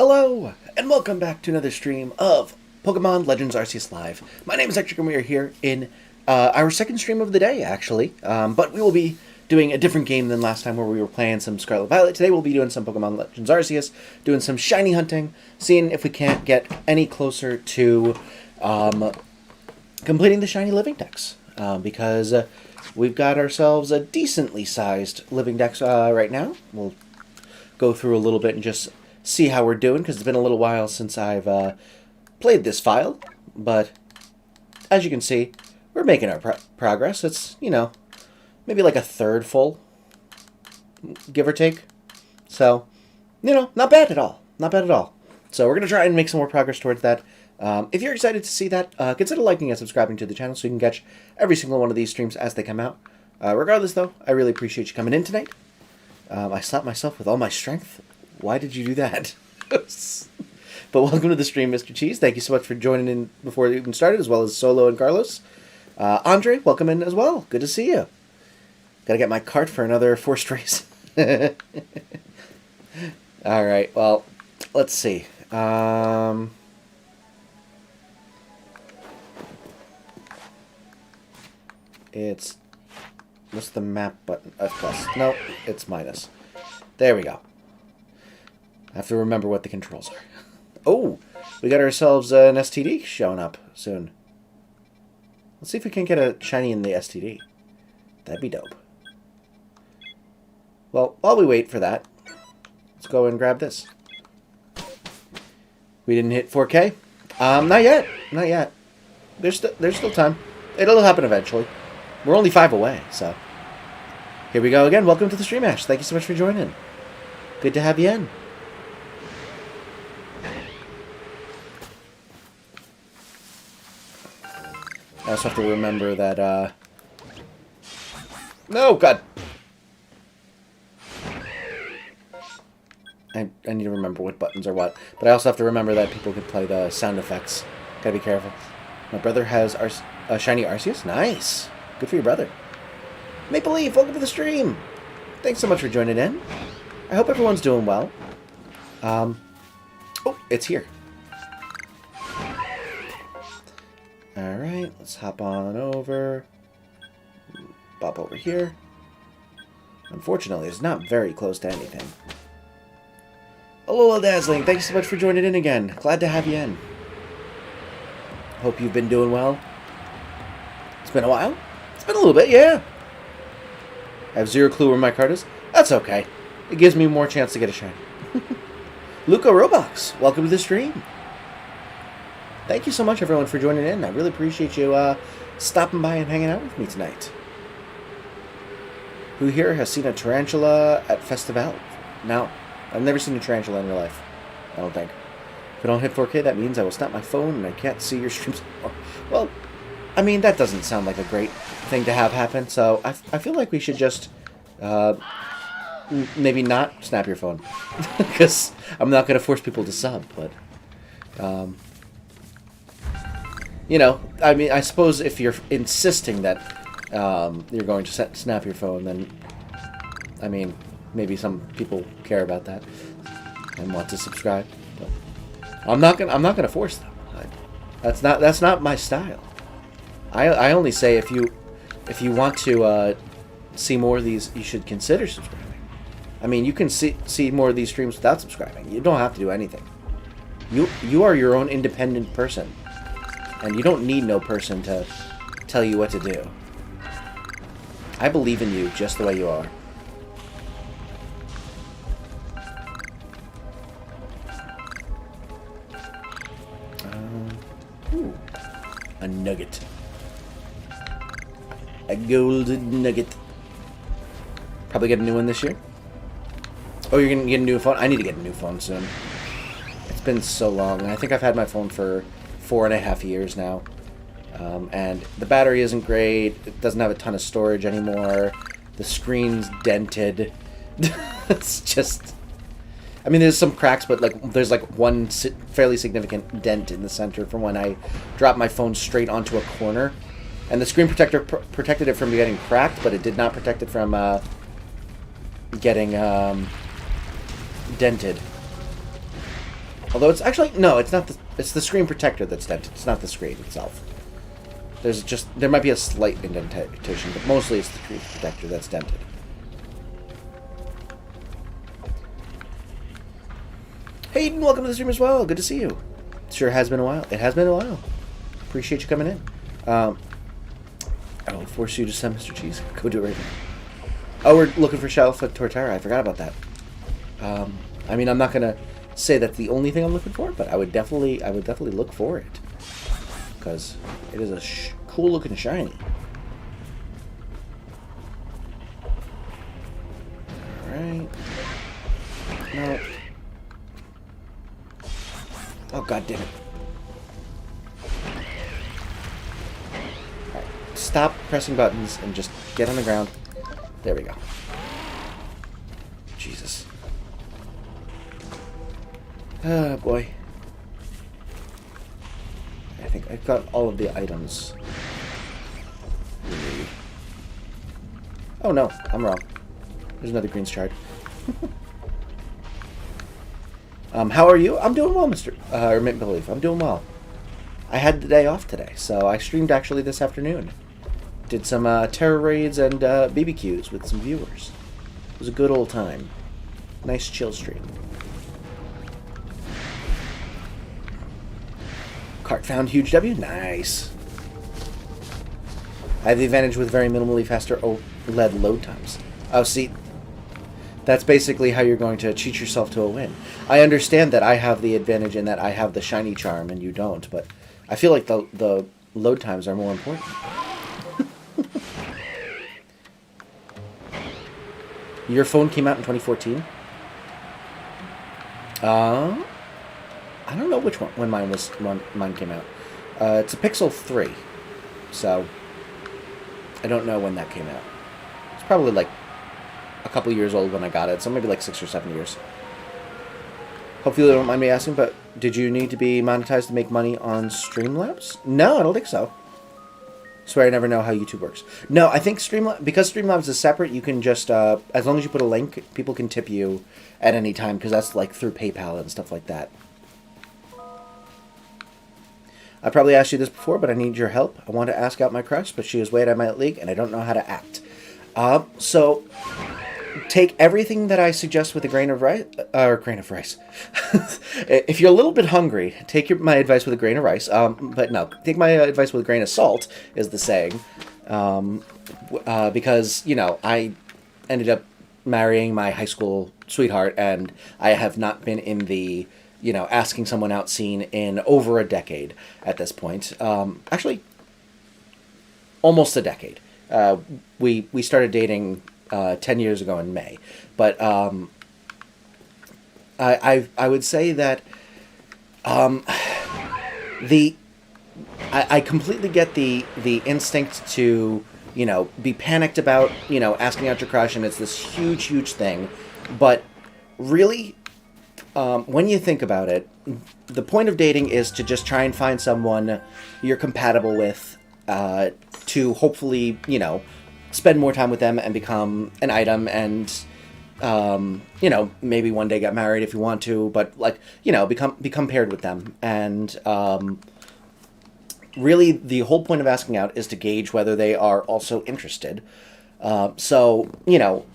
Hello, and welcome back to another stream of Pokemon Legends Arceus Live. My name is Ectric, and we are here in our second stream of the day, actually. But we will be doing a different game than last time where we were playing some Scarlet Violet. Today we'll be doing some Pokemon Legends Arceus, doing some shiny hunting, seeing if we can't get any closer to completing the shiny living dex. Because we've got ourselves a decently sized living dex right now. We'll go through a little bit and just see how we're doing, because it's been a little while since I've played this file, but as you can see, we're making our progress. It's, you know, maybe like a third full, give or take. So, you know, not bad at all. Not bad at all. So we're going to try and make some more progress towards that. If you're excited to see that, consider liking and subscribing to the channel so you can catch every single one of these streams as they come out. Regardless, though, I really appreciate you coming in tonight. I slapped myself with all my strength. Why did you do that? But welcome to the stream, Mr. Cheese. Thank you so much for joining in before it even started, as well as Solo and Carlos. Andre, welcome in as well. Good to see you. Gotta get my cart for another forced race. Alright, well, let's see. It's... What's the map button? Plus. No, it's minus. There we go. I have to remember what the controls are. Oh, we got ourselves an STD showing up soon. Let's see if we can get a shiny in the STD. That'd be dope. Well, while we wait for that, let's go and grab this. We didn't hit 4K? Not yet. Not yet. There's still time. It'll happen eventually. We're only 5 away, so. Here we go again. Welcome to the stream, Ash. Thank you so much for joining. Good to have you in. I also have to remember that, No, God! I need to remember what buttons are what. But I also have to remember that people can play the sound effects. Gotta be careful. My brother has a shiny Arceus? Nice! Good for your brother. Maple Leaf, welcome to the stream! Thanks so much for joining in. I hope everyone's doing well. Oh, it's here. Alright, let's hop on over. Bop over here. Unfortunately, it's not very close to anything. Hello, Dazzling. Thanks so much for joining in again. Glad to have you in. Hope you've been doing well. It's been a while. It's been a little bit, yeah. I have zero clue where my card is. That's okay. It gives me more chance to get a shiny. Luca Roblox, welcome to the stream. Thank you so much, everyone, for joining in. I really appreciate you stopping by and hanging out with me tonight. Who here has seen a tarantula at Festival? No, I've never seen a tarantula in real life. I don't think. If I don't hit 4K, that means I will snap my phone and I can't see your streams anymore. Well, I mean, that doesn't sound like a great thing to have happen, so I feel like we should just maybe not snap your phone. Because I'm not going to force people to sub, but... you know, I mean, I suppose if you're insisting that you're going to snap your phone, then, I mean, maybe some people care about that and want to subscribe. But I'm not gonna force them. That's not my style. I only say if you want to see more of these, you should consider subscribing. I mean, you can see more of these streams without subscribing. You don't have to do anything. You are your own independent person. And you don't need no person to tell you what to do. I believe in you just the way you are. Ooh, a nugget. A golden nugget. Probably get a new one this year. Oh, you're going to get a new phone? I need to get a new phone soon. It's been so long. I think I've had my phone for 4.5 years now, and the battery isn't great. It doesn't have a ton of storage anymore. The screen's dented. It's just, I mean, there's some cracks, but like there's like one fairly significant dent in the center from when I dropped my phone straight onto a corner, and the screen protector protected it from getting cracked, but it did not protect it from getting dented. Although it's actually no, it's not. It's the screen protector that's dented. It's not the screen itself. There might be a slight indentation, but mostly it's the screen protector that's dented. Hayden, welcome to the stream as well. Good to see you. Sure has been a while. It has been a while. Appreciate you coming in. I will force you to send Mr. Cheese. Go do it right now. Oh, we're looking for Shellfoot Torterra. I forgot about that. I mean, I'm not gonna say that's the only thing I'm looking for, but I would definitely look for it because it is a cool looking shiny. All right. No. Oh, god damn it. Alright. Stop pressing buttons and just get on the ground. There we go. Jesus. Oh, boy. I think I've got all of the items we need. Oh, no. I'm wrong. There's another green shard. How are you? I'm doing well, Mr. Mint Belief. I'm doing well. I had the day off today, so I streamed actually this afternoon. Did some terror raids and BBQs with some viewers. It was a good old time. Nice chill stream. Cart found huge W. Nice. I have the advantage with very minimally faster OLED load times. Oh, see, that's basically how you're going to cheat yourself to a win. I understand that I have the advantage in that I have the shiny charm and you don't, but I feel like the load times are more important. Your phone came out in 2014? I don't know which one when mine came out. It's a Pixel 3, so I don't know when that came out. It's probably like a couple years old when I got it, so maybe like 6 or 7 years. Hopefully you don't mind me asking, but did you need to be monetized to make money on Streamlabs? No, I don't think so. Swear I never know how YouTube works. No, I think because Streamlabs is separate, you can just, as long as you put a link, people can tip you at any time, because that's like through PayPal and stuff like that. I probably asked you this before, but I need your help. I want to ask out my crush, but she is way out of my league, and I don't know how to act. So take everything that I suggest with a grain of rice, If you're a little bit hungry, take my advice with a grain of rice. But no, take my advice with a grain of salt, is the saying. Because, you know, I ended up marrying my high school sweetheart, and I have not been in the, you know, asking someone out scene in over a decade at this point. Actually, almost a decade. We started dating 10 years ago in May, but I would say that I completely get the instinct to, you know, be panicked about, you know, asking out your crush, and it's this huge thing, but really, when you think about it, the point of dating is to just try and find someone you're compatible with, to hopefully, you know, spend more time with them and become an item and, you know, maybe one day get married if you want to, but, like, you know, become paired with them. And really the whole point of asking out is to gauge whether they are also interested. So, you know,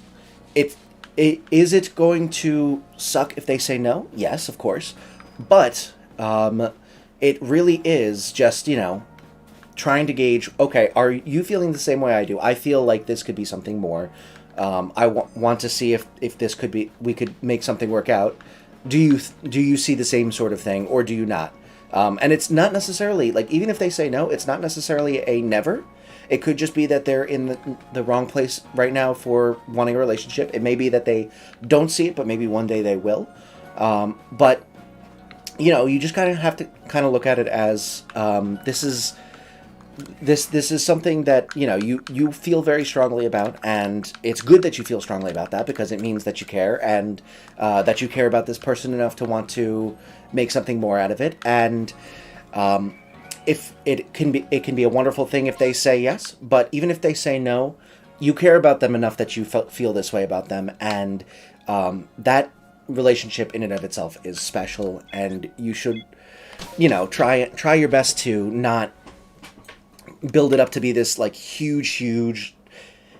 is it going to suck if they say no? Yes, of course. But it really is just, you know, trying to gauge, okay, are you feeling the same way I do? I feel like this could be something more. I want to see if this could be, we could make something work out. Do you see the same sort of thing, or do you not? And it's not necessarily, like, even if they say no, it's not necessarily a never. It could just be that they're in the wrong place right now for wanting a relationship. It may be that they don't see it, but maybe one day they will. But, you know, you just kind of have to kind of look at it as, this is something that, you know, you feel very strongly about, and it's good that you feel strongly about that, because it means that you care, and that you care about this person enough to want to make something more out of it. And if it can be a wonderful thing if they say yes, but even if they say no, you care about them enough that you feel this way about them, and that relationship in and of itself is special, and you should, try your best to not build it up to be this like huge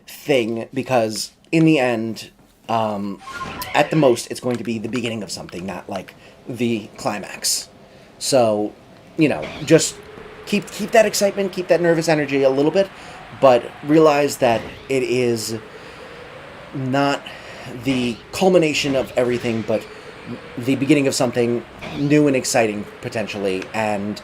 thing, because in the end, at the most, it's going to be the beginning of something, not like the climax. So, just keep that excitement, keep that nervous energy a little bit, but realize that it is not the culmination of everything, but the beginning of something new and exciting, potentially. And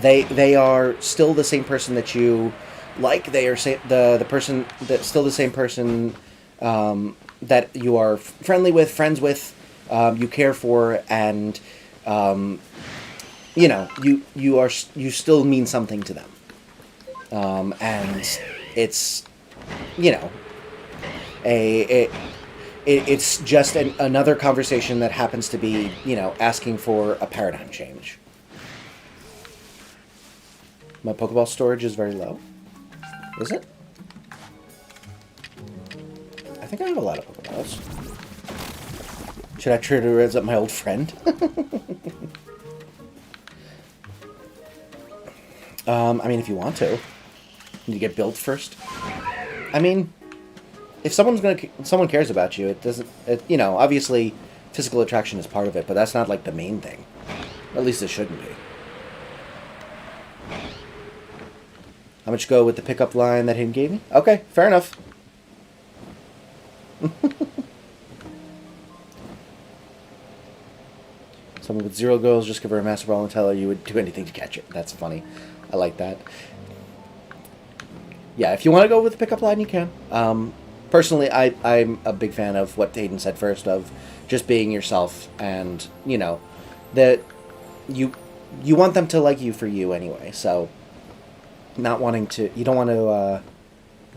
they are still the same person that you like. They are the person that's still the same person that you are friendly with, friends with, you care for, and you still mean something to them. And it's it's just another conversation that happens to be asking for a paradigm change. My Pokeball storage is very low. Is it? I think I have a lot of Pokeballs. Should I try to raise up my old friend? I mean, if you want to. You get built first. I mean, if someone cares about you, it doesn't. Obviously, physical attraction is part of it, but that's not like the main thing. At least it shouldn't be. How much go with the pickup line that him gave me? Okay, fair enough. Someone with 0 goals, just give her a Master Ball and tell her you would do anything to catch it. That's funny. I like that. Yeah, if you want to go with the pickup line, you can. Personally, I'm a big fan of what Hayden said first, of just being yourself, and, that you want them to like you for you anyway, so not wanting to... You don't want to... what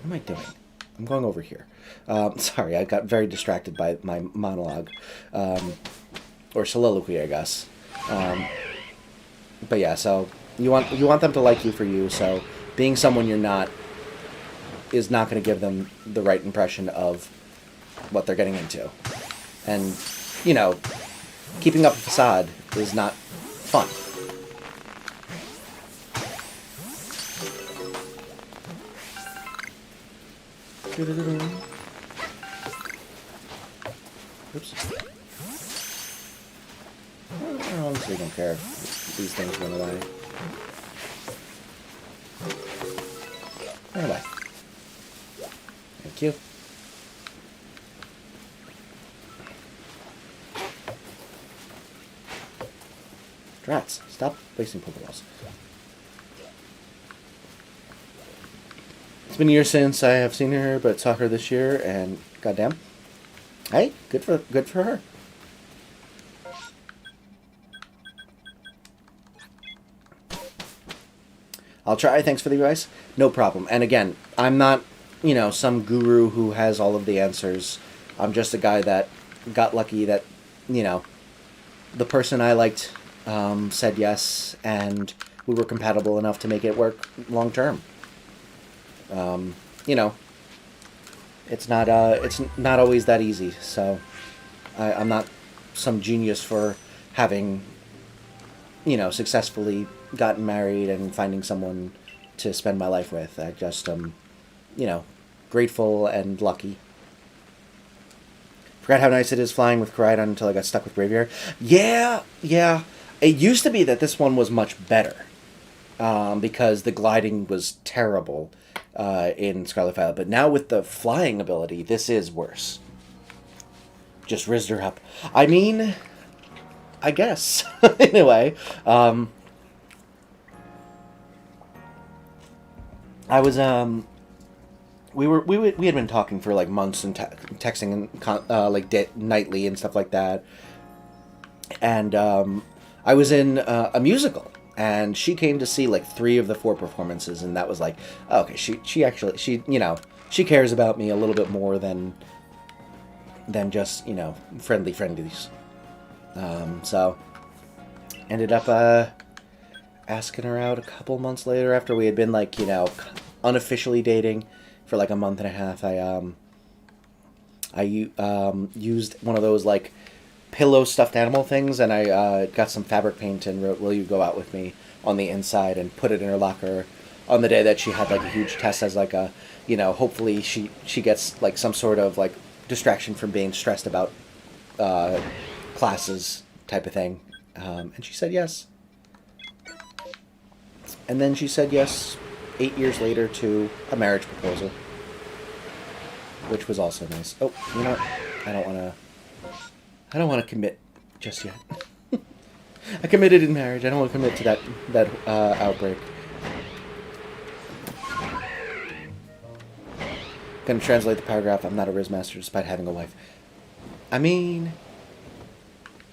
am I doing? I'm going over here. Sorry, I got very distracted by my monologue. Or soliloquy, I guess. But yeah, so you want them to like you for you, so being someone you're not is not going to give them the right impression of what they're getting into. And, keeping up a facade is not fun. Oops. I honestly don't care if these things run away. Run away. Thank you. Drats, stop wasting Pokeballs. It's been a year since I have seen her, but saw her this year, and goddamn, hey, good for her. I'll try. Thanks for the advice. No problem. And again, I'm not, some guru who has all of the answers. I'm just a guy that got lucky that, the person I liked said yes, and we were compatible enough to make it work long term. It's not always that easy. So I'm not some genius for having, successfully gotten married and finding someone to spend my life with. I just am, grateful and lucky. Forgot how nice it is flying with Koraidon until I got stuck with Graveyard. Yeah. It used to be that this one was much better, because the gliding was terrible in Scarlet Violet. But now with the flying ability, this is worse. Just rizzed her up. I mean, I guess. Anyway, I was we had been talking for like months and texting and nightly and stuff like that, and I was in a musical, and she came to see like 3 of the 4 performances, and that was like, oh, okay, she actually she cares about me a little bit more than just friendlies. So ended up asking her out a couple months later after we had been like, unofficially dating for like a month and a half. I used one of those like pillow stuffed animal things, and I got some fabric paint and wrote, "Will you go out with me?" on the inside, and put it in her locker on the day that she had like a huge test, as like a, hopefully she gets like some sort of like distraction from being stressed about classes type of thing. And she said yes. And then she said yes 8 years later to a marriage proposal, which was also nice. Oh, you know what? I don't want to commit just yet. I committed in marriage. I don't want to commit to that outbreak. Gonna translate the paragraph. I'm not a Riz master despite having a wife. I mean,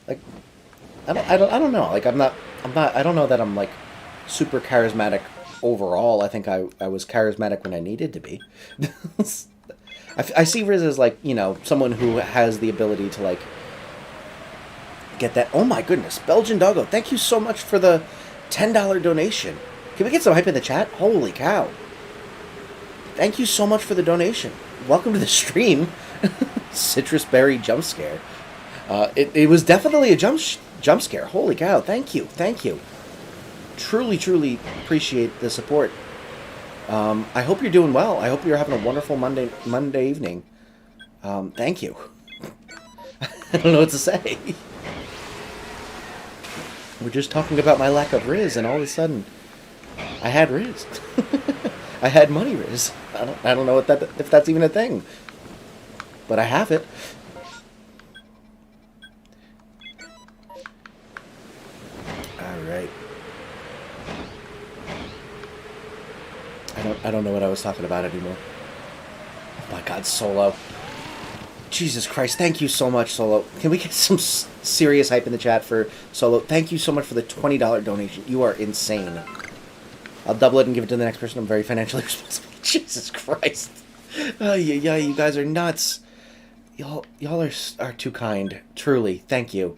like, I don't know. Like, I don't know that I'm like super charismatic overall. I think I was charismatic when I needed to be. I see Riz as like, someone who has the ability to like get that. Oh my goodness, Belgian Doggo, thank you so much for the $10 donation. Can we get some hype in the chat? Holy cow. Thank you so much for the donation. Welcome to the stream. Citrus berry jump scare. It was definitely a jump scare. Holy cow, thank you. Truly appreciate the support. I hope you're doing well. I hope you're having a wonderful Monday evening. Thank you. I don't know what to say. We're just talking about my lack of Riz, and all of a sudden, I had Riz. I had money Riz. I don't know if that's even a thing, but I have it. All right. I don't know what I was talking about anymore. Oh my God, Solo. Jesus Christ, thank you so much, Solo. Can we get some serious hype in the chat for Solo? Thank you so much for the $20 donation. You are insane. I'll double it and give it to the next person. I'm very financially responsible. Jesus Christ. Yeah, you guys are nuts. Y'all are too kind. Truly, thank you.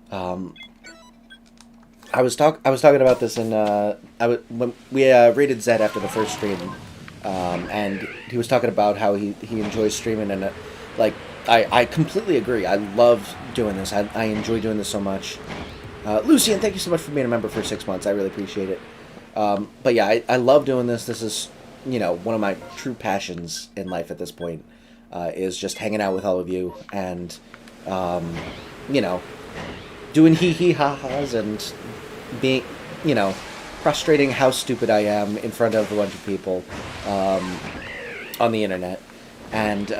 I was talking about this in when we rated Zed after the first stream, and he was talking about how he enjoys streaming, and like I completely agree. I love doing this. I enjoy doing this so much. Lucian, thank you so much for being a member for 6 months. I really appreciate it. But yeah, I love doing this. This is, one of my true passions in life at this point, is just hanging out with all of you and, doing hee-hee ha-has and being, frustrating how stupid I am in front of a bunch of people on the internet. And,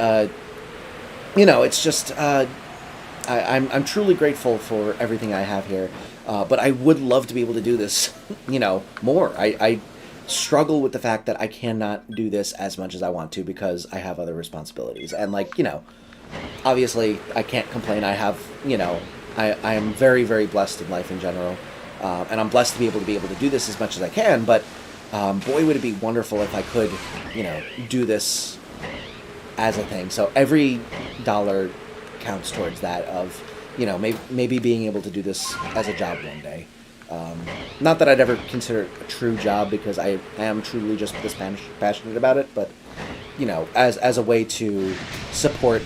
it's just, I'm truly grateful for everything I have here. But I would love to be able to do this, more. I struggle with the fact that I cannot do this as much as I want to because I have other responsibilities. And, obviously I can't complain. I have, I am very, very blessed in life in general. And I'm blessed to be able to do this as much as I can. But, boy, would it be wonderful if I could, do this as a thing. So every dollar counts towards that of, maybe being able to do this as a job one day. Not that I'd ever consider it a true job because I am truly just this passionate about it, but, as a way to support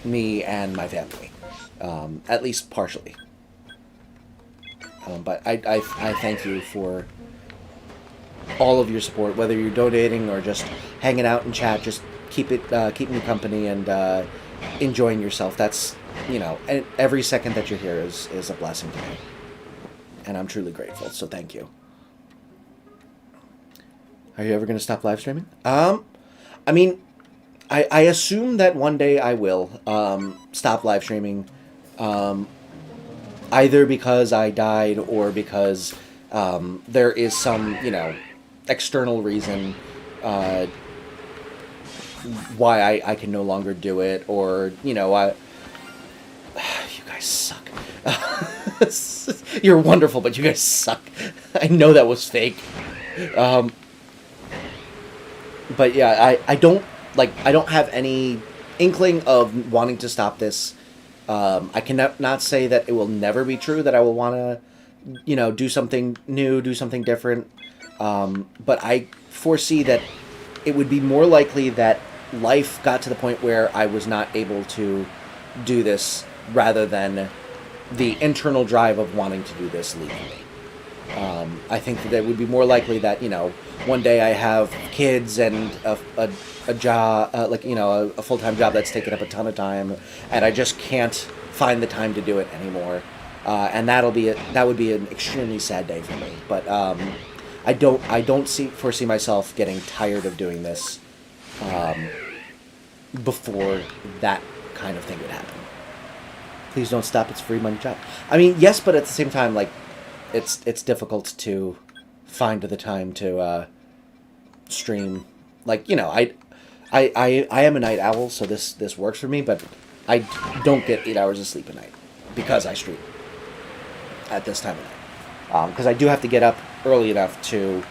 me and my family, at least partially. But I thank you for all of your support, whether you're donating or just hanging out in chat. Just keep me company and enjoying yourself. That's, and every second that you're here is a blessing to me. And I'm truly grateful, so thank you. Are you ever going to stop live streaming? I assume that one day I will stop live streaming, either because I died or because there is some, external reason why I can no longer do it, or, you guys suck. You're wonderful, but you guys suck. I know that was fake. But yeah, I don't have any inkling of wanting to stop this. I cannot not say that it will never be true that I will want to, do something new, do something different. But I foresee that it would be more likely that life got to the point where I was not able to do this rather than the internal drive of wanting to do this leaving me. I think that it would be more likely that, one day I have kids and a job, a full-time job that's taken up a ton of time, and I just can't find the time to do it anymore. And that would be an extremely sad day for me. But I don't foresee myself getting tired of doing this before that kind of thing would happen. Please don't stop. It's a free money job. I mean, yes, but at the same time, like, it's difficult to find the time to stream. Like, I am a night owl, so this works for me. But I don't get 8 hours of sleep a night because I stream at this time of night. Because I do have to get up early enough to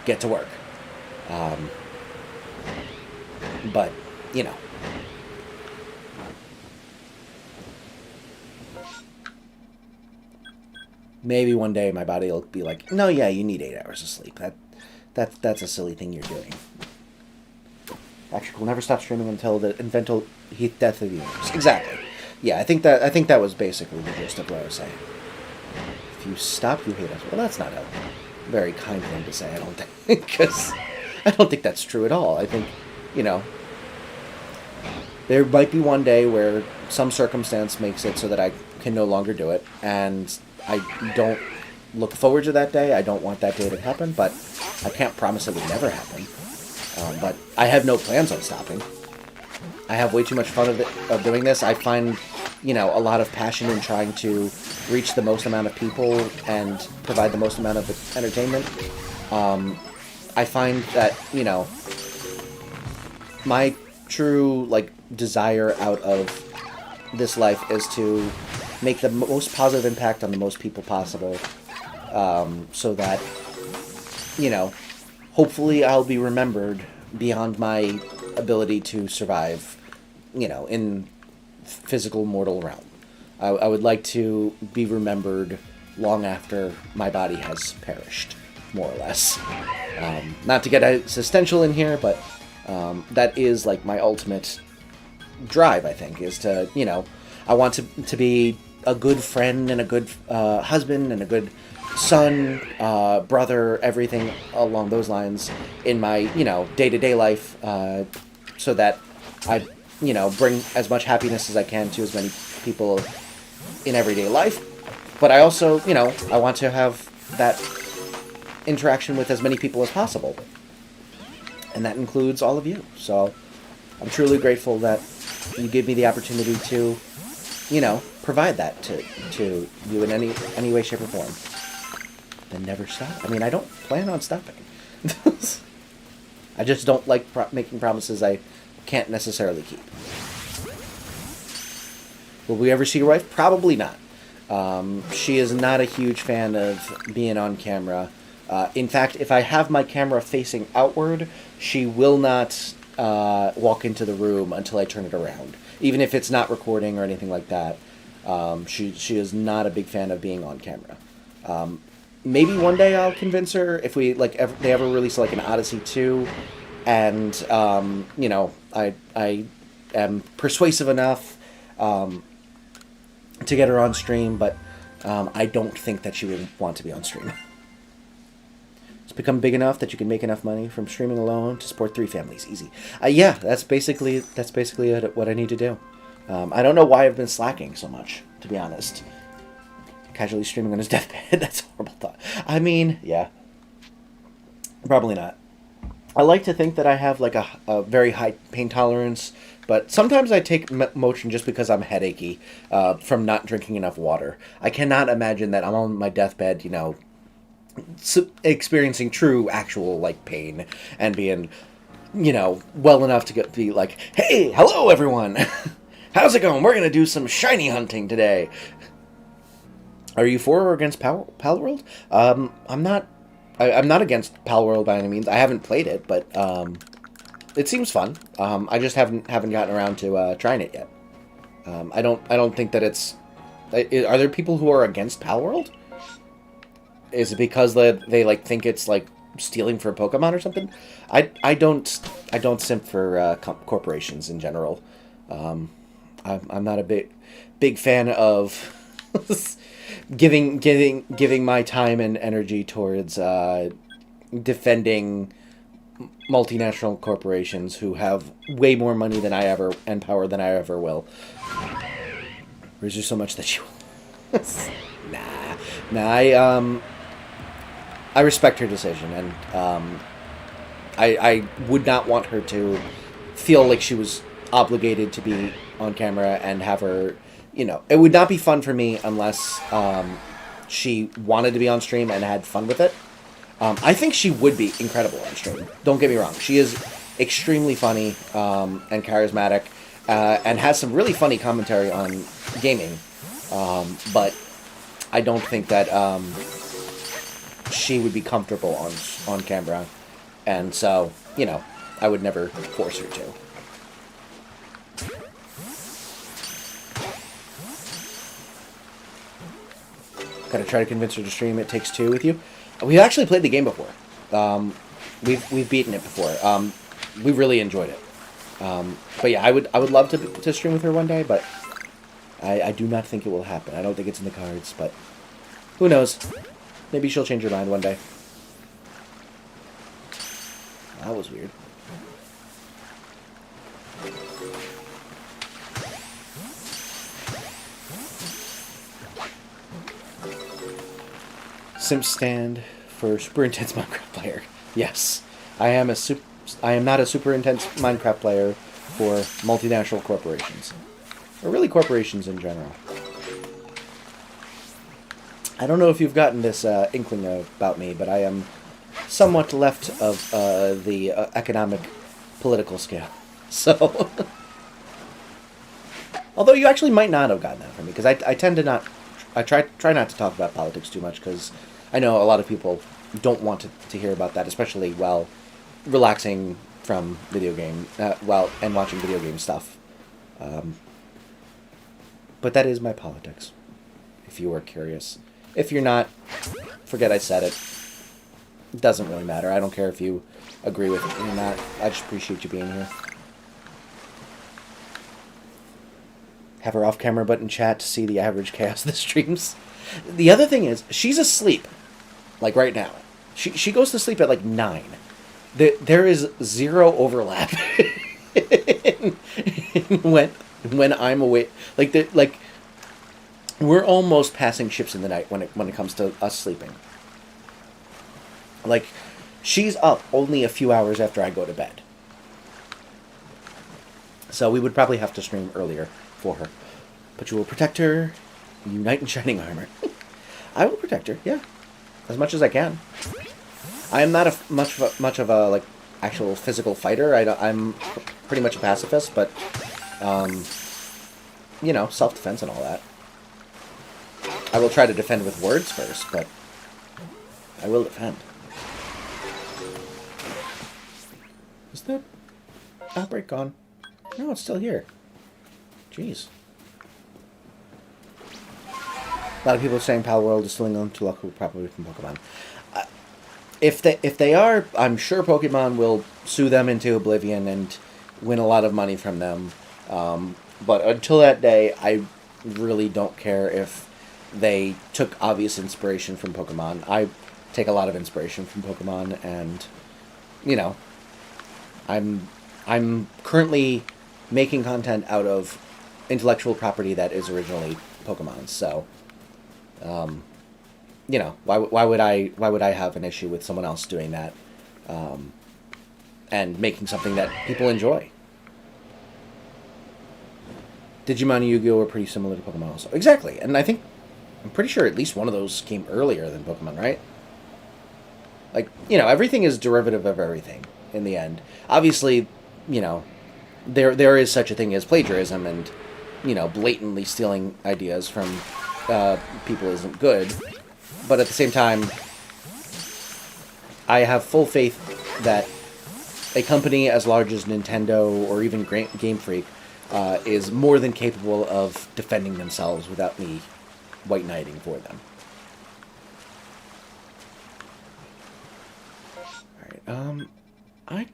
get to work. But maybe one day my body will be like, no, yeah, you need 8 hours of sleep. That's a silly thing you're doing. Actually, we'll never stop streaming until the eventual death of the universe. Exactly. Yeah, I think that was basically the gist of what I was saying. If you stop, you hate us. Well, that's not a very kind thing to say, I don't think, because I don't think that's true at all. I think, there might be one day where some circumstance makes it so that I can no longer do it, and I don't look forward to that day. I don't want that day to happen, but I can't promise it would never happen. But I have no plans on stopping. I have way too much fun of doing this. I find, a lot of passion in trying to reach the most amount of people and provide the most amount of entertainment. I find that, my true, desire out of this life is to make the most positive impact on the most people possible, so that, hopefully I'll be remembered beyond my ability to survive, in physical mortal realm. I would like to be remembered long after my body has perished, more or less. Not to get existential in here, but that is, my ultimate drive, I think, is to, I want to be a good friend and a good husband and a good son, brother, everything along those lines in my, day-to-day life, so that I, bring as much happiness as I can to as many people in everyday life. But I also, I want to have that interaction with as many people as possible. And that includes all of you. So I'm truly grateful that you give me the opportunity to, provide that to you in any way, shape, or form. Then never stop. I mean, I don't plan on stopping. I just don't like making promises I can't necessarily keep. Will we ever see your wife? Probably not. She is not a huge fan of being on camera. In fact, if I have my camera facing outward, she will not walk into the room until I turn it around. Even if it's not recording or anything like that. She is not a big fan of being on camera. Maybe one day I'll convince her if we they ever release an Odyssey 2, and I am persuasive enough to get her on stream, but I don't think that she would want to be on stream. It's become big enough that you can make enough money from streaming alone to support 3 families. Easy. Yeah, that's basically what I need to do. I don't know why I've been slacking so much, to be honest. Casually streaming on his deathbed. That's a horrible thought. I mean, yeah. Probably not. I like to think that I have a very high pain tolerance, but sometimes I take Motrin just because I'm headachy from not drinking enough water. I cannot imagine that I'm on my deathbed, experiencing true, actual, pain and being, well enough to be like, hey, hello, everyone. How's it going? We're going to do some shiny hunting today. Are you for or against Palworld? I'm not against Palworld by any means. I haven't played it, but it seems fun. I just haven't gotten around to trying it yet. I don't think that it's. Are there people who are against Palworld? Is it because they think it's stealing for Pokemon or something? I don't simp for corporations in general. I'm not a big fan of giving my time and energy towards defending multinational corporations who have way more money than I ever and power than I ever will. Or is there so much that you? Nah. I respect her decision, and I would not want her to feel like she was obligated to be on camera and have her, it would not be fun for me unless she wanted to be on stream and had fun with it. I think she would be incredible on stream. Don't get me wrong. She is extremely funny and charismatic and has some really funny commentary on gaming. But I don't think that she would be comfortable on camera. And so, I would never force her to. Gotta try to convince her to stream It Takes Two with you. We've actually played the game before. We've beaten it before. We really enjoyed it. But yeah, I would love to stream with her one day, but I do not think it will happen. I don't think it's in the cards, but who knows? Maybe she'll change her mind one day. That was weird. Simp stand for super intense Minecraft player. Yes, I am not a super intense Minecraft player for multinational corporations, or really corporations in general. I don't know if you've gotten this inkling about me, but I am somewhat left of the economic political scale. So, although you actually might not have gotten that from me, because I tend to not. I try not to talk about politics too much, because I know a lot of people don't want to hear about that, especially while relaxing from video game, and watching video game stuff. But that is my politics, if you are curious. If you're not, forget I said it. It doesn't really matter. I don't care if you agree with it or not. I just appreciate you being here. Have her off-camera but in chat to see the average chaos of the streams. The other thing is, she's asleep. Like right now. She goes to sleep at like 9. There is zero overlap when I'm awake. Like we're almost passing ships in the night when it comes to us sleeping. Like, she's up only a few hours after I go to bed. So we would probably have to stream earlier for her. But you will protect her. Unite in shining armor. I will protect her, yeah. As much as I can. I am not much of a like actual physical fighter. I'm pretty much a pacifist, but self-defense and all that. I will try to defend with words first, but I will defend. Is the outbreak gone? No, it's still here. Jeez. A lot of people are saying Pal World is stealing intellectual property from Pokemon. If they are, I'm sure Pokemon will sue them into oblivion and win a lot of money from them. But until that day, I really don't care if they took obvious inspiration from Pokemon. I take a lot of inspiration from Pokemon, and I'm currently making content out of intellectual property that is originally Pokemon. So, why would I have an issue with someone else doing that, and making something that people enjoy? Digimon and Yu-Gi-Oh! Are pretty similar to Pokemon also. Exactly, and I'm pretty sure at least one of those came earlier than Pokemon, right? Like, everything is derivative of everything in the end. Obviously, there is such a thing as plagiarism, and, blatantly stealing ideas from people isn't good. But at the same time, I have full faith that a company as large as Nintendo or even Game Freak is more than capable of defending themselves without me white knighting for them. Alright, I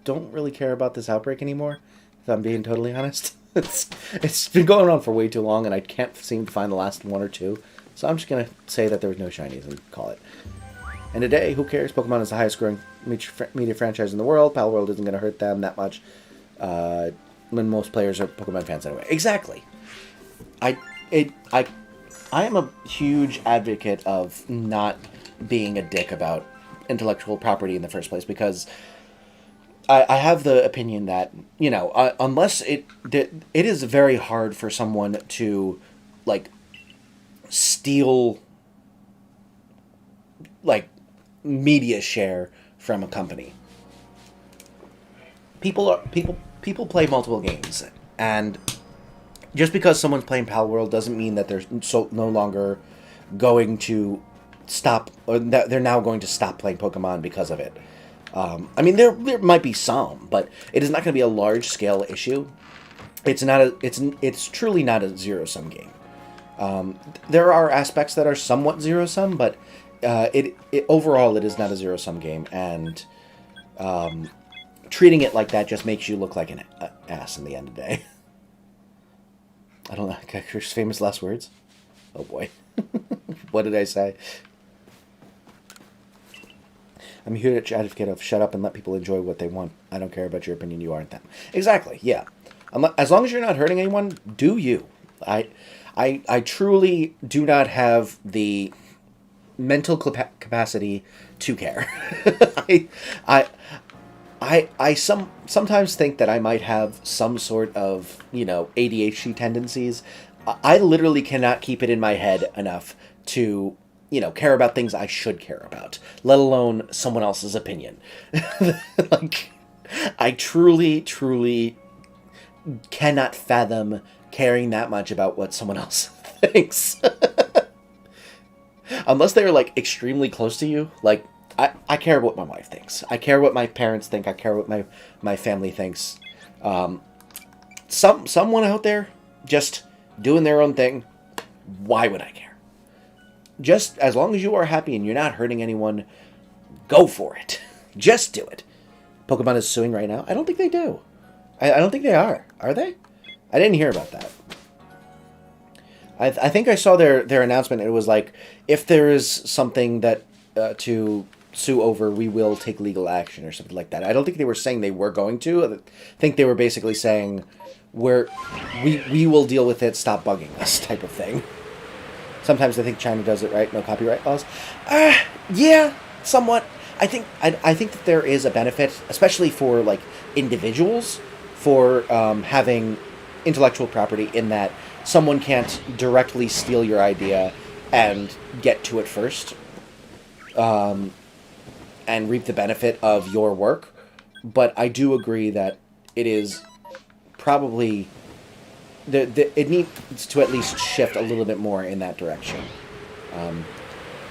don't really care about this outbreak anymore, if I'm being totally honest. It's been going on for way too long, and I can't seem to find the last one or two. So I'm just going to say that there was no Shinies and call it. And today, who cares? Pokemon is the highest growing media franchise in the world. Pal World isn't going to hurt them that much when most players are Pokemon fans anyway. Exactly. I am a huge advocate of not being a dick about intellectual property in the first place, because I have the opinion that, you know, unless it is very hard for someone to, like, steal, like, media share from a company. People play multiple games, and just because someone's playing Pal World doesn't mean that they're no longer going to stop, or that they're now going to stop playing Pokemon because of it. I mean, there might be some, but it is not going to be a large scale issue. It's truly not a zero-sum game. There are aspects that are somewhat zero-sum, but overall it is not a zero-sum game, and treating it like that just makes you look like an ass in the end of the day. I don't know. Chris' famous last words? Oh boy. What did I say? I'm a huge advocate of shut up and let people enjoy what they want. I don't care about your opinion. You aren't them. Exactly. Yeah. As long as you're not hurting anyone, do you. I truly do not have the mental capacity to care. I sometimes think that I might have some sort of, you know, ADHD tendencies. I literally cannot keep it in my head enough to, you know, care about things I should care about, let alone someone else's opinion. Like, I truly cannot fathom caring that much about what someone else thinks. Unless they're, like, extremely close to you. Like, I care what my wife thinks. I care what my parents think. I care what my family thinks. Someone out there just doing their own thing, why would I care? Just as long as you are happy and you're not hurting anyone, go for it. Just do it. Pokemon is suing right now? I don't think they do. I don't think they are. Are they? I didn't hear about that. I think I saw their announcement. It was like, if there is something that to sue over, we will take legal action or something like that. I don't think they were saying they were going to. I think they were basically saying, we will deal with it, stop bugging us, type of thing. Sometimes I think China does it right, no copyright laws. Yeah, somewhat. I think that there is a benefit, especially for, like, individuals, for having intellectual property, in that someone can't directly steal your idea and get to it first, and reap the benefit of your work. But I do agree that it is probably it needs to at least shift a little bit more in that direction.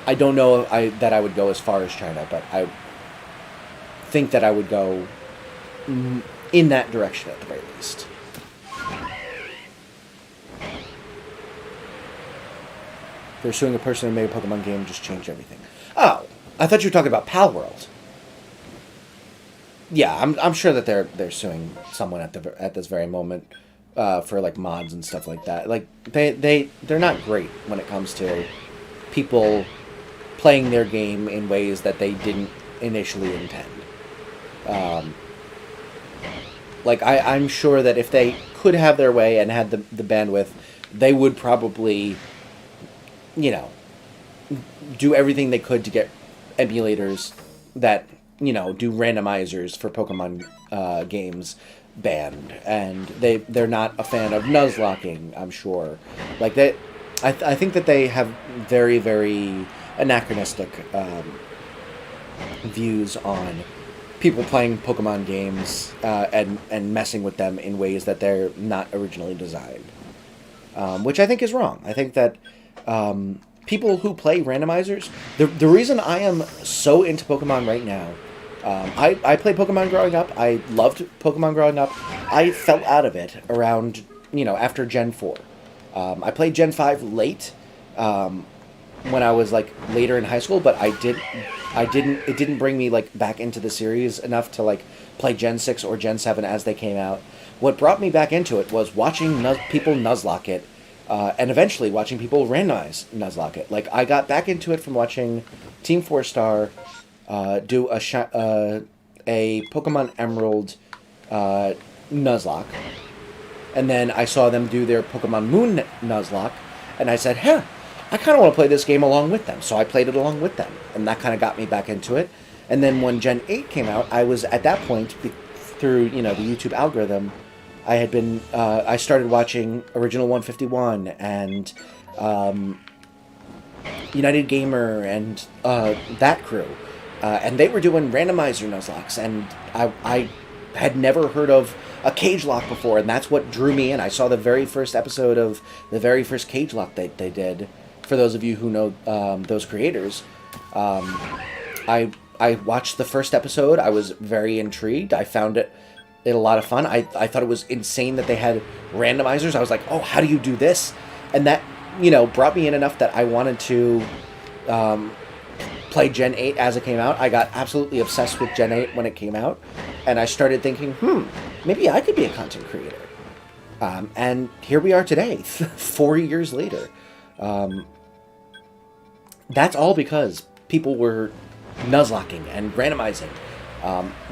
I don't know that I would go as far as China, but I think that I would go in that direction at the very least. They're suing a person who made a Pokemon game, just changed everything. Oh, I thought you were talking about Pal World. Yeah, I'm sure that they're suing someone at this very moment for, like, mods and stuff like that. Like, they're not great when it comes to people playing their game in ways that they didn't initially intend. Like, I'm sure that if they could have their way and had the bandwidth, they would probably, you know, do everything they could to get emulators that, you know, do randomizers for Pokemon games banned. And they're not a fan of nuzlocking, I'm sure. Like, I think that they have very, very anachronistic views on people playing Pokemon games and messing with them in ways that they're not originally designed. Which I think is wrong. I think that people who play randomizers, the reason I am so into Pokemon right now, I played Pokemon growing up. I loved Pokemon growing up. I fell out of it around, you know, after Gen 4. I played Gen 5 late, when I was, like, later in high school, but it didn't bring me, like, back into the series enough to, like, play Gen 6 or Gen 7 as they came out. what brought me back into it was watching people Nuzlocke it, and eventually watching people randomize Nuzlocke it. Like, I got back into it from watching Team 4-Star do a Pokemon Emerald Nuzlocke, and then I saw them do their Pokemon Moon Nuzlocke, and I said, huh, I kind of want to play this game along with them. So I played it along with them, and that kind of got me back into it. And then when Gen 8 came out, I was at that point, through, the YouTube algorithm, I had been, I started watching Original 151 and United Gamer and that crew. And they were doing randomizer Nuzlocks, and I had never heard of a cage lock before, and that's what drew me in. I saw the very first episode of the very first cage lock they did. For those of you who know those creators, I watched the first episode. I was very intrigued. I found it a lot of fun. I thought it was insane that they had randomizers. I was like, oh, how do you do this? And that, brought me in enough that I wanted to play Gen 8 as it came out. I got absolutely obsessed with Gen 8 when it came out. And I started thinking, maybe I could be a content creator. And here we are today, 4 years later. That's all because people were Nuzlocking and randomizing.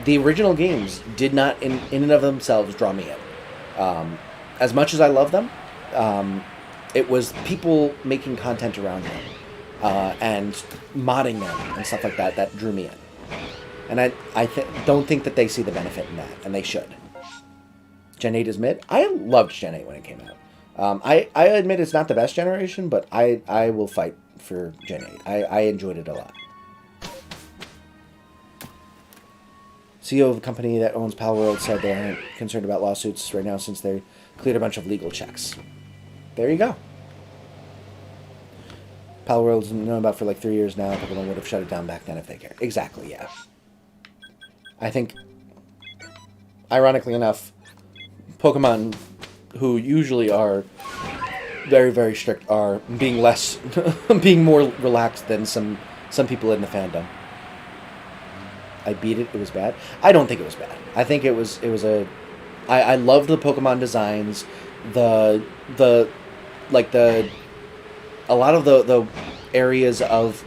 The original games did not, in and of themselves, draw me in. As much as I love them, it was people making content around them and modding them and stuff like that drew me in. And I don't think that they see the benefit in that, and they should. Gen 8 is mid. I loved Gen 8 when it came out. I admit it's not the best generation, but I will fight for Gen 8. I enjoyed it a lot. CEO of a company that owns Palworld said they aren't concerned about lawsuits right now since they cleared a bunch of legal checks. There you go. Palworld's known about for like 3 years now. Pokemon would have shut it down back then if they cared. Exactly, yeah. I think, ironically enough, Pokemon, who usually are very, very strict, are being being more relaxed than some people in the fandom. I beat it. It was bad. I don't think it was bad. I think it was I loved the Pokemon designs. A lot of the areas of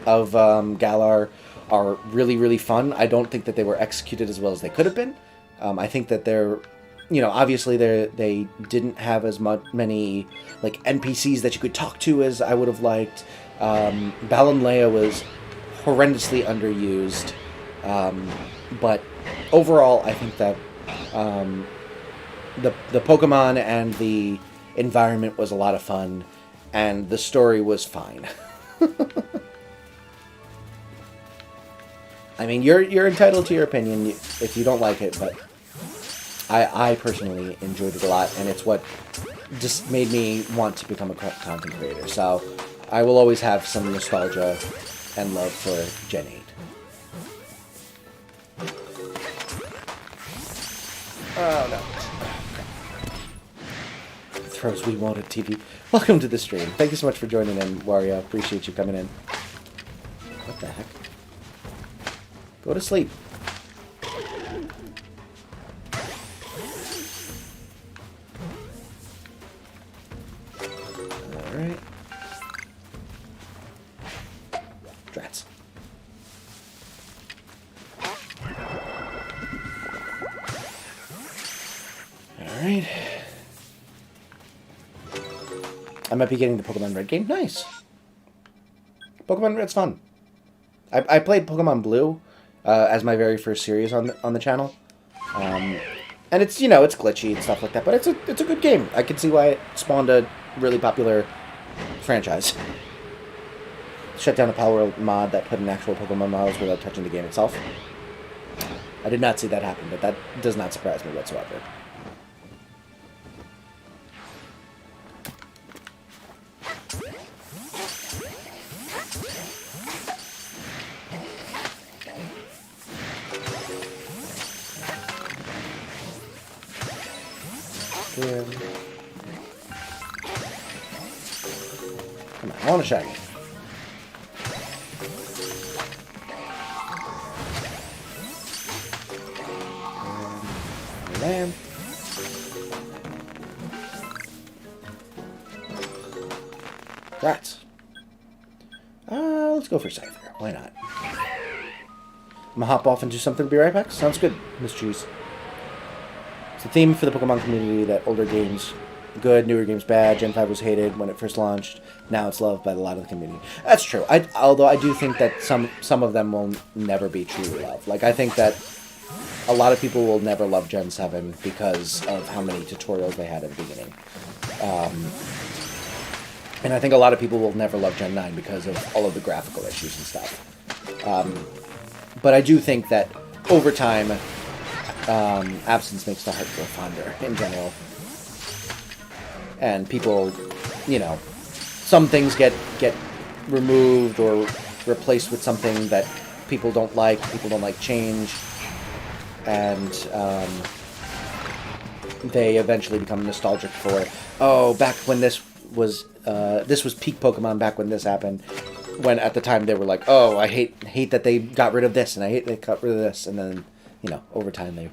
Galar are really, really fun. I don't think that they were executed as well as they could have been. I think that they're, obviously they didn't have as many like NPCs that you could talk to as I would have liked. Balanlea was horrendously underused. But overall, I think that the Pokemon and the environment was a lot of fun, and the story was fine. I mean, you're entitled to your opinion if you don't like it, but I personally enjoyed it a lot, and it's what just made me want to become a content creator. So I will always have some nostalgia and love for Gen 8. Oh, no. Throws we wanted TV. Welcome to the stream. Thank you so much for joining in, Wario. Appreciate you coming in. What the heck? Go to sleep. Alright. Drats. Alright. I might be getting the Pokemon Red game. Nice. Pokemon Red's fun. I played Pokemon Blue as my very first series on the channel. And it's, it's glitchy and stuff like that, but it's a good game. I can see why it spawned a really popular franchise. Shut down a Palworld mod that put in actual Pokemon models without touching the game itself. I did not see that happen, but that does not surprise me whatsoever. Come on, I want a shiny. Land. Rats. Let's go for Scyther. Why not? I'm gonna hop off and do something. Be right back. Sounds good, Miss Cheese. It's the theme for the Pokemon community that older games good, newer games bad. Gen 5 was hated when it first launched. Now it's loved by a lot of the community. That's true. Although I do think that some of them will never be truly loved. Like, I think that a lot of people will never love Gen 7 because of how many tutorials they had at the beginning. And I think a lot of people will never love Gen 9 because of all of the graphical issues and stuff. But I do think that over time, absence makes the heart grow fonder in general. And people, you know, some things get removed or replaced with something that people don't like. People don't like change. And they eventually become nostalgic for, oh, back when this was peak Pokemon, back when this happened. When at the time they were like, oh, I hate that they got rid of this, and I hate they got rid of this. And then, you know, over time they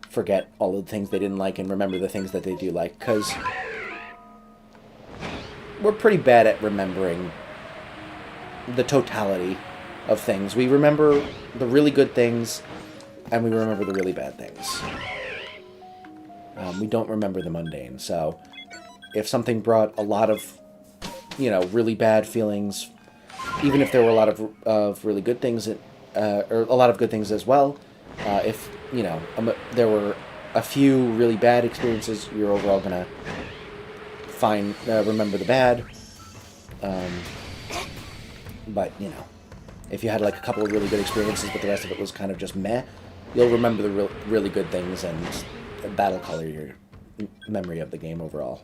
forget all of the things they didn't like and remember the things that they do like. Because we're pretty bad at remembering the totality of things. We remember the really good things, and we remember the really bad things. We don't remember the mundane. So if something brought a lot of, you know, really bad feelings, even if there were a lot of really good things, or a lot of good things as well, if, you know, there were a few really bad experiences, you're overall going to remember the bad. But, you know, if you had like a couple of really good experiences, but the rest of it was kind of just meh, you'll remember the really good things, and that'll color your memory of the game overall.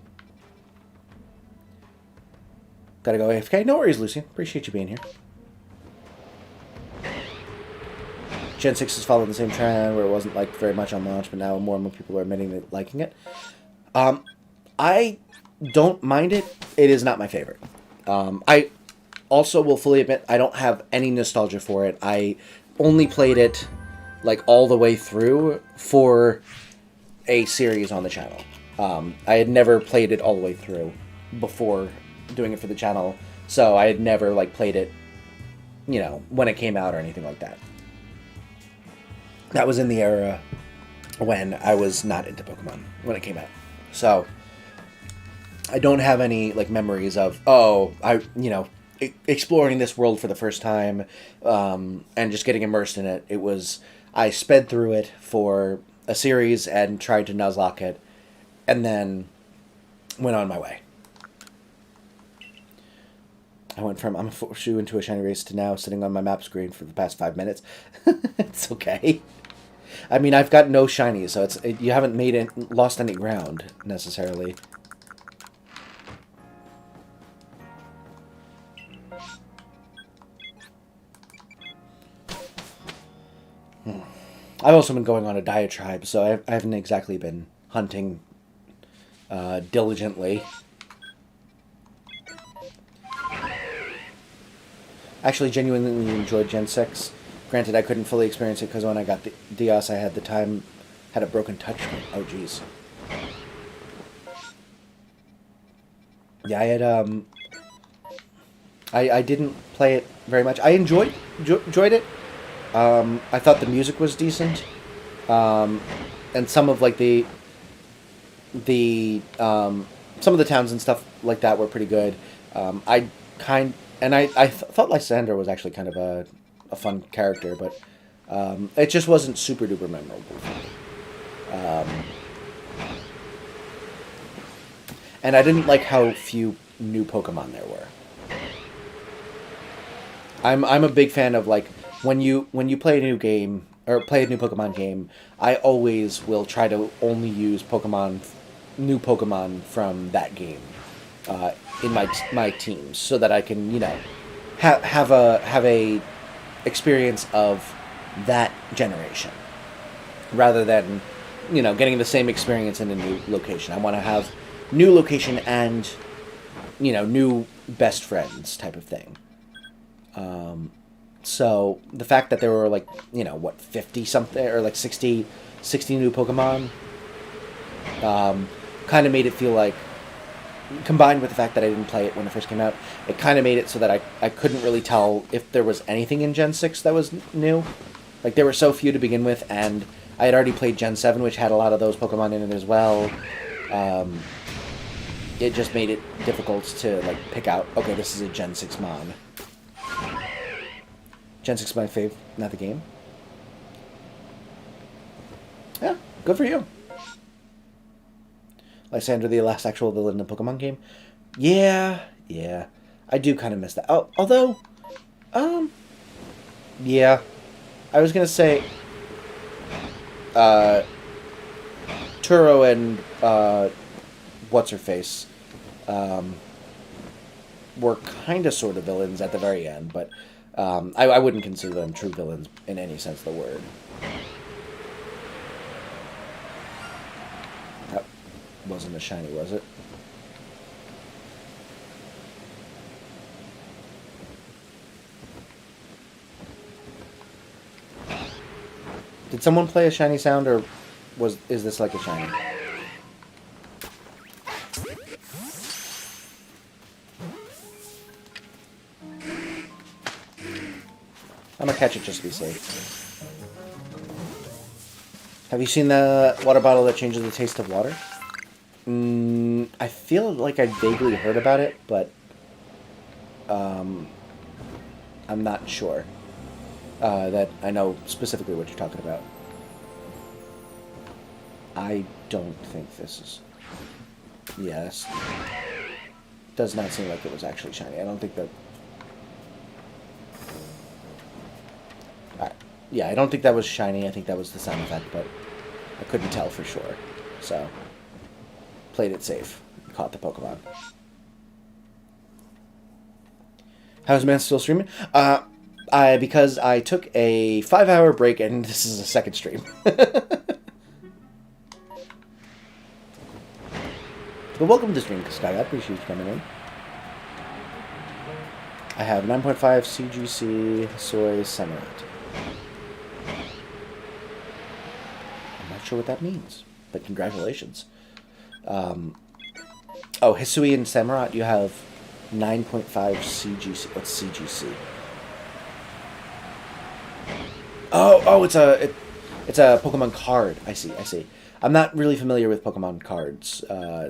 Gotta go AFK. No worries, Lucy. Appreciate you being here. Gen 6 is following the same trend where it wasn't like very much on launch, but now more and more people are admitting that liking it. I don't mind it. It is not my favorite. I also will fully admit I don't have any nostalgia for it. I only played it like all the way through for a series on the channel. I had never played it all the way through before doing it for the channel, so I had never like played it, you know, when it came out or anything like that. That was in the era when I was not into Pokemon when it came out. So I don't have any like memories of, oh, you know, exploring this world for the first time, and just getting immersed in it. It was, I sped through it for a series and tried to nuzlocke it, and then went on my way. I went from I'm a shoe into a shiny race to now sitting on my map screen for the past 5 minutes. It's okay. I mean, I've got no shinies, so you haven't lost any ground necessarily. I've also been going on a diatribe, so I haven't exactly been hunting diligently. Actually, genuinely enjoyed Gen 6. Granted, I couldn't fully experience it because when I got the Dios, I had a broken touch screen. Oh, jeez. Yeah, I had, I didn't play it very much. I enjoyed it. I thought the music was decent. And some of, like, some of the towns and stuff like that were pretty good. I thought Lysander was actually kind of a fun character, but it just wasn't super duper memorable for me. And I didn't like how few new Pokemon there were. I'm a big fan of, like, when you play a new game or play a new Pokemon game, I always will try to only use new Pokemon from that game in my teams, so that I can, you know, have a experience of that generation, rather than, you know, getting the same experience in a new location. I want to have new location and, you know, new best friends type of thing. So the fact that there were, like, you know, what, 50 something or like 60 new Pokemon, kind of made it feel like combined with the fact that I didn't play it when it first came out, it kind of made it so that I couldn't really tell if there was anything in Gen 6 that was new. Like, there were so few to begin with, and I had already played Gen 7, which had a lot of those Pokemon in it as well. It just made it difficult to, like, pick out, okay, this is a Gen 6 Mon. Gen 6 is my fave, not the game. Yeah, good for you. Lysander, the last actual villain in the Pokemon game. Yeah. I do kind of miss that. Oh, although, yeah. I was gonna say, Turo and, What's-Her-Face, were kind of sort of villains at the very end, but, I wouldn't consider them true villains in any sense of the word. That wasn't a shiny, was it? Did someone play a shiny sound, or is this like a shiny? I'm gonna catch it just to be safe. Have you seen the water bottle that changes the taste of water? I feel like I vaguely heard about it, but I'm not sure that I know specifically what you're talking about. I don't think this is... Yes. Does not seem like it was actually shiny. I don't think that... Alright. Yeah, I don't think that was shiny. I think that was the sound effect, but I couldn't tell for sure. So, played it safe. Caught the Pokemon. How's man still streaming? Because I took a 5-hour break and this is a second stream. But welcome to the stream, Sky. I appreciate you coming in. I have 9.5 CGC Soy Samurai. I'm not sure what that means, but congratulations. Oh, Hisui and Samurott, you have 9.5 CGC. What's CGC? Oh, it's a Pokemon card. I see. I'm not really familiar with Pokemon cards,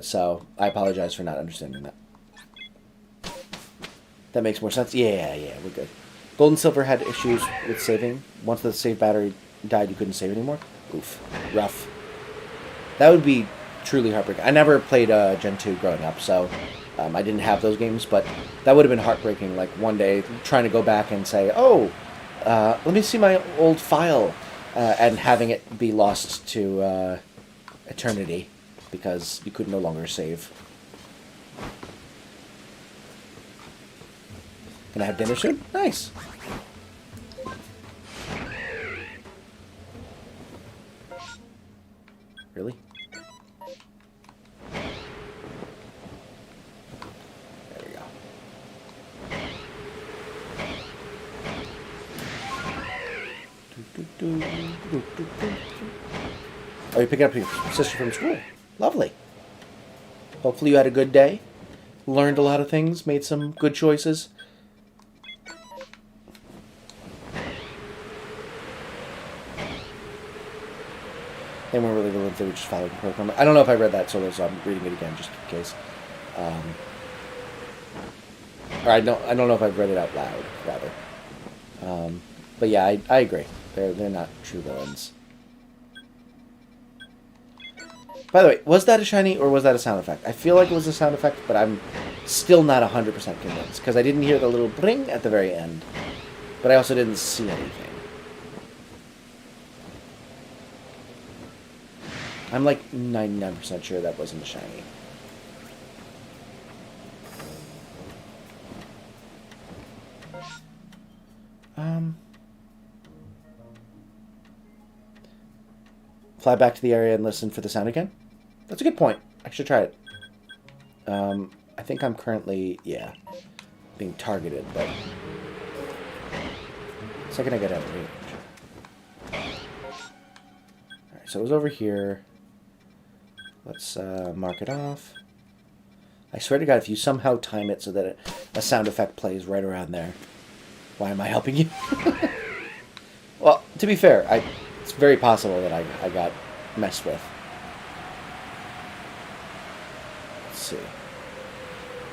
so I apologize for not understanding that. That makes more sense. Yeah, we're good. Gold and Silver had issues with saving. Once the save battery died, you couldn't save anymore. Oof. Rough. That would be truly heartbreaking. I never played Gen 2 growing up, so I didn't have those games, but that would have been heartbreaking, like one day trying to go back and say, oh, let me see my old file, and having it be lost to eternity because you could no longer save. Gonna have dinner soon? Nice. Really? There we go. Oh, you're picking up your sister from school. Lovely. Hopefully you had a good day. Learned a lot of things. Made some good choices. They weren't really villains, they were just following the program. I don't know if I read that solo, so I'm reading it again just in case. Or I don't know if I've read it out loud, rather. But yeah, I agree. They're not true villains. By the way, was that a shiny or was that a sound effect? I feel like it was a sound effect, but I'm still not 100% convinced because I didn't hear the little bling at the very end, but I also didn't see anything. I'm like 99% sure that wasn't a shiny. Fly back to the area and listen for the sound again? That's a good point. I should try it. I think I'm currently, yeah, being targeted, but... The second I get out of range. Alright, so it was over here. Let's mark it off. I swear to God, if you somehow time it so that a sound effect plays right around there, why am I helping you? Well, to be fair, it's very possible that I got messed with. Let's see.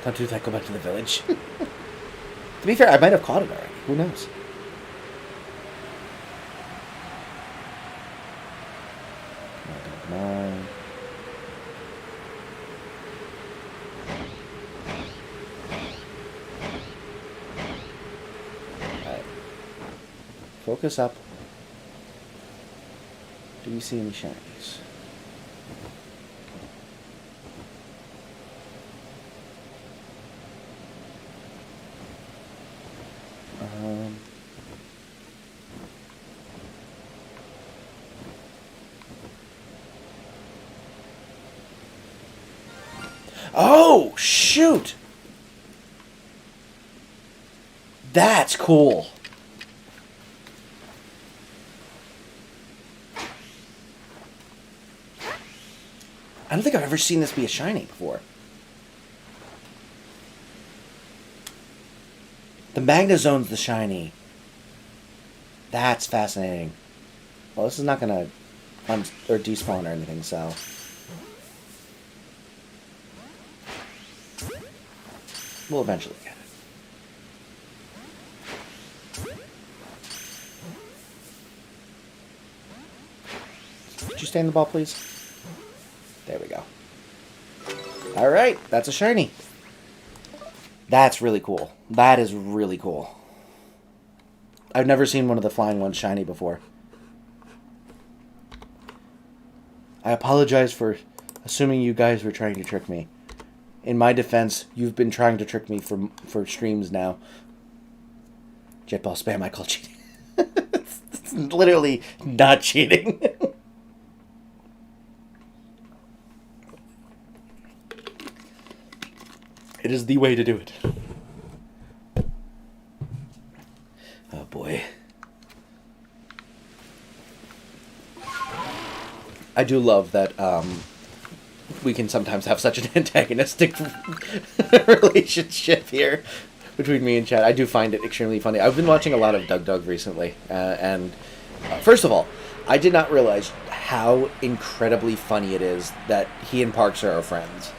Don't do that, go back to the village. To be fair, I might have caught it already. Who knows? Come on. Alright. Focus up. Do you see any shinies? Oh, shoot! That's cool. I don't think I've ever seen this be a shiny before. The Magnazone's the shiny. That's fascinating. Well, this is not gonna or despawn or anything, so. We'll eventually get it. Could you stay in the ball, please? There we go. Alright, that's a shiny. That's really cool. That is really cool. I've never seen one of the flying ones shiny before. I apologize for assuming you guys were trying to trick me. In my defense, you've been trying to trick me for streams now. Jetball spam, I call cheating. It's literally not cheating. It is the way to do it. Oh boy. I do love that we can sometimes have such an antagonistic relationship here between me and Chad. I do find it extremely funny. I've been watching a lot of Doug recently, and first of all, I did not realize how incredibly funny it is that he and Parks are friends.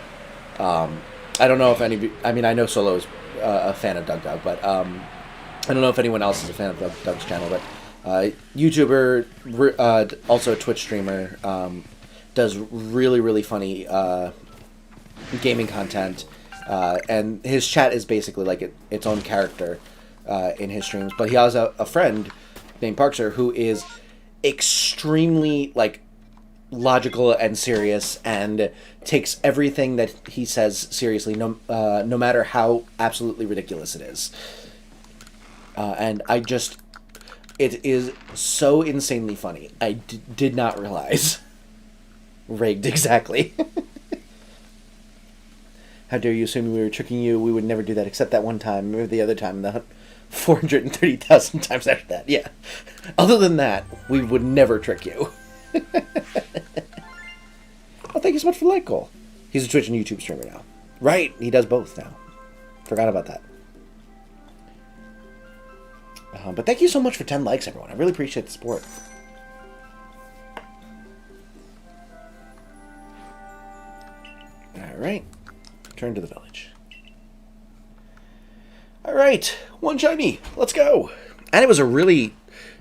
I don't know if any. I mean, I know Solo is a fan of Doug, but I don't know if anyone else is a fan of Doug's channel. But YouTuber, also a Twitch streamer, does really funny gaming content, and his chat is basically like its own character in his streams. But he has a friend named Parkser who is extremely like logical and serious and takes everything that he says seriously, no matter how absolutely ridiculous it is. And it is so insanely funny. I did not realize. Rigged, exactly. How dare you assume we were tricking you? We would never do that except that one time. Remember the other time, the 430,000 times after that. Yeah. Other than that, we would never trick you. Oh, thank you so much for the like goal. He's a Twitch and YouTube streamer now. Right, he does both now. Forgot about that. But thank you so much for 10 likes, everyone. I really appreciate the support. Alright. Return to the village. Alright. One shiny. Let's go. And it was a really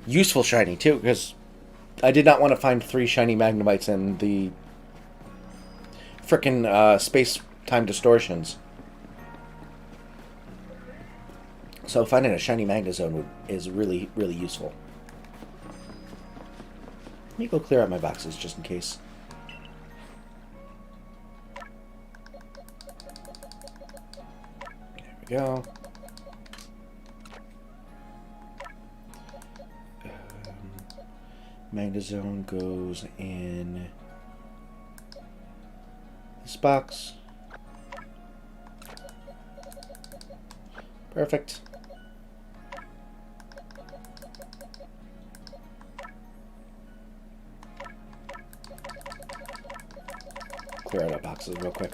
useful shiny, too, because I did not want to find 3 shiny Magnemites in the frickin' space-time distortions. So finding a shiny Magnazone is really useful. Let me go clear out my boxes just in case. There we go. Magnazone goes in this box. Perfect. Clear out our boxes real quick.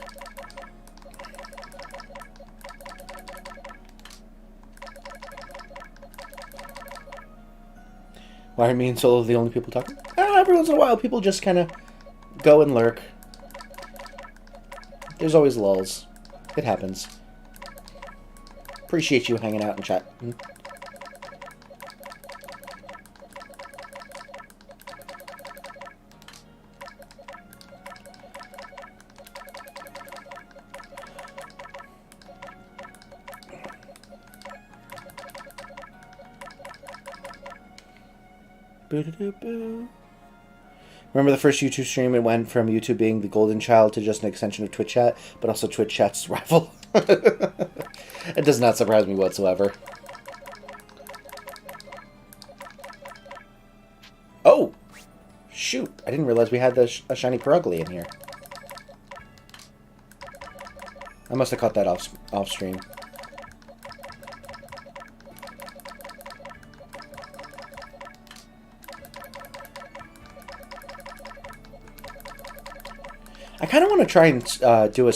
Why are me and Solo the only people talking? Every once in a while, people just kind of go and lurk. There's always lulls. It happens. Appreciate you hanging out and chat. Remember the first YouTube stream? It went from YouTube being the golden child to just an extension of Twitch chat, but also Twitch chat's rival. It does not surprise me whatsoever. Oh! Shoot! I didn't realize we had a shiny Perugly in here. I must have caught that off stream. I kind of want to try and do a...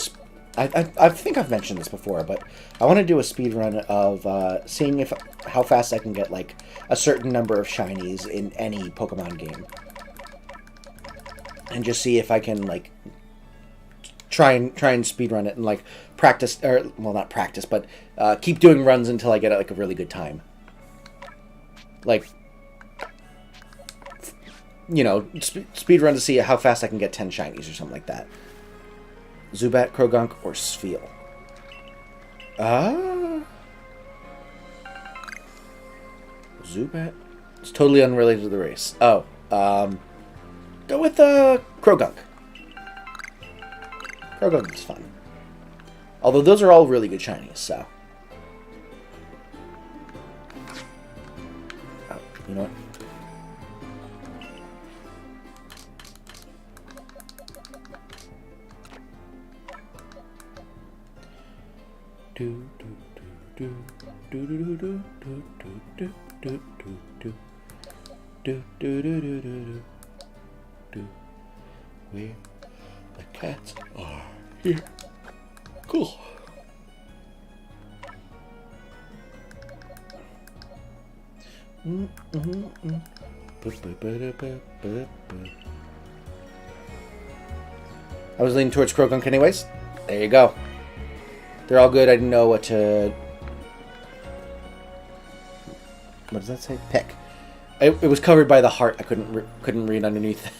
I think I've mentioned this before, but I want to do a speed run of seeing how fast I can get like a certain number of shinies in any Pokemon game, and just see if I can like try and speed run it and like practice, or well, not practice, but keep doing runs until I get like a really good time. Like, you know, speed run to see how fast I can get 10 shinies or something like that. Zubat, Krogunk, or Spheal. Zubat? It's totally unrelated to the race. Oh, go with Krogunk. Krogunk is fun. Although those are all really good shinies, so. Oh, you know what? Where the cats are here. Cool. I was leaning towards Krogunk anyways. There you go. They're all good. I didn't know what to... What does that say? Pick. It was covered by the heart. I couldn't read underneath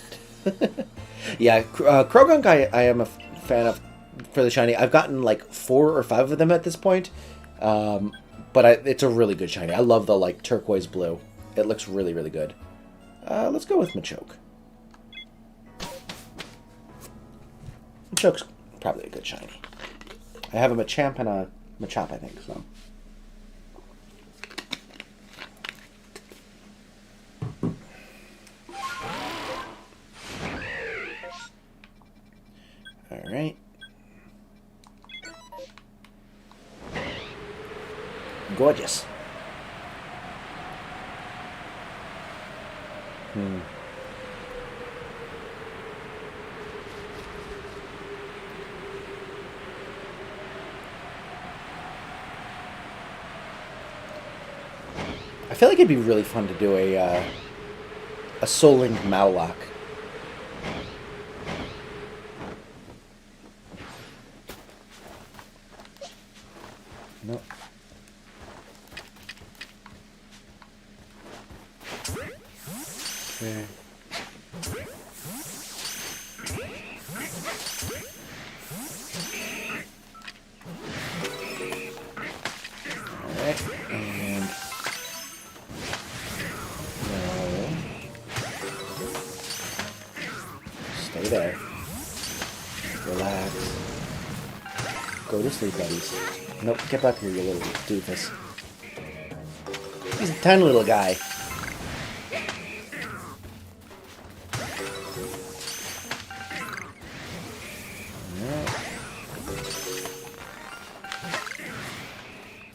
it. Yeah, Krogunk I am a fan of for the shiny. I've gotten like 4 or 5 of them at this point. But it's a really good shiny. I love the like turquoise blue. It looks really, really good. Let's go with Machoke. Machoke's probably a good shiny. I have a Machamp and a Machop, I think, so. Alright. Gorgeous. I feel like it'd be really fun to do a Soul Link Maulock. Nope. Okay. Alright, and... No. Stay there. Relax. Go to sleep, buddies. Nope, get back here, you little doofus. He's a tiny little guy.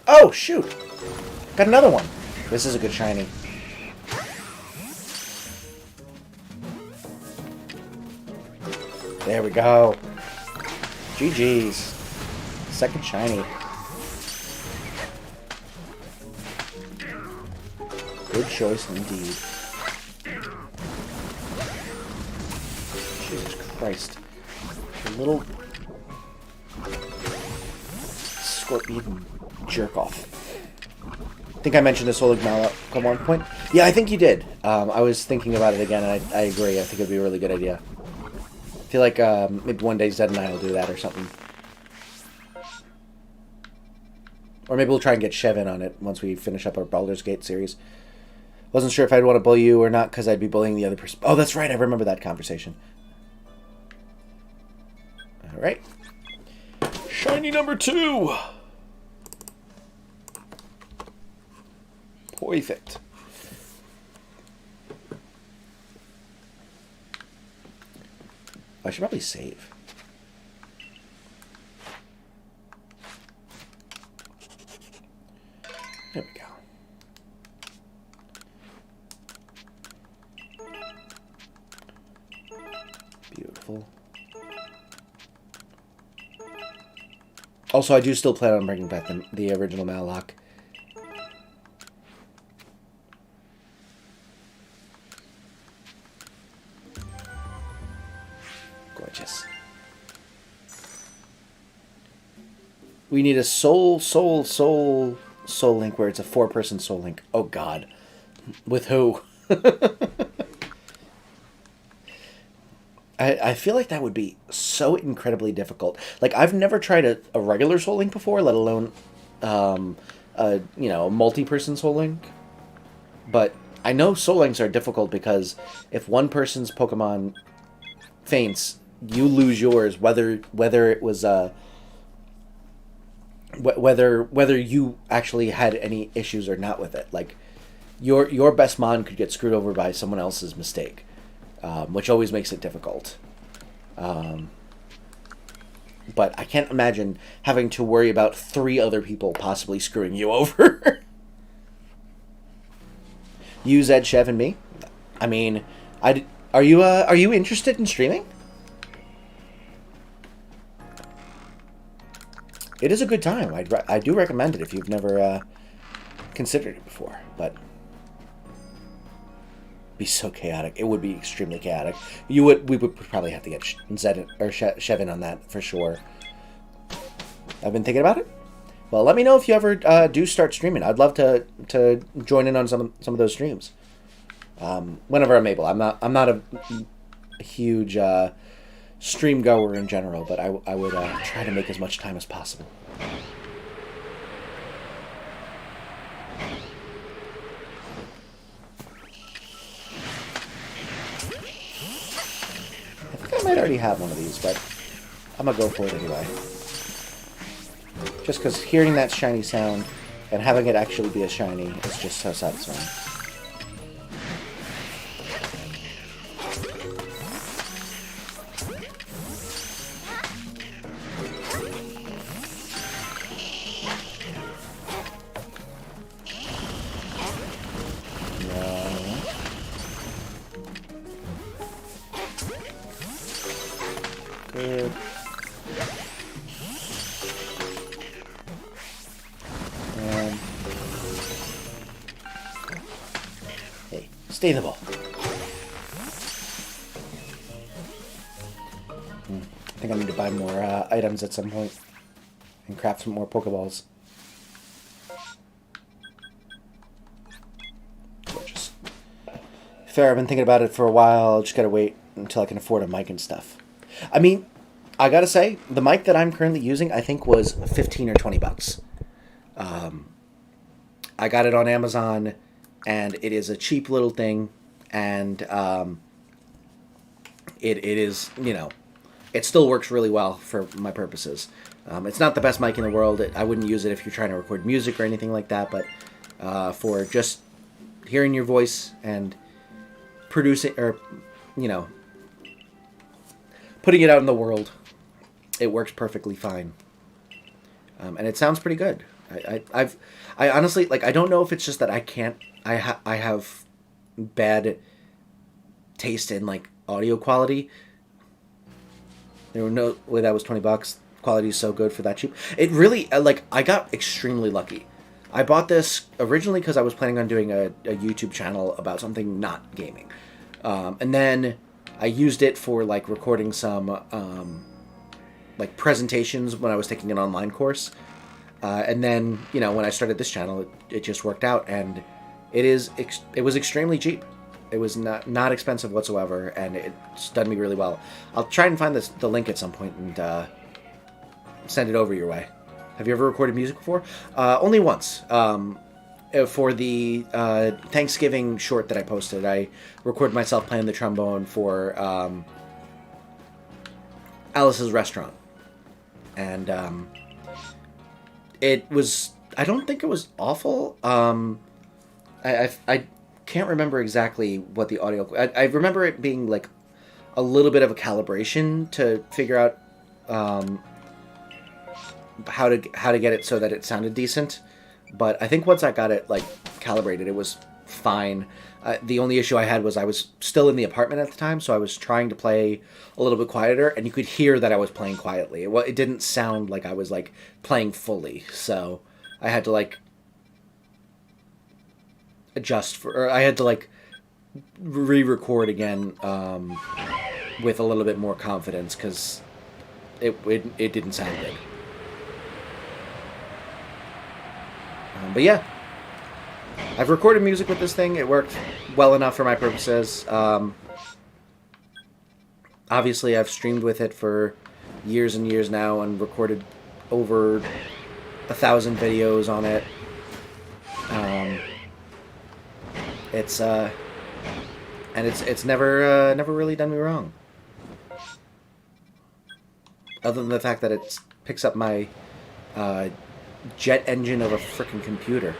Oh, shoot! Got another one. This is a good shiny. There we go. GG's. Second shiny. Good choice indeed. Christ. A little scorpion jerk-off. I think I mentioned this Soul Link Malloc at one point. Yeah, I think you did. I was thinking about it again, and I agree. I think it'd be a really good idea. I feel like maybe one day Zed and I will do that or something. Or maybe we'll try and get Chev in on it once we finish up our Baldur's Gate series. Wasn't sure if I'd want to bully you or not, because I'd be bullying the other person. Oh, that's right. I remember that conversation. All right. Shiny number 2. Perfect. I should probably save. There we go. Beautiful. Also, I do still plan on bringing back the original Malloc. Gorgeous. We need a soul link where it's a 4-person soul link. Oh God. With who? I feel like that would be so incredibly difficult. Like, I've never tried a regular soul link before, let alone a multi-person soul link. But I know soul links are difficult because if one person's Pokemon faints, you lose yours, whether it was whether you actually had any issues or not with it. Like, your best mon could get screwed over by someone else's mistake, which always makes it difficult. But I can't imagine having to worry about 3 other people possibly screwing you over. You, Zed, Chev, and me. I mean, are you interested in streaming? It is a good time. I do recommend it if you've never considered it before. But be so chaotic. It would be extremely chaotic. We would probably have to get Zed or Chev in on that for sure. I've been thinking about it. Well, let me know if you ever do start streaming. I'd love to join in on some of those streams. Whenever I'm able. I'm not a huge stream goer in general, but I would try to make as much time as possible. I think I might already have one of these, but I'm gonna go for it anyway. Just because hearing that shiny sound and having it actually be a shiny is just so satisfying. Good. Hey, stay in the ball. I think I need to buy more items at some point and craft some more Pokeballs. Gorgeous. Fair, I've been thinking about it for a while. I just gotta wait until I can afford a mic and stuff. I mean, I gotta say, the mic that I'm currently using, I think, was $15 or $20. I got it on Amazon, and it is a cheap little thing, and it is, it still works really well for my purposes. It's not the best mic in the world. I wouldn't use it if you're trying to record music or anything like that, but for just hearing your voice and producing, or, putting it out in the world, it works perfectly fine. And it sounds pretty good. I honestly, I don't know if it's just that I have bad taste in, audio quality. There was no way that was $20. Quality is so good for that cheap. It really, I got extremely lucky. I bought this originally because I was planning on doing a YouTube channel about something not gaming. And then I used it for like recording some like presentations when I was taking an online course, and then when I started this channel, it just worked out, and it was extremely cheap. It was not expensive whatsoever, and it's done me really well. I'll try and find the link at some point and send it over your way. Have you ever recorded music before? Only once. For the Thanksgiving short that I posted, I recorded myself playing the trombone for Alice's Restaurant. And it was... I don't think it was awful. I can't remember exactly what the audio... I remember it being like a little bit of a calibration to figure out how to get it so that it sounded decent. But I think once I got it like calibrated, it was fine. The only issue I had was I was still in the apartment at the time, so I was trying to play a little bit quieter, and you could hear that I was playing quietly. It didn't sound like I was like playing fully, so I had to like I had to like re-record again with a little bit more confidence, because it didn't sound good. But yeah, I've recorded music with this thing. It worked well enough for my purposes. Obviously, I've streamed with it for years and years now and recorded over 1,000 videos on it. It's never really done me wrong. Other than the fact that it picks up my jet engine of a frickin' computer.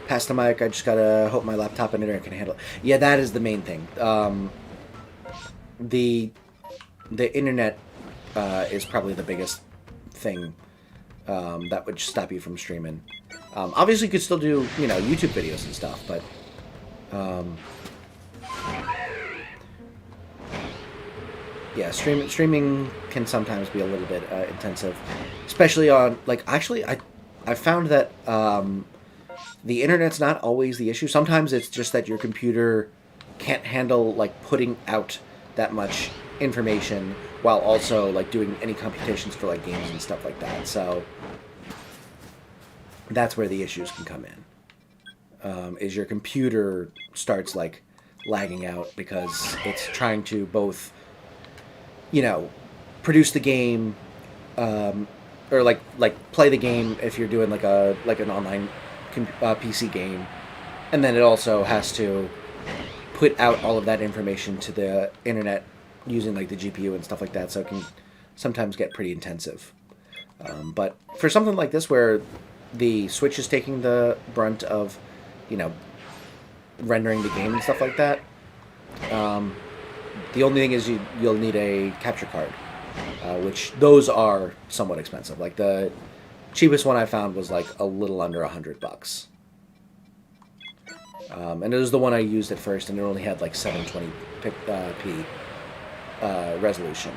Past the mic, I just gotta hope my laptop and internet can handle it. Yeah, that is the main thing. The internet is probably the biggest thing that would stop you from streaming. Obviously, you could still do YouTube videos and stuff, but yeah, streaming can sometimes be a little bit intensive, especially on actually I found that the internet's not always the issue. Sometimes it's just that your computer can't handle putting out that much information while also doing any computations for games and stuff like that. So that's where the issues can come in. Is your computer starts lagging out because it's trying to both produce the game, or play the game if you're doing an online PC game, and then it also has to put out all of that information to the internet using the GPU and stuff like that. So it can sometimes get pretty intensive. But for something like this where the Switch is taking the brunt of rendering the game and stuff like that, the only thing is you'll need a capture card, which those are somewhat expensive. The cheapest one I found was a little under $100. And it was the one I used at first, and it only had 720p resolution.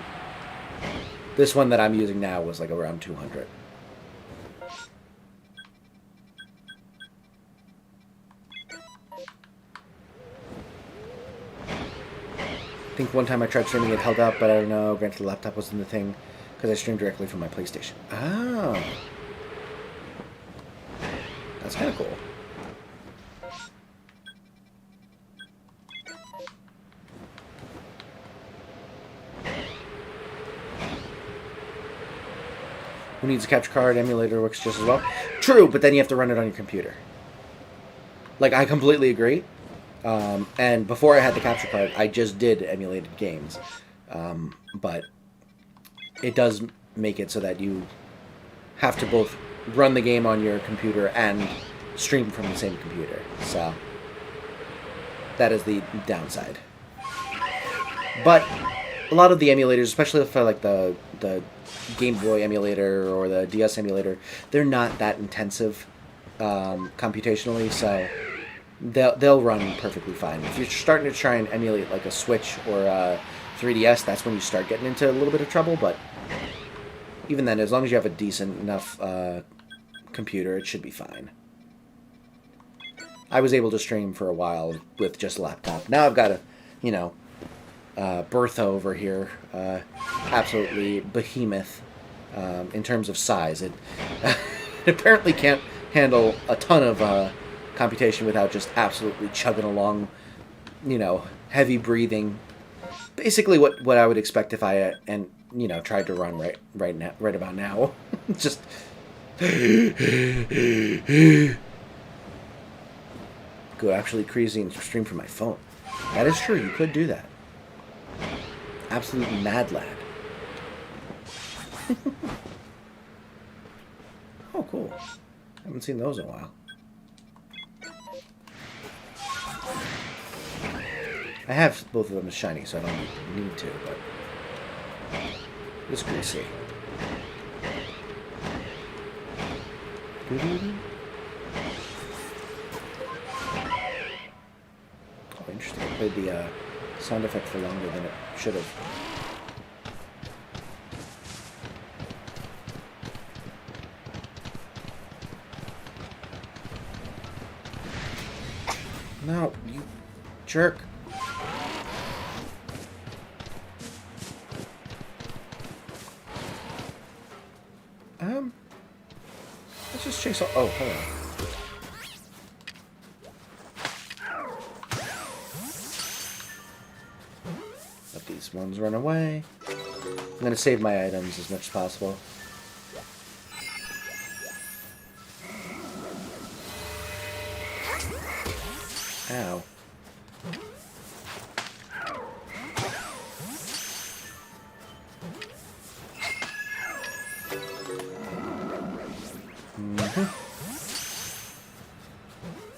This one that I'm using now was around 200. I think one time I tried streaming, it held up, but I don't know. Granted, the laptop wasn't the thing, because I streamed directly from my PlayStation. Oh. That's kind of cool. Who needs a capture card? Emulator works just as well. True, but then you have to run it on your computer. I completely agree. And before I had the capture card, I just did emulated games. But it does make it so that you have to both run the game on your computer and stream from the same computer. So that is the downside. But a lot of the emulators, especially for the Game Boy emulator or the DS emulator, they're not that intensive computationally, so they'll run perfectly fine. If you're starting to try and emulate a Switch or a 3DS, that's when you start getting into a little bit of trouble, but even then, as long as you have a decent enough computer, it should be fine. I was able to stream for a while with just a laptop. Now I've got a, you know, Bertha over here, absolutely behemoth in terms of size. It, it apparently can't handle a ton of computation without just absolutely chugging along, you know, heavy breathing. Basically, what I would expect if I tried to run right about now. Just. Go actually crazy and stream from my phone. That is true. You could do that. Absolutely mad lad. Oh, cool. Haven't seen those in a while. I have both of them as shiny, so I don't need to, but it's greasy. Oh, interesting. I played the sound effect for longer than it should have. No, you jerk. Let's just chase all... Oh, hello. Let these ones run away. I'm going to save my items as much as possible. Ow.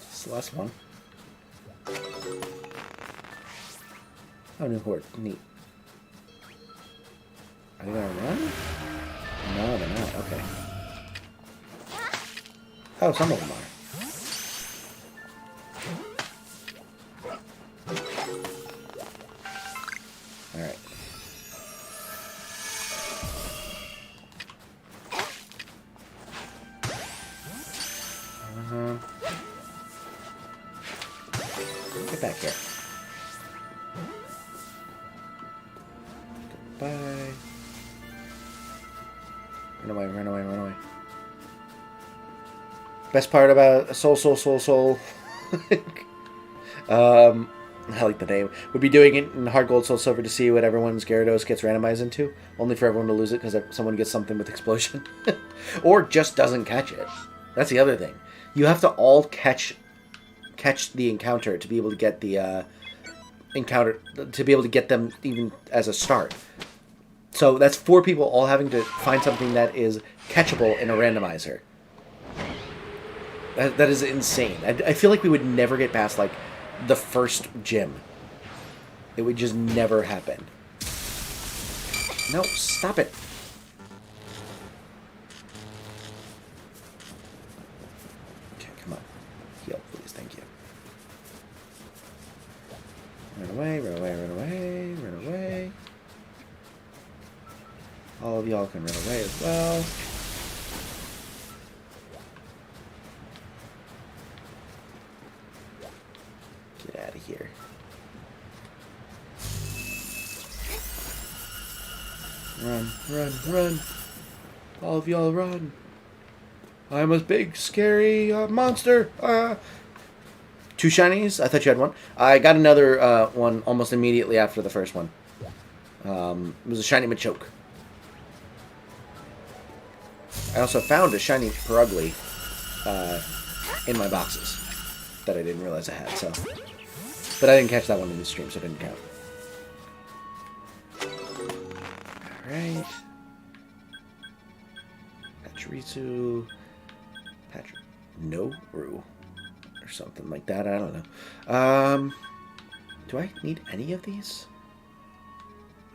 It's the last one. Oh, new horde. Neat. Are they gonna run? No, they're not. Okay. Oh, some of them are. Alright. Get back here. Goodbye. Run away, run away, run away. Best part about Soul. I like the name. Would be doing it in Hard Gold, Soul Silver to see what everyone's Gyarados gets randomized into. Only for everyone to lose it because someone gets something with Explosion. Or just doesn't catch it. That's the other thing. You have to all catch the encounter to be able to get the to be able to get them even as a start. So that's 4 people all having to find something that is catchable in a randomizer. That is insane. I feel like we would never get past, like, the first gym. It would just never happen. No, stop it. Okay, come on. Heal, please. Thank you. Run away, run away, run away, run away. All of y'all can run away as well. Get out of here. Run, run, run. All of y'all run. I'm a big, scary monster. 2 shinies? I thought you had one. I got another one almost immediately after the first one. It was a shiny Machoke. I also found a shiny Perugly in my boxes that I didn't realize I had, so... But I didn't catch that one in the stream, so it didn't count. Alright. Pachirisu... Noru. Or something like that, I don't know. Do I need any of these?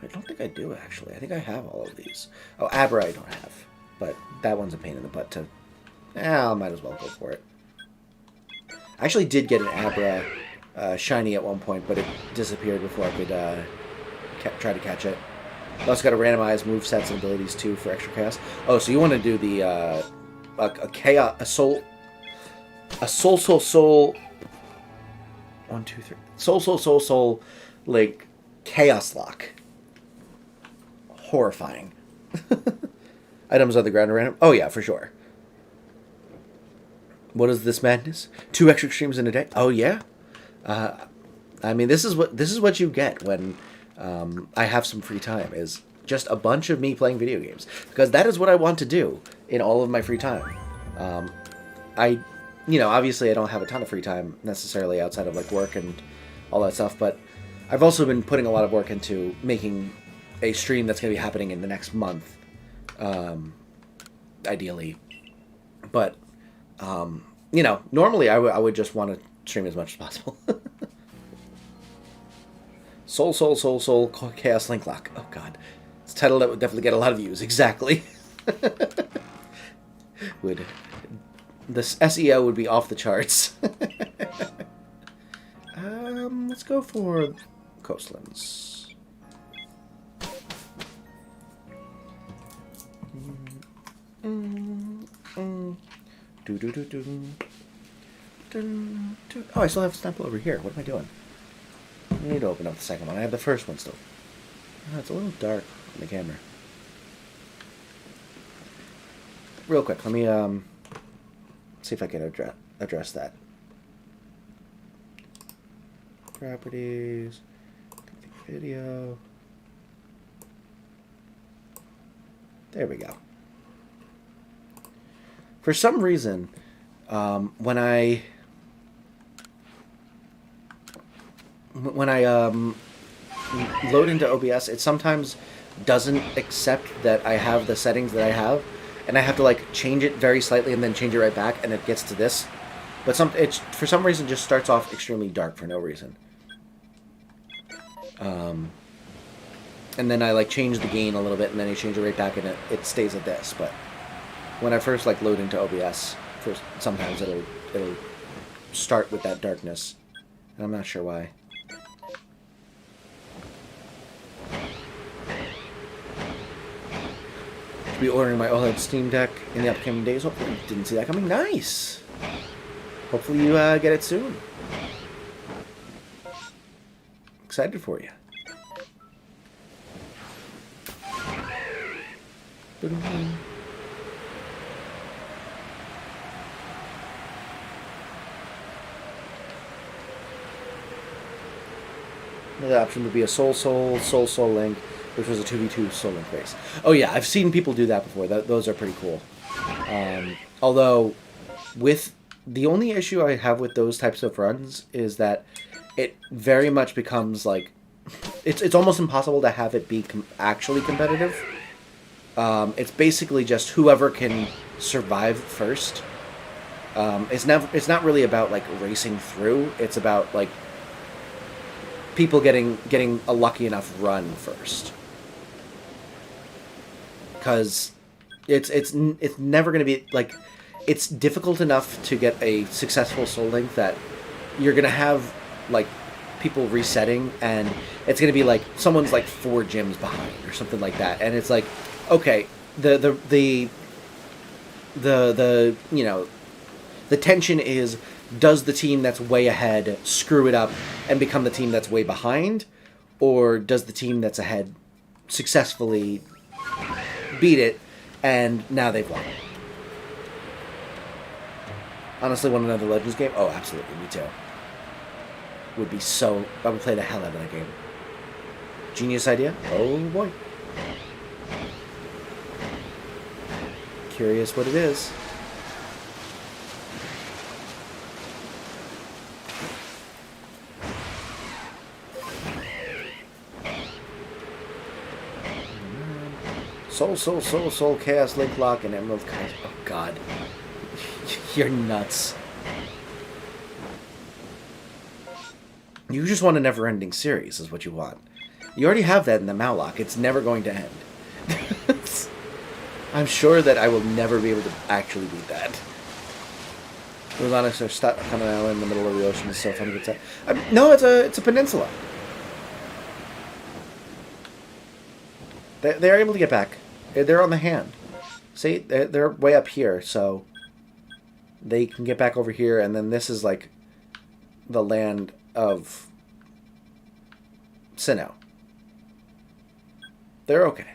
I don't think I do, actually. I think I have all of these. Oh, Abra I don't have. But that one's a pain in the butt to... I might as well go for it. I actually did get an Abra shiny at one point, but it disappeared before I could try to catch it. I also got to randomize movesets and abilities, too, for extra chaos. Oh, so you want to do the... a soul 1, 2, 3. Soul. Like, Chaos Lock. Horrifying. Items on the ground are random. Oh, yeah, for sure. What is this madness? 2 Ectric streams in a day? Oh, yeah? I mean, this is what you get when I have some free time, is just a bunch of me playing video games. Because that is what I want to do in all of my free time. Obviously I don't have a ton of free time necessarily outside of, like, work and all that stuff, but I've also been putting a lot of work into making a stream that's going to be happening in the next month, ideally. But, normally I would just want to stream as much as possible. Soul, Chaos Link Lock. Oh, God. It's a title that would definitely get a lot of views. Exactly. This SEO would be off the charts. Let's go for Coastlands. Oh, I still have Snapple over here. What am I doing? I need to open up the second one. I have the first one still. Oh, it's a little dark on the camera. Real quick, let me see if I can address that. Properties, video. There we go. For some reason, when I load into OBS, it sometimes doesn't accept that I have the settings that I have, and I have to, like, change it very slightly and then change it right back, and it gets to this. But it for some reason just starts off extremely dark for no reason. And then I, like, change the gain a little bit, and then I change it right back, and it stays at this. But when I first, like, load into OBS, sometimes it'll start with that darkness, and I'm not sure why. Be ordering my OLED Steam Deck in the upcoming days. Hopefully you didn't see that coming. Nice! Hopefully you get it soon. Excited for you. Another option would be a Soul Link, which was a 2v2 Soul Link race. Oh yeah, I've seen people do that before. Those are pretty cool. Although, with the only issue I have with those types of runs is that it very much becomes like it's almost impossible to have it be actually competitive. It's basically just whoever can survive first. It's not really about, like, racing through. It's about, like, people getting a lucky enough run first. Because it's never going to be, like, it's difficult enough to get a successful Soul Link that you're going to have, like, people resetting, and it's going to be like someone's, like, 4 gyms behind or something like that, and it's like, okay, the tension is, does the team that's way ahead screw it up and become the team that's way behind, or does the team that's ahead successfully beat it and now they've won? Honestly, want another Legends game? Oh, absolutely, me too. I would play the hell out of that game. Genius idea? Oh boy. Curious what it is. Soul, Chaos Link Lock, and Emerald Kite. Oh god. You're nuts. You just want a never-ending series, is what you want. You already have that in the Maulock. It's never going to end. I'm sure that I will never be able to actually beat that. Those Onyx are stuck on an island in the middle of the ocean. It's so funny. No, it's a peninsula. They're able to get back. They're on the hand. See, they're way up here, so they can get back over here, and then this is like the land of Sinnoh. They're okay.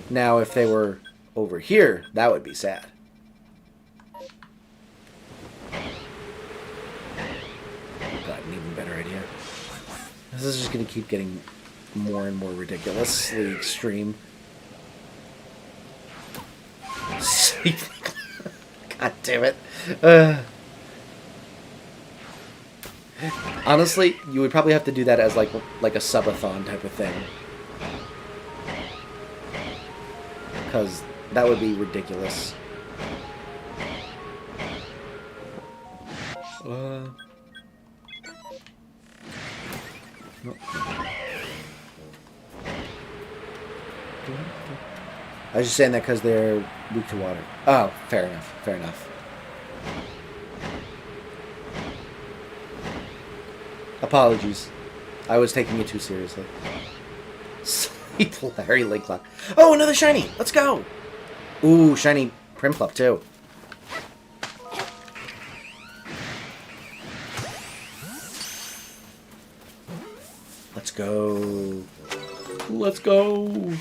Now, if they were over here, that would be sad. Got an even better idea. This is just going to keep getting more and more ridiculously extreme. God damn it. Honestly, you would probably have to do that as like a subathon type of thing. Because that would be ridiculous. No. I was just saying that because they're weak to water. Oh, fair enough. Fair enough. Apologies. I was taking it too seriously. Sleep Larry Linklock. Oh, another shiny! Let's go! Ooh, shiny Primplup too. Let's go. Let's go.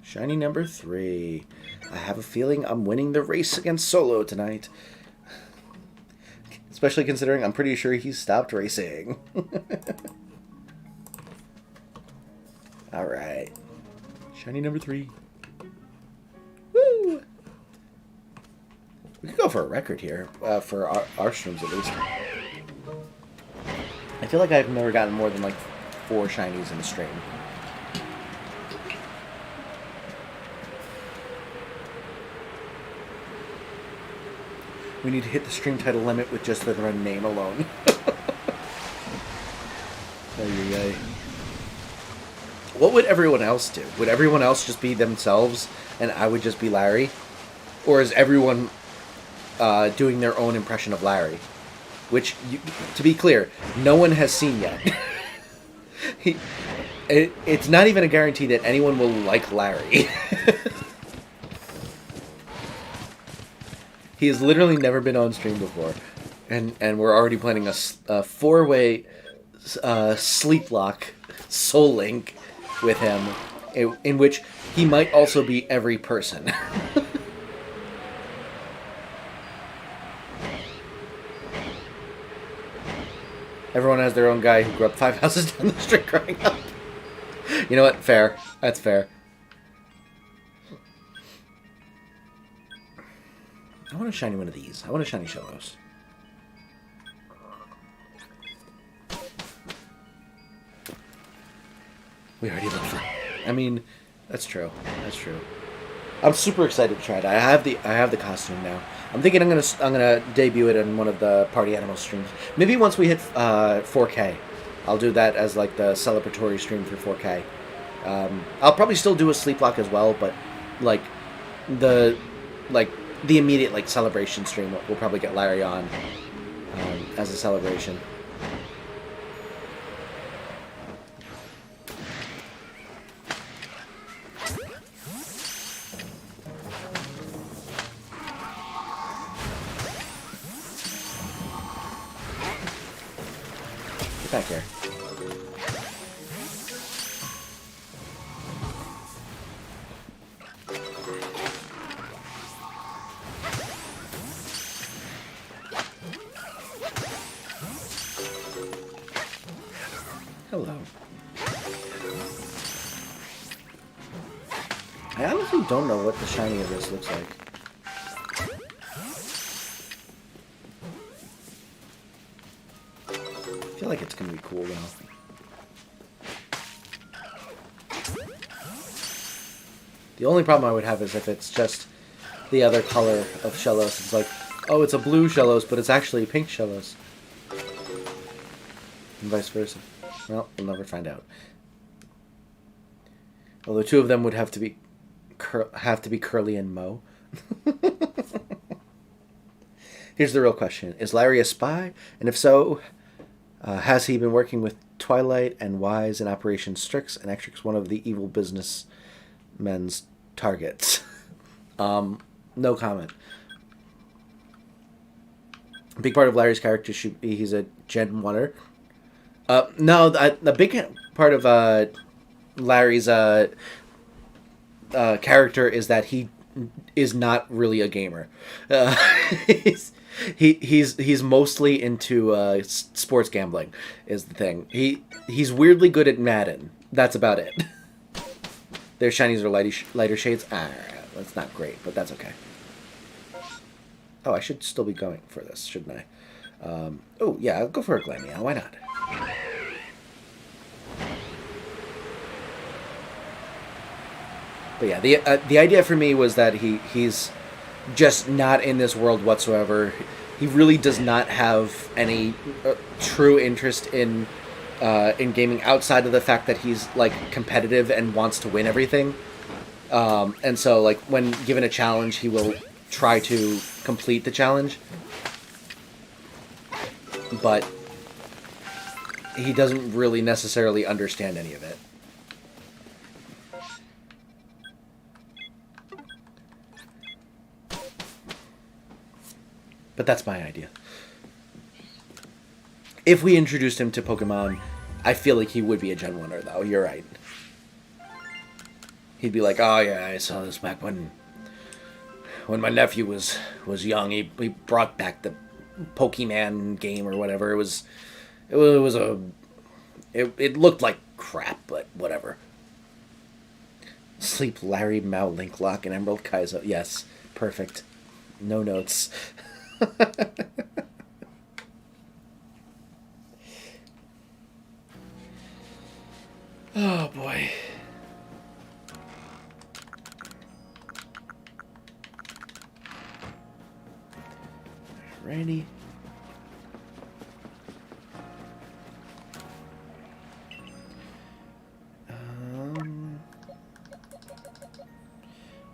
Shiny number 3. I have a feeling I'm winning the race against Solo tonight. Especially considering I'm pretty sure he stopped racing. Alright. Shiny number 3. Woo! We could go for a record here. For our streams at least. I feel like I've never gotten more than like 4 shinies in a stream. We need to hit the stream title limit with just the name alone. What would everyone else do? Would everyone else just be themselves and I would just be Larry? Or is everyone doing their own impression of Larry? Which, to be clear, no one has seen yet. It's not even a guarantee that anyone will like Larry. He has literally never been on stream before. And we're already planning a 4-way sleep lock soul link with him, in which he might also be every person. Everyone has their own guy who grew up 5 houses down the street growing up. You know what? Fair. That's fair. I want to shiny one of these. I want to shiny Shellos. We already looked for. I mean, that's true. That's true. I'm super excited to try it. I have the costume now. I'm thinking I'm gonna debut it in one of the Party Animal streams. Maybe once we hit 4K, I'll do that as like the celebratory stream for 4K. I'll probably still do a sleep lock as well, but like the immediate like celebration stream, we'll probably get Larry on as a celebration. Get back here. Hello. I honestly don't know what the shiny of this looks like. I feel like it's gonna be cool though. The only problem I would have is if it's just the other color of Shellos. It's like, oh, it's a blue Shellos, but it's actually pink Shellos. And vice versa. Well, we'll never find out. Although 2 of them would have to be Curly and Mo. Here's the real question. Is Larry a spy? And if so, has he been working with Twilight and Wise in Operation Strix, and Ectric's one of the evil businessmen's targets? No comment. A big part of Larry's character should be he's a Gen 1er. No, the big part of Larry's character is that he is not really a gamer. Uh, he's mostly into sports gambling. Is the thing. He's weirdly good at Madden. That's about it. Their shinies are lighter shades. That's not great, but that's okay. Oh, I should still be going for this, shouldn't I? Oh, yeah, I'll go for a Glameow. Why not? But yeah, the idea for me was that he's just not in this world whatsoever. He really does not have any true interest in gaming outside of the fact that he's like competitive and wants to win everything. And so, like, when given a challenge, he will try to complete the challenge. But he doesn't really necessarily understand any of it. But that's my idea. If we introduced him to Pokemon, I feel like he would be a Gen 1er, though. You're right. He'd be like, oh yeah, I saw this back when my nephew was young. He brought back the Pokemon game or whatever. It looked like crap, but whatever. Sleep, Larry, Mao, Link, Lock, and Emerald Kaizo. Yes, perfect. No notes. Oh boy. Alrighty.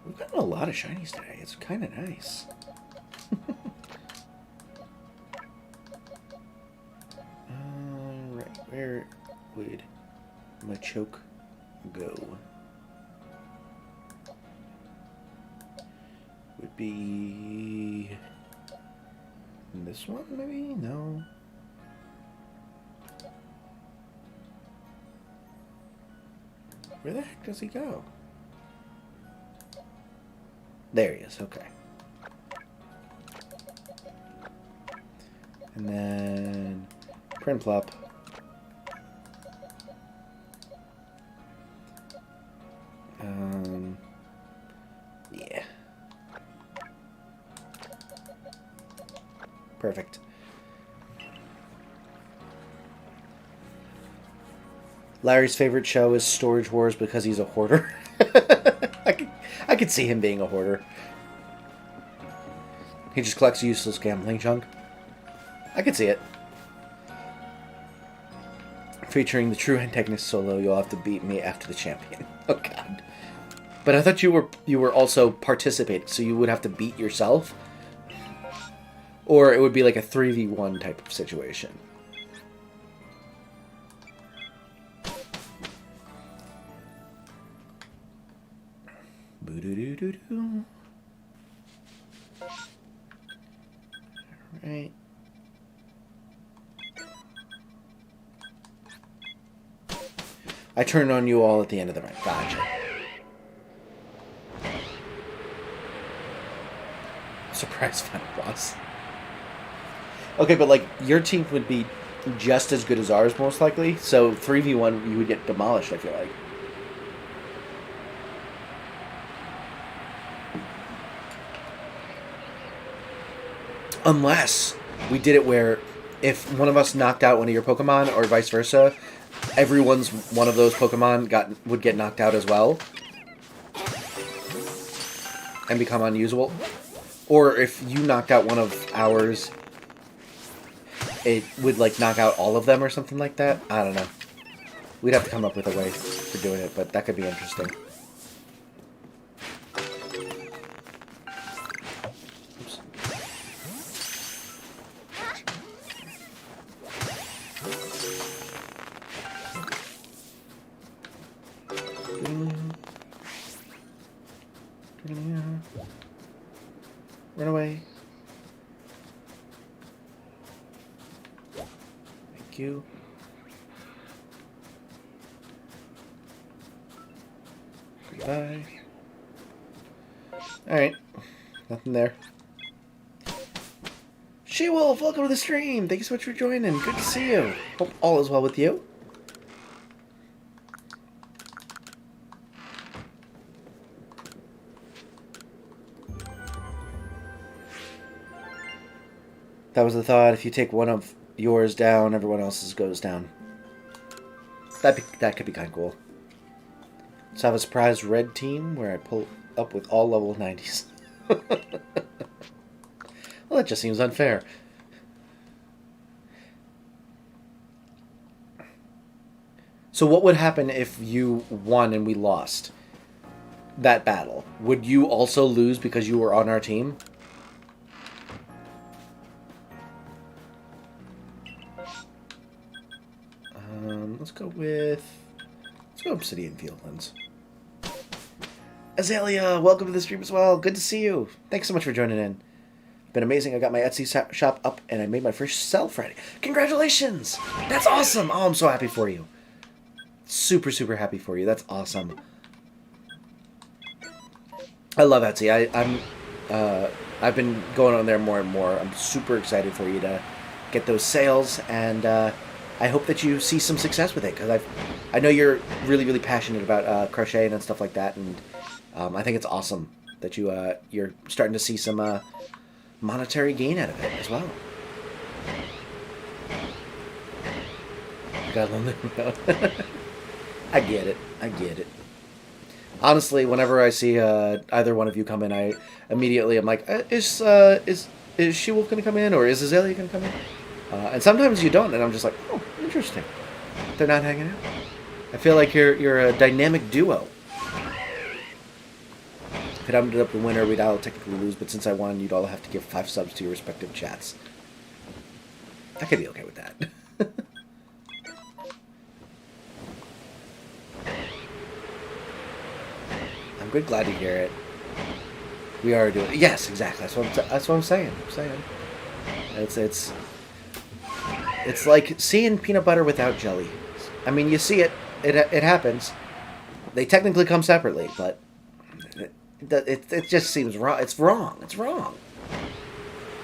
We've gotten a lot of shinies today. It's kind of nice. Right, where would my choke go? Would be this one, maybe? No. Where the heck does he go? There he is, okay. And then Prinplup. Yeah. Perfect. Larry's favorite show is Storage Wars because he's a hoarder. I could see him being a hoarder. He just collects useless gambling junk. I could see it. Featuring the true antagonist solo, you'll have to beat me after the champion. Oh god. But I thought you were also participating, so you would have to beat yourself? Or it would be like a 3v1 type of situation. Boo-doo-doo-doo-doo. Alright. I turned on you all at the end of the round. Gotcha. Surprise final boss. Okay, but like, your team would be just as good as ours, most likely. So 3v1, you would get demolished, I feel like. Unless we did it where if one of us knocked out one of your Pokemon, or vice versa, everyone's one of those Pokemon would get knocked out as well. And become unusable. Or if you knocked out one of ours, it would like knock out all of them or something like that. I don't know. We'd have to come up with a way for doing it, but that could be interesting. Oops. Run away. Thank you. Goodbye. Alright. Nothing there. She-Wolf, welcome to the stream. Thank you so much for joining. Good to see you. Hope all is well with you. That was the thought. If you take one of yours down, everyone else's goes down. That could be kind of cool. Let's have a surprise red team where I pull up with all level 90s. Well, that just seems unfair. So what would happen if you won and we lost that battle? Would you also lose because you were on our team? Let's go Obsidian Fieldlands. Azalea, welcome to the stream as well. Good to see you. Thanks so much for joining in. Been amazing. I got my Etsy shop up and I made my first sell Friday. Congratulations! That's awesome! Oh, I'm so happy for you. Super, super happy for you. That's awesome. I love Etsy. I've been going on there more and more. I'm super excited for you to get those sales, and I hope that you see some success with it, because I know you're really, really passionate about crocheting and stuff like that, and I think it's awesome that you're starting to see some monetary gain out of it as well. Got a little I get it. I get it. Honestly, whenever I see either one of you come in, I immediately am like, is She-Wolf going to come in, or is Azalea going to come in? And sometimes you don't, and I'm just like, oh, interesting. They're not hanging out. I feel like you're a dynamic duo. If it ended up the winner, we'd all technically lose, but since I won, you'd all have to give 5 subs to your respective chats. I could be okay with that. I'm good, glad to hear it. We are doing it. Yes, exactly. That's what I'm saying. It's like seeing peanut butter without jelly. I mean, you see it. It happens. They technically come separately, but it just seems wrong. It's wrong. It's wrong.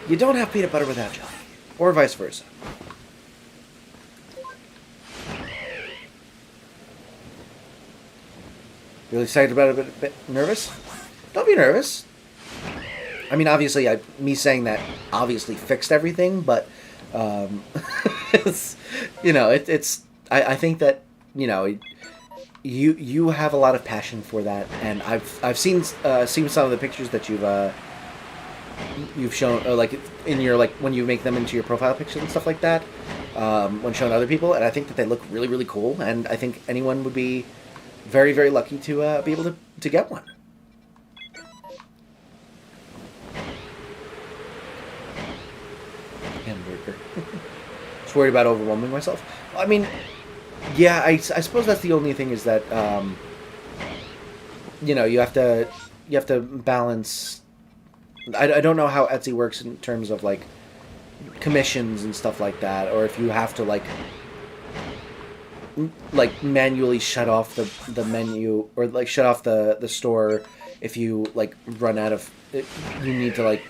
You don't have peanut butter without jelly, or vice versa. Really excited about it, but a bit nervous? Don't be nervous. I mean, obviously, me saying that obviously fixed everything, but it's, I think that, you have a lot of passion for that, and I've seen some of the pictures that you've shown, like in your, like when you make them into your profile pictures and stuff like that, when showing other people, and I think that they look really, really cool, and I think anyone would be very, very lucky to be able to get one. Hamburger. Just worried about overwhelming myself. I mean, yeah, I suppose that's the only thing is that you have to balance. I don't know how Etsy works in terms of like commissions and stuff like that, or if you have to like manually shut off the menu, or like shut off the store if you like run out of it, you need to like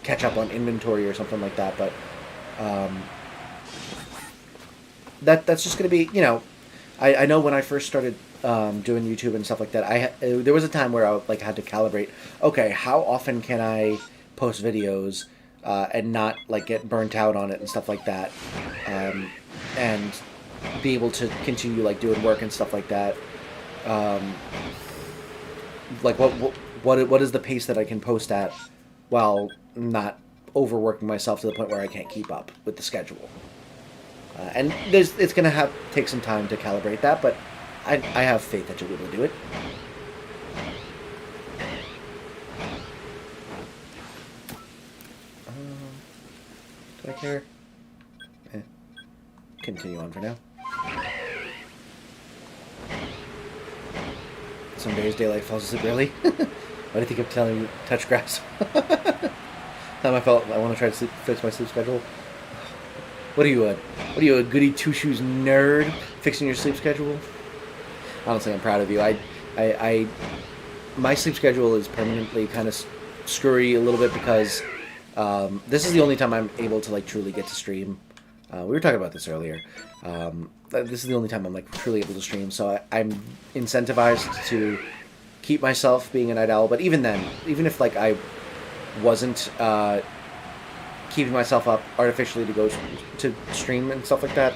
catch up on inventory or something like that, but that's just gonna be, I know when I first started doing YouTube and stuff like that, there was a time where I like had to calibrate, okay, how often can I post videos and not like get burnt out on it and stuff like that, and be able to continue like doing work and stuff like that. Like what is the pace that I can post at while not overworking myself to the point where I can't keep up with the schedule. And it's going to take some time to calibrate that, but I have faith that you'll be able to do it. Do I care? Continue on for now. Some days daylight falls asleep early. Why do you think I'm telling you touch grass? Time I want to try to fix my sleep schedule. What are you a goody two shoes nerd fixing your sleep schedule? Honestly, I'm proud of you. My sleep schedule is permanently kind of screwy a little bit because this is the only time I'm able to like truly get to stream. We were talking about this earlier. This is the only time I'm like truly able to stream, so I'm incentivized to keep myself being a night owl. But even then, even if like I wasn't keeping myself up artificially to go to stream and stuff like that,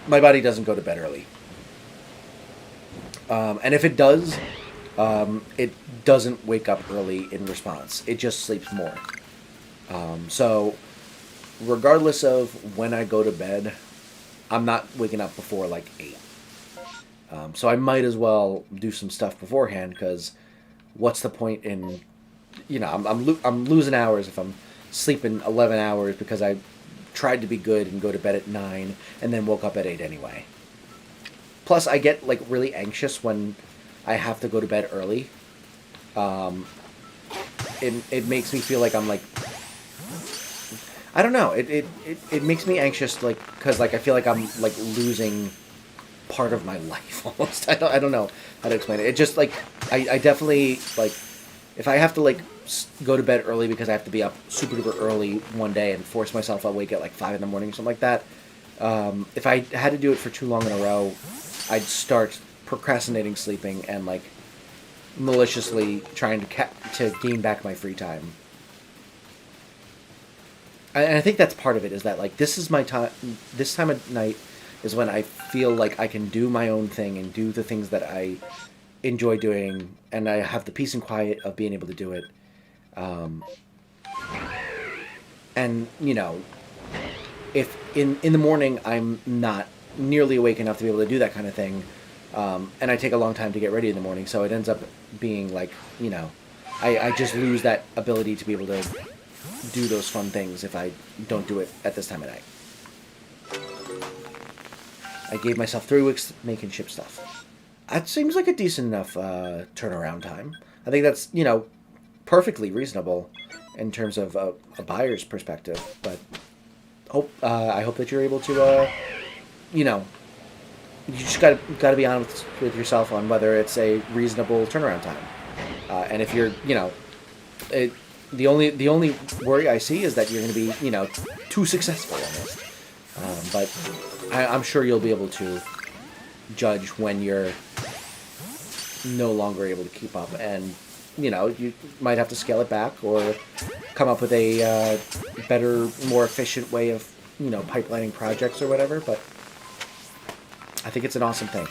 my body doesn't go to bed early. And if it does, it doesn't wake up early in response. It just sleeps more. So regardless of when I go to bed, I'm not waking up before like 8. So I might as well do some stuff beforehand, because what's the point in, you know, I'm losing hours if I'm sleeping 11 hours because I tried to be good and go to bed at 9 and then woke up at 8 anyway. Plus, I get like really anxious when I have to go to bed early. It makes me feel like I'm like, I don't know. It makes me anxious, like, because like I feel like I'm like losing part of my life almost. I don't know how to explain it. It just like I definitely like, if I have to like go to bed early because I have to be up super duper early one day and force myself awake at like 5 in the morning or something like that. If I had to do it for too long in a row, I'd start procrastinating sleeping and like maliciously trying to gain back my free time. And I think that's part of it, is that like this is my time. This time of night is when I feel like I can do my own thing and do the things that I enjoy doing, and I have the peace and quiet of being able to do it. And you know, if in the morning I'm not nearly awake enough to be able to do that kind of thing, and I take a long time to get ready in the morning, so it ends up being like, you know, I just lose that ability to be able to do those fun things if I don't do it at this time of night. I gave myself 3 weeks making ship stuff. That seems like a decent enough turnaround time. I think that's, you know, perfectly reasonable in terms of a buyer's perspective, but I hope that you're able to, you know, you just got to be honest with yourself on whether it's a reasonable turnaround time. And if you're, you know, the only worry I see is that you're going to be, you know, too successful almost. But I'm sure you'll be able to judge when you're no longer able to keep up, and you know, you might have to scale it back or come up with a better, more efficient way of, you know, pipelining projects or whatever. But I think it's an awesome thing.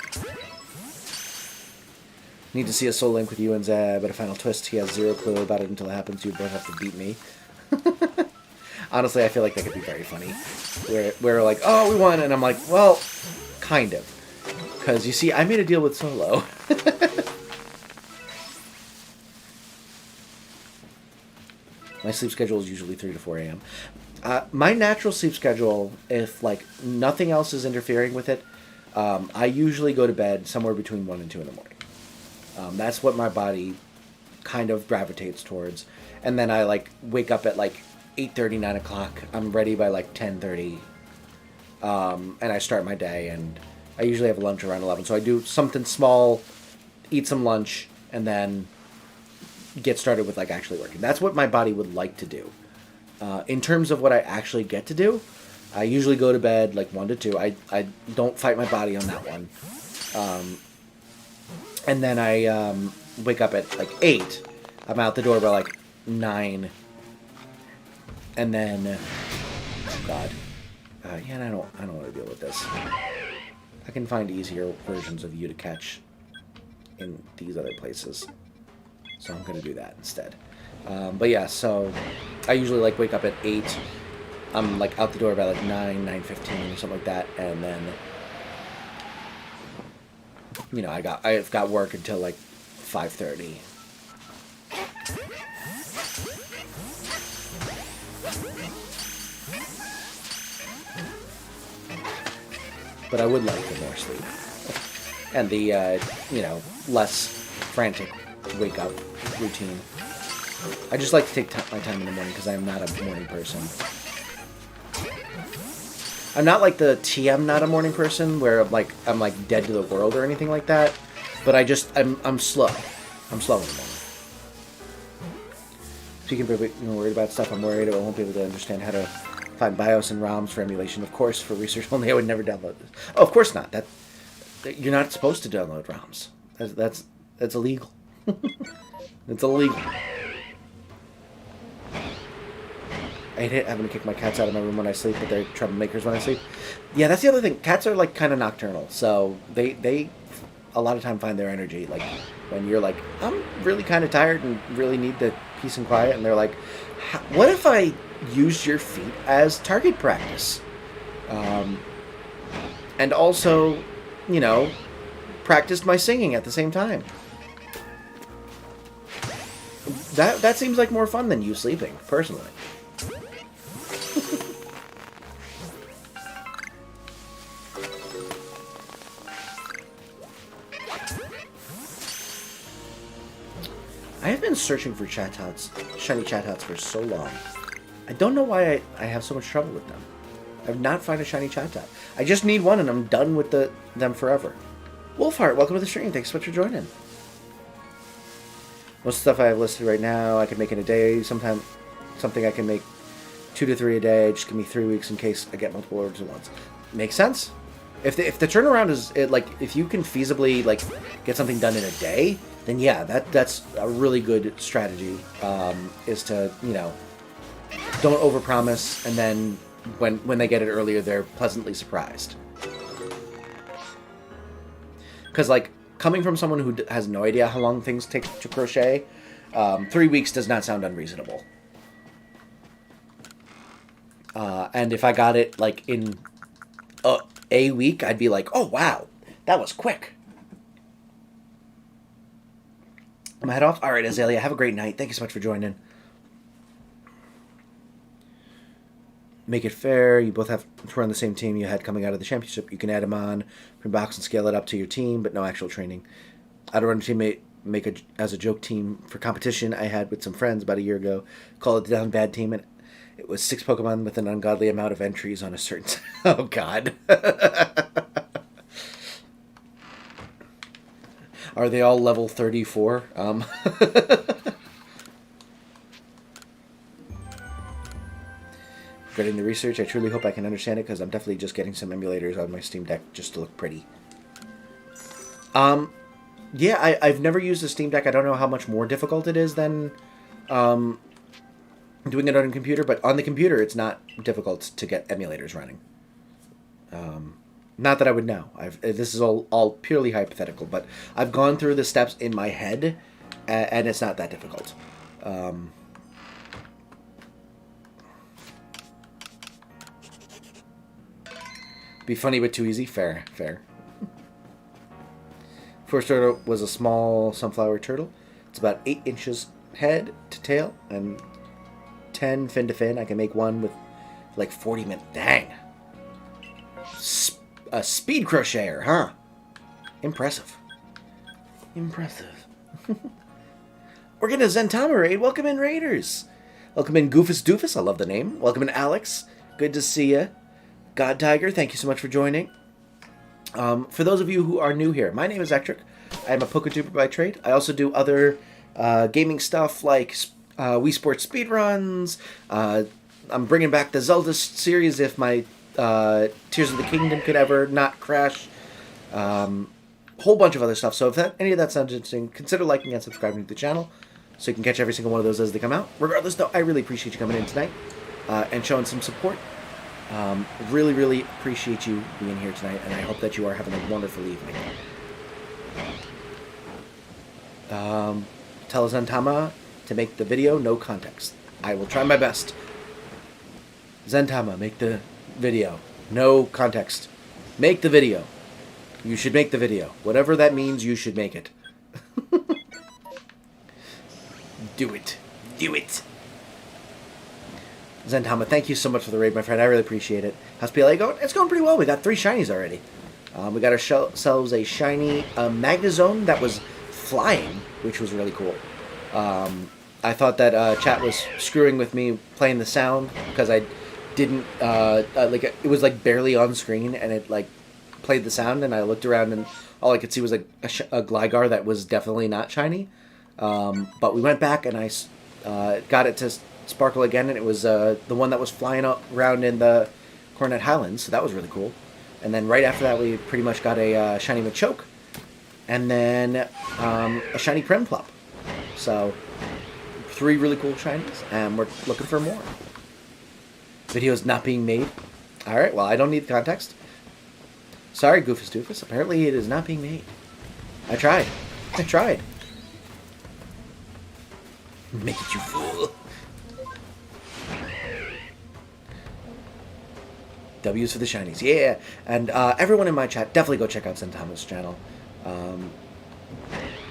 Need to see a soul link with you and Zeb, but a final twist. He has zero clue about it until it happens. You both have to beat me. Honestly, I feel like that could be very funny. Where we're like, oh, we won, and I'm like, well, kind of. Because, you see, I made a deal with Solo. My sleep schedule is usually 3 to 4 a.m. My natural sleep schedule, if, like, nothing else is interfering with it, I usually go to bed somewhere between 1 and 2 in the morning. That's what my body kind of gravitates towards. And then I, like, wake up at, like, 8:30, 9 o'clock. I'm ready by, like, 10:30. And I start my day, and I usually have lunch around 11. So I do something small, eat some lunch, and then get started with, like, actually working. That's what my body would like to do. In terms of what I actually get to do, I usually go to bed, like, 1 to 2. I don't fight my body on that one. And then I wake up at, like, 8. I'm out the door by, like, 9. And then, oh God, yeah, I don't want to deal with this. I can find easier versions of you to catch in these other places, so I'm gonna do that instead. But yeah, so I usually like wake up at 8. I'm like out the door by like 9:15 or something like that, and then, you know, I've got work until like 5:30. But I would like the more sleep. And the, you know, less frantic wake-up routine. I just like to take my time in the morning because I am not a morning person. I'm not like the TM not a morning person where I'm like dead to the world or anything like that. But I'm slow. I'm slow in the morning. Speaking of worried about stuff, I'm worried I won't be able to understand how to find BIOS and ROMs for emulation. Of course, for research only, I would never download this. Oh, of course not. You're not supposed to download ROMs. That's illegal. It's illegal. I hate having to kick my cats out of my room when I sleep, but they're troublemakers when I sleep. Yeah, that's the other thing. Cats are like kind of nocturnal, so they a lot of time find their energy like when you're like, I'm really kind of tired and really need the peace and quiet, and they're like, what if I used your feet as target practice, and also, practiced my singing at the same time. That seems like more fun than you sleeping, personally. I have been searching for shiny Chatot for so long. I don't know why I have so much trouble with them. I have not found a shiny Chatot. I just need one and I'm done with them forever. Wolfheart, welcome to the stream. Thanks so much for joining. Most stuff I have listed right now, I can make in a day. Sometimes something I can make 2 to 3 a day. Just give me 3 weeks in case I get multiple orders at once. Makes sense. If the turnaround is if you can feasibly get something done in a day, then yeah, that's a really good strategy. Is to don't overpromise, and then when they get it earlier, they're pleasantly surprised. Because coming from someone who has no idea how long things take to crochet, 3 weeks does not sound unreasonable. And if I got it in a week, I'd be like, oh wow, that was quick. I'm gonna head off. All right, Azalea, have a great night. Thank you so much for joining. Make it fair. You both have to run the same team you had coming out of the championship. You can add them on, print box, and scale it up to your team, but no actual training. I'd run a teammate, as a joke team for competition I had with some friends about a year ago. Call it the Down Bad Team, and it was 6 Pokemon with an ungodly amount of entries on a certain... Oh, God. Are they all level 34? Getting the research, I truly hope I can understand it, because I'm definitely just getting some emulators on my Steam Deck just to look pretty. Yeah, I've never used a Steam Deck. I don't know how much more difficult it is than doing it on a computer, but on the computer it's not difficult to get emulators running. Not that I would know. This is all purely hypothetical, but I've gone through the steps in my head, and it's not that difficult. Be funny but too easy? Fair. First turtle was a small sunflower turtle. It's about 8 inches head to tail, and 10 fin to fin. I can make one with 40 minutes. Dang. A speed crocheter, huh? Impressive. We're getting a Zentama raid. Welcome in, Raiders. Welcome in, Goofus Doofus. I love the name. Welcome in, Alex. Good to see you. God Tiger, thank you so much for joining. For those of you who are new here, my name is Ectric. I am a PokeTuber by trade. I also do other gaming stuff like Wii Sports speedruns. I'm bringing back the Zelda series if my Tears of the Kingdom could ever not crash. Whole bunch of other stuff. So if any of that sounds interesting, consider liking and subscribing to the channel so you can catch every single one of those as they come out. Regardless, though, I really appreciate you coming in tonight and showing some support. Really appreciate you being here tonight, and I hope that you are having a wonderful evening. Tell Zentama to make the video no context. I will try my best. Zentama, make the video no context. Make the video. You should make the video. Whatever that means, you should make it. Do it. Zentama, thank you so much for the raid, my friend. I really appreciate it. How's PLA going? It's going pretty well. We got 3 shinies already. We got ourselves a shiny Magnezone that was flying, which was really cool. I thought that chat was screwing with me playing the sound because I didn't like it was like barely on screen, and it like played the sound, and I looked around, and all I could see was a Gligar that was definitely not shiny. But we went back, and I got it to sparkle again, and it was the one that was flying around in the Coronet Highlands, so that was really cool. And then right after that, we pretty much got a shiny Machoke, and then a shiny Premplop. So 3 really cool shinies, and we're looking for more. Video's not being made. All right, well, I don't need the context. Sorry, Goofus Doofus. Apparently, it is not being made. I tried. Make it, you fool. W's for the shinies. Yeah. And everyone in my chat, definitely go check out Zen Thomas' channel.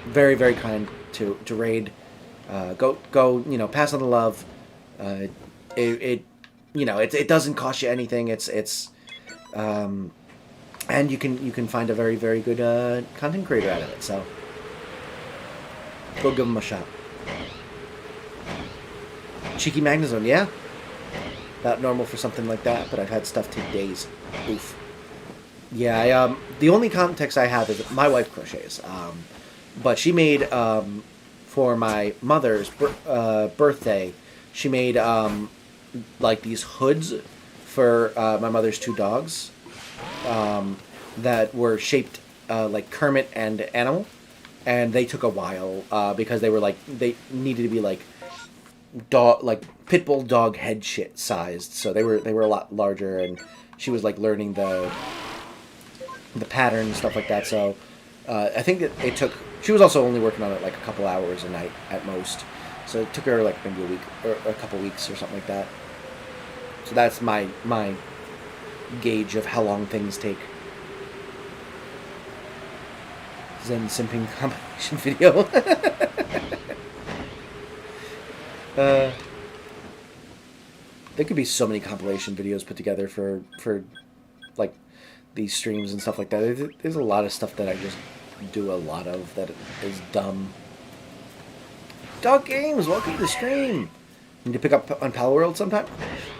Very, very kind to raid. Go, pass on the love. It doesn't cost you anything. And you can find a very, very good content creator out of it. So go give him a shot. Cheeky Magnezone, yeah. Not normal for something like that, but I've had stuff take days. Oof. Yeah, the only context I have is that my wife crochets. But she made for my mother's birthday, she made like these hoods for my mother's 2 dogs. That were shaped like Kermit and Animal, and they took a while because they needed to be like pit bull dog head shit sized, so they were a lot larger, and she was like learning the pattern and stuff like that. So I think that it took. She was also only working on it like a couple hours a night at most, so it took her like maybe a week or a couple weeks or something like that. So that's my gauge of how long things take. Zen simping compilation video. There could be so many compilation videos put together for like these streams and stuff like that. There's a lot of stuff that I just do a lot of that is dumb. Dog Games, welcome to the stream. Need to pick up on Palworld sometime?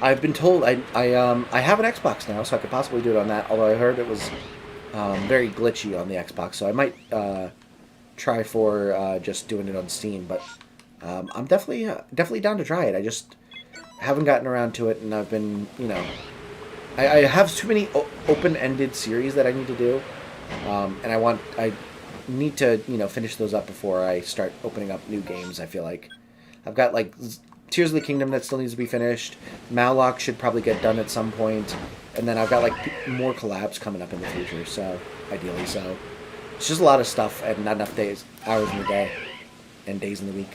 I've been told I have an Xbox now, so I could possibly do it on that. Although I heard it was very glitchy on the Xbox, so I might try for just doing it on Steam. But I'm definitely down to try it. I just haven't gotten around to it, and I've been, I have too many open-ended series that I need to do, and I need to finish those up before I start opening up new games. I feel like I've got like Tears of the Kingdom that still needs to be finished. Malloc should probably get done at some point. And then I've got like more collabs coming up in the future, so ideally. So it's just a lot of stuff and not enough hours in the day, and days in the week.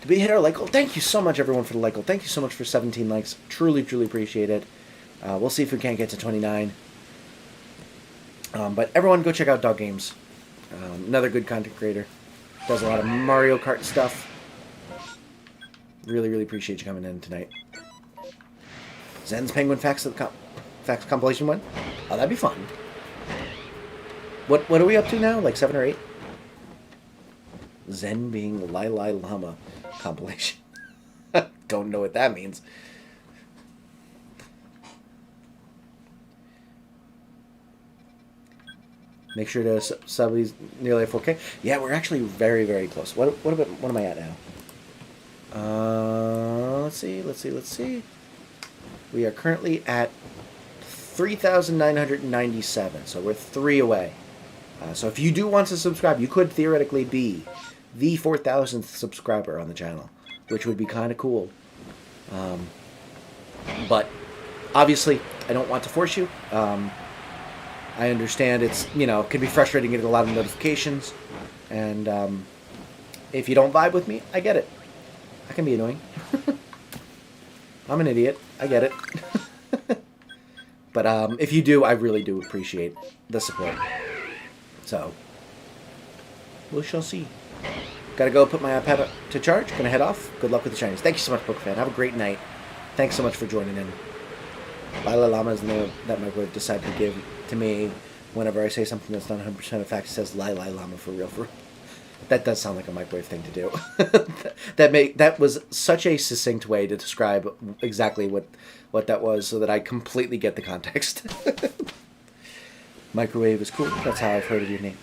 Did we hit our like goal? Thank you so much, everyone, for the like goal. Thank you so much for 17 likes. Truly, truly appreciate it. We'll see if we can't get to 29. But everyone, go check out Dog Games. Another good content creator. Does a lot of Mario Kart stuff. Really, really appreciate you coming in tonight. Zen's Penguin Facts Facts compilation one? Oh, that'd be fun. What are we up to now? Like 7 or 8? Zen being Lai Lai Llama compilation. Don't know what that means. Make sure to sub these nearly at 4K. Yeah, we're actually very, very close. What am I at now? Let's see. We are currently at 3,997, so we're 3 away. So if you do want to subscribe, you could theoretically be the 4,000th subscriber on the channel, which would be kind of cool. But obviously, I don't want to force you. I understand it's, it can be frustrating getting a lot of notifications, and if you don't vibe with me, I get it. I can be annoying. I'm an idiot. I get it. But if you do, I really do appreciate the support. So, we shall see. Gotta go put my iPad to charge. Gonna head off. Good luck with the Chinese. Thank you so much, Bookfan. Have a great night. Thanks so much for joining in. Lila Llama is the name that my wife decided to give to me whenever I say something that's not 100% a fact. It says Lai Lai Llama for real. That does sound like a microwave thing to do. That was such a succinct way to describe exactly what that was, so that I completely get the context. Microwave is cool. That's how I've heard of your name.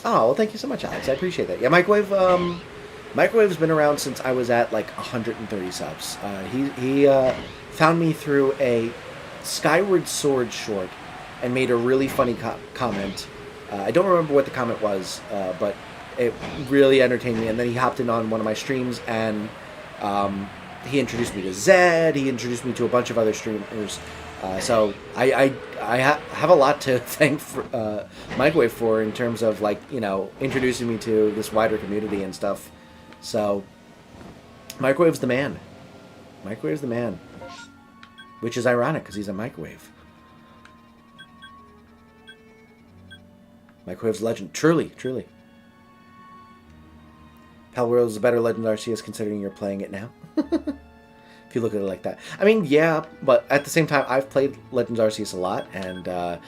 Oh, well, thank you so much, Alex. I appreciate that. Yeah, Microwave's been around since I was at like 130 subs. He found me through a Skyward Sword short and made a really funny comment. I don't remember what the comment was, but it really entertained me. And then he hopped in on one of my streams, and he introduced me to Zed. He introduced me to a bunch of other streamers. So I have a lot to thank Microwave for, in terms of, like, you know, introducing me to this wider community and stuff. So Microwave's the man. Microwave's the man. Which is ironic, because he's a microwave. Microwave's legend. Truly, truly. Palworld is a better Legend Arceus, considering you're playing it now. If you look at it like that. I mean, yeah, but at the same time, I've played Legends Arceus a lot, and I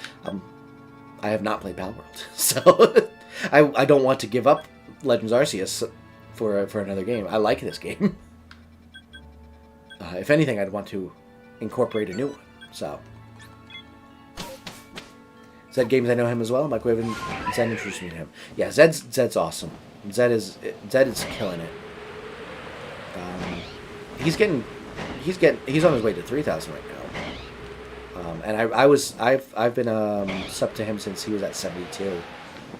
have not played Palworld. So I don't want to give up Legends Arceus for another game. I like this game. If anything, I'd want to incorporate a new one. So Zed Games, I know him as well. Microwave and Zed introduced me to him. Yeah, Zed's awesome. Zed is killing it. He's on his way to 3,000 right now. And I've been sub to him since he was at 72,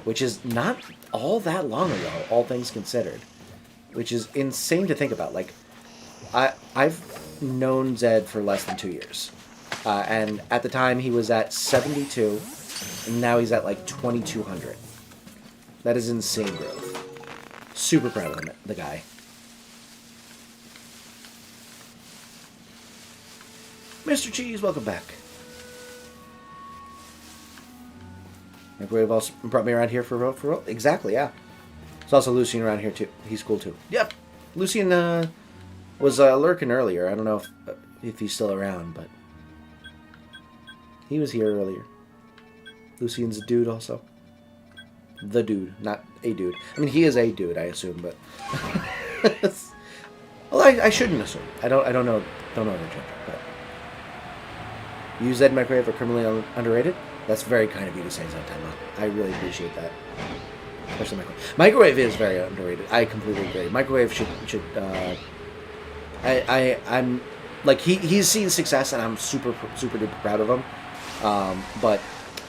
which is not all that long ago, all things considered. Which is insane to think about. Like, I've known Zed for less than 2 years, and at the time he was at 72, and now he's at like 2,200. That is insane growth. Super proud of the guy. Mr. Cheese, welcome back. Microwave also brought me around here for real. Exactly, yeah. There's also Lucian around here too. He's cool too. Yep. Lucian was lurking earlier. I don't know if he's still around, but he was here earlier. Lucian's a dude also. The dude, not a dude. I mean, he is a dude, I assume, but well, I shouldn't assume. I don't know the gender, but you, Zed, Microwave are criminally underrated. That's very kind of you to say, Zentama. I really appreciate that. Especially Microwave. Microwave is very underrated. I completely agree. Microwave should I'm like, he's seen success, and I'm super duper proud of him. But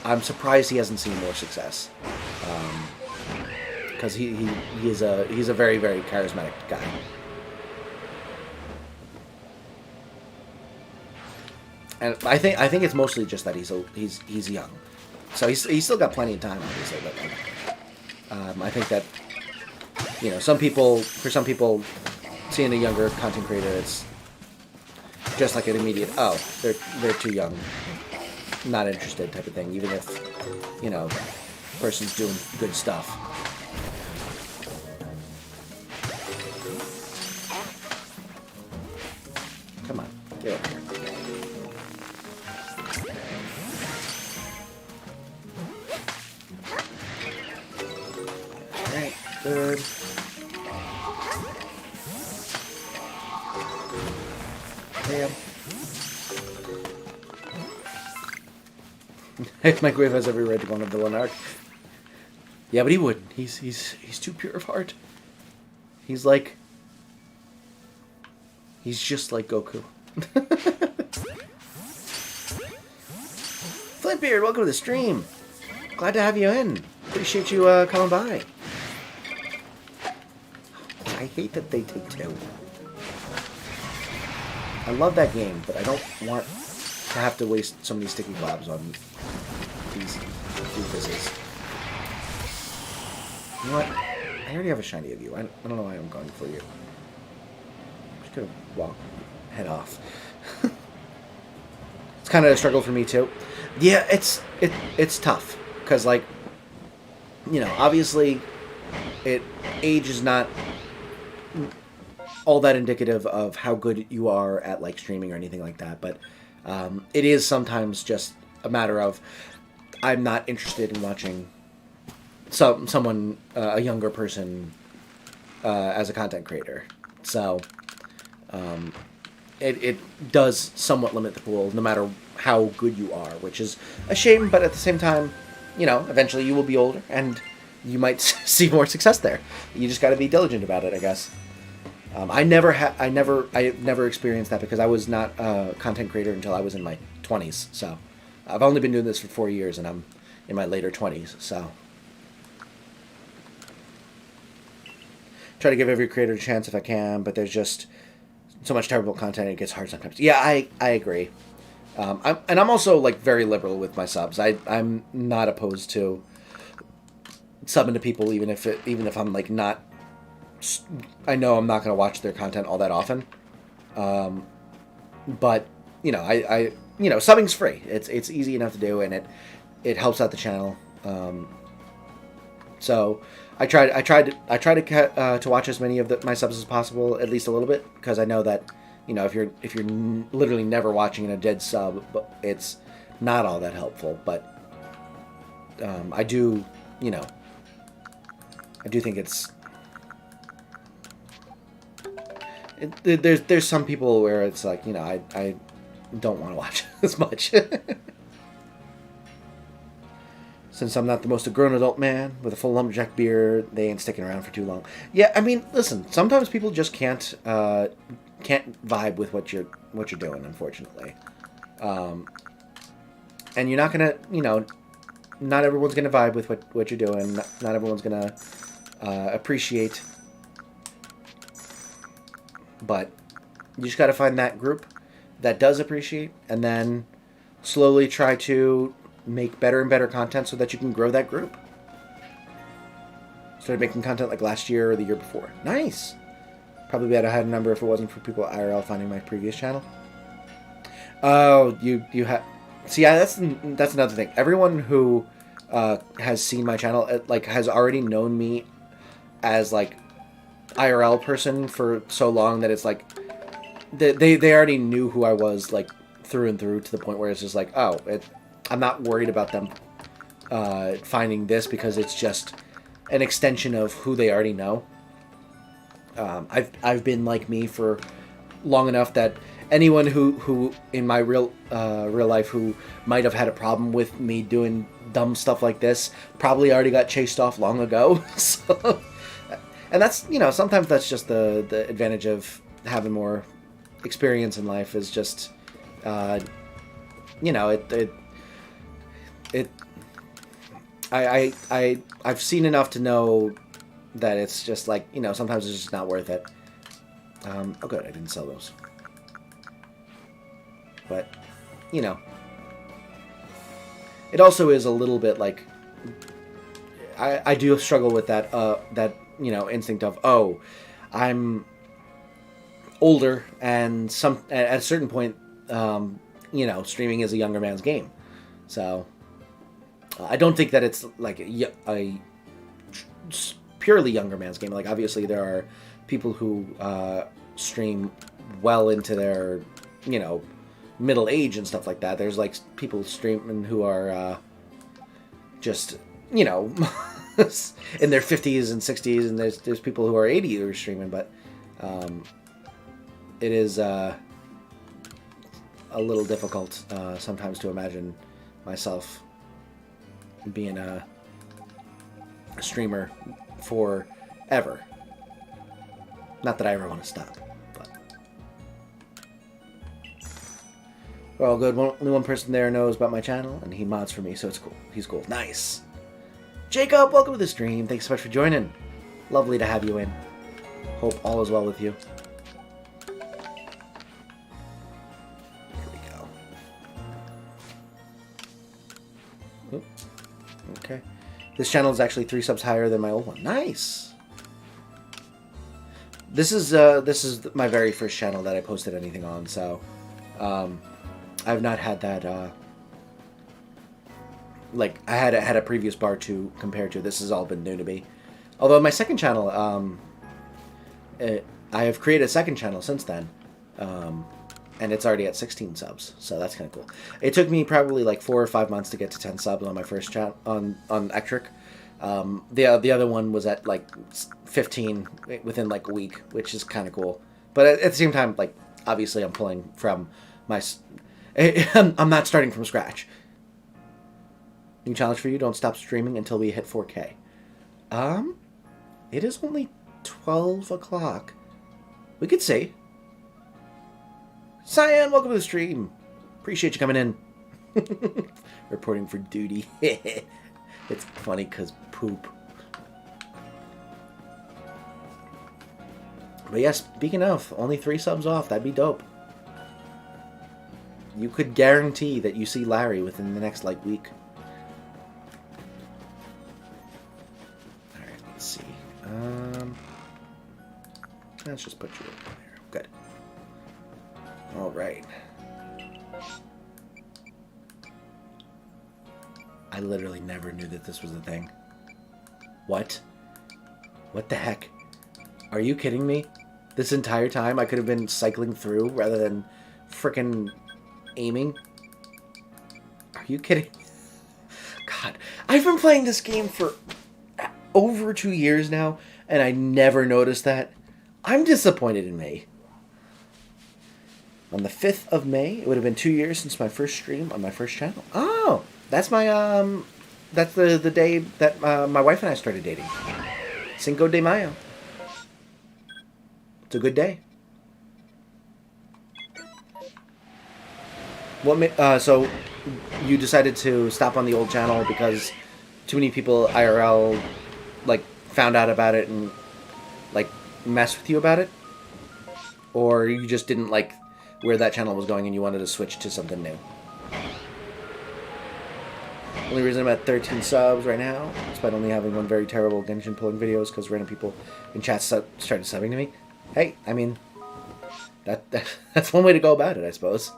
I'm surprised he hasn't seen more success. Because he's a very, very charismatic guy. And I think it's mostly just that he's young, so he's still got plenty of time, obviously. But like, I think that, you know, for some people, seeing a younger content creator, it's just like an immediate, oh, they're too young, not interested type of thing, even if, you know, the person's doing good stuff. Come on, get over here. Good. Damn. Microwave has every right to go on a villain arc. Yeah, but he wouldn't. He's too pure of heart. He's just like Goku. Flintbeard, welcome to the stream. Glad to have you in. Appreciate you coming by. I hate that they take two. I love that game, but I don't want to have to waste so many sticky globs on these doofuses. You know what? I already have a shiny of you. I don't know why I'm going for you. I'm just gonna head off. It's kind of a struggle for me too. Yeah, it's tough because, like, you know, obviously, age is not all that indicative of how good you are at, like, streaming or anything like that, but it is sometimes just a matter of I'm not interested in watching someone a younger person as a content creator. So it does somewhat limit the pool, no matter how good you are, which is a shame. But at the same time, eventually you will be older and you might see more success there. You just got to be diligent about it, I guess. I never experienced that because I was not a content creator until I was in my 20s. So I've only been doing this for 4 years, and I'm in my later 20s. So try to give every creator a chance if I can, but there's just so much terrible content, it gets hard sometimes. Yeah, I agree. I'm also like very liberal with my subs. I'm not opposed to subbing to people, even if I'm like not. I know I'm not going to watch their content all that often, but subbing's free. It's easy enough to do, and it helps out the channel. So I try to watch as many of my subs as possible, at least a little bit, because I know that if you're literally never watching in a dead sub, it's not all that helpful. But I do think it's. There's some people where it's like, I don't want to watch as much. Since I'm not the most grown adult man with a full lumberjack beard, they ain't sticking around for too long. Yeah, I mean, listen, sometimes people just can't vibe with what you're doing, unfortunately. And you're not gonna, not everyone's gonna vibe with what you're doing. Not everyone's gonna appreciate. But you just got to find that group that does appreciate, and then slowly try to make better and better content so that you can grow that group. Started making content like last year or the year before. Nice! Probably would have had a number if it wasn't for people at IRL finding my previous channel. Oh, you have... See, yeah, that's another thing. Everyone who has seen my channel, has already known me as, IRL person for so long that it's like they already knew who I was through and through, to the point where it's just I'm not worried about them finding this, because it's just an extension of who they already know. I've been like me for long enough that anyone who in my real life who might have had a problem with me doing dumb stuff like this probably already got chased off long ago. So. And that's, sometimes that's just the advantage of having more experience in life, is just, I've seen enough to know that it's just sometimes it's just not worth it. Oh good, I didn't sell those. But, it also is a little bit I do struggle with that, instinct of, I'm older, and at a certain point, streaming is a younger man's game. So I don't think that it's a purely younger man's game. Obviously there are people who stream well into their middle age and stuff like that. There's people streaming who are just in their 50s and 60s, and there's people who are 80 who are streaming, but it is a little difficult sometimes to imagine myself being a streamer forever. Not that I ever want to stop, but well, good. Only one person there knows about my channel, and he mods for me, so it's cool. He's cool. Nice. Jacob, welcome to the stream. Thanks so much for joining. Lovely to have you in. Hope all is well with you. Here we go. Oop. Okay. This channel is actually 3 subs higher than my old one. Nice. This is my very first channel that I posted anything on, so I've not had that. I had a previous bar to compare to. This has all been new to me. Although my second channel, I have created a second channel since then, and it's already at 16 subs, so that's kind of cool. It took me probably 4 or 5 months to get to 10 subs on my first channel on Ectric, The other one was at like 15 within like a week, which is kind of cool. But at the same time, like obviously I'm pulling from my. I'm not starting from scratch. New challenge for you: don't stop streaming until we hit 4K. It is only 12 o'clock. We could see. Cyan, welcome to the stream. Appreciate you coming in. Reporting for duty. It's funny because poop. But yes, speaking of, only 3 subs off. That'd be dope. You could guarantee that you see Larry within the next, like, week. Alright, let's see. Let's just put you over there. Good. Alright. I literally never knew that this was a thing. What? What the heck? Are you kidding me? This entire time I could have been cycling through rather than frickin' aiming? Are you kidding? God, I've been playing this game for over 2 years now, and I never noticed that. I'm disappointed in me. On the 5th of May, it would have been 2 years since my first stream on my first channel. Oh, that's my, that's the day that my wife and I started dating. Cinco de Mayo. It's a good day. So you decided to stop on the old channel because too many people IRL, like, found out about it and, like, messed with you about it? Or you just didn't like where that channel was going and you wanted to switch to something new? Only reason I'm at 13 subs right now, despite only having one very terrible Genshin pulling videos because random people in chat started subbing to me. Hey, I mean, that's one way to go about it, I suppose.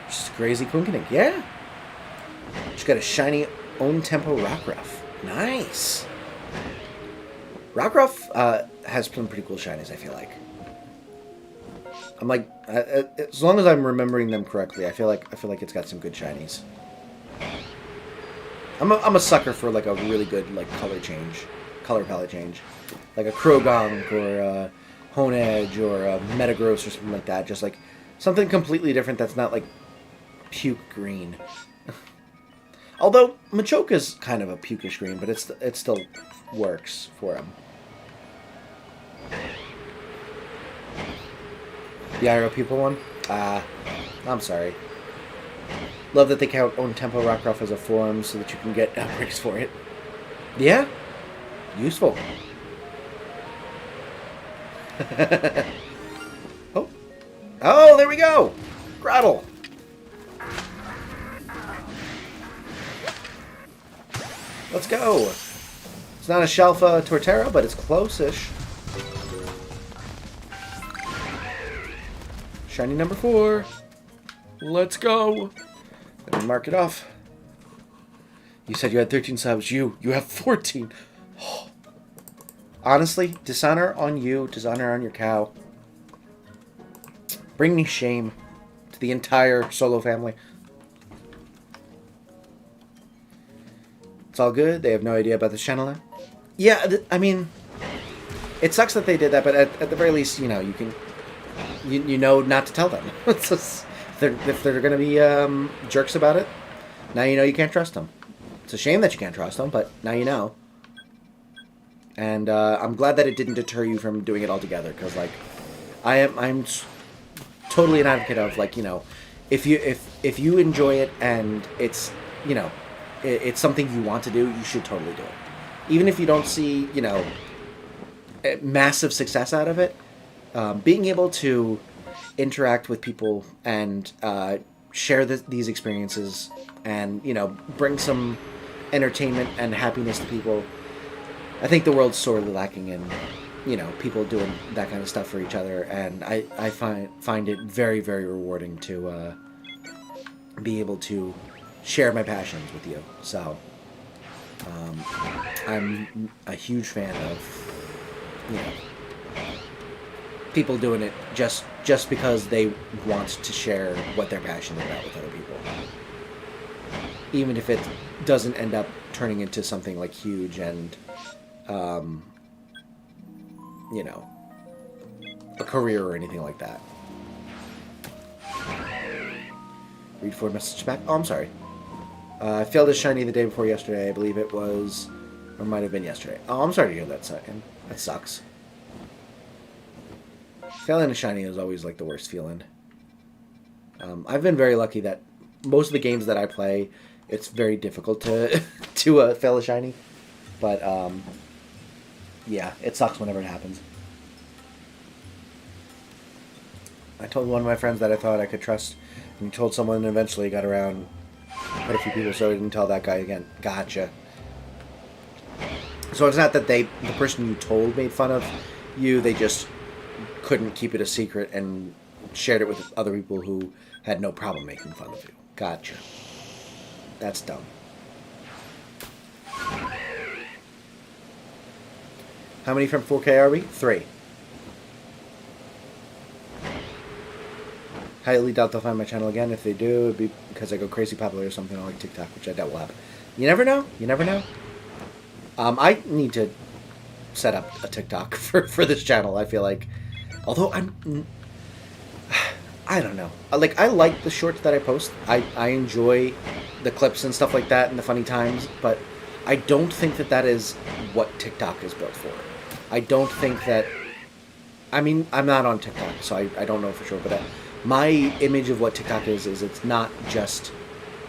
Just crazy quinkening, yeah. Just got a shiny own tempo Rockruff. Nice. Rockruff has some pretty cool shinies, I feel like. I'm like, as long as I'm remembering them correctly, I feel like it's got some good shinies. I'm a sucker for like a really good like color palette change, like a Krogong or a Honedge or a Metagross or something like that. Just like something completely different that's not like puke green. Although Machoka's kind of a pukish green, but it still works for him. The IRO people one? I'm sorry. Love that they count own tempo Rockruff as a form so that you can get outbreaks for it. Yeah? Useful. Oh. Oh, there we go! Grottle! Let's go! It's not a Shalfa Torterra, but it's close-ish. Shiny number 4. Let's go. Let me mark it off. You said you had 13 subs. You have 14. Oh. Honestly, dishonor on you. Dishonor on your cow. Bringing shame to the entire Solo family. It's all good. They have no idea about this channel now. Yeah, I mean, it sucks that they did that, but at the very least, you know, you can... You know not to tell them. If they're going to be jerks about it, now you know you can't trust them. It's a shame that you can't trust them, but now you know. And I'm glad that it didn't deter you from doing it altogether, because like I'm totally an advocate of like, you know, if you enjoy it and it's, you know, it's something you want to do, you should totally do it. Even if you don't see, you know, massive success out of it. Being able to interact with people and share these experiences and, you know, bring some entertainment and happiness to people, I think the world's sorely lacking in, you know, people doing that kind of stuff for each other, and I find it very, very rewarding to be able to share my passions with you. So I'm a huge fan of, you know, people doing it just because they want to share what they're passionate about with other people. Even if it doesn't end up turning into something like huge and, you know, a career or anything like that. Read forward message back. Oh, I'm sorry. I failed a shiny the day before yesterday. I believe it was, or might have been yesterday. Oh, I'm sorry to hear that, second. That sucks. Failing a shiny is always like the worst feeling. I've been very lucky that most of the games that I play, it's very difficult to to fail a shiny. But yeah, it sucks whenever it happens. I told one of my friends that I thought I could trust, and told someone, and eventually got around quite a few people, so I didn't tell that guy again. Gotcha. So it's not that the person you told made fun of you, they just couldn't keep it a secret and shared it with other people who had no problem making fun of you. Gotcha. That's dumb. How many from 4K are we? 3. Highly doubt they'll find my channel again. If they do, it'd be because I go crazy popular or something on like TikTok, which I doubt will happen. You never know. You never know. I need to set up a TikTok for this channel, I feel like. Although I don't know. Like, I like the shorts that I post. I enjoy the clips and stuff like that and the funny times, but I don't think that is what TikTok is built for. I don't think that... I mean, I'm not on TikTok, so I don't know for sure, but my image of what TikTok is it's not just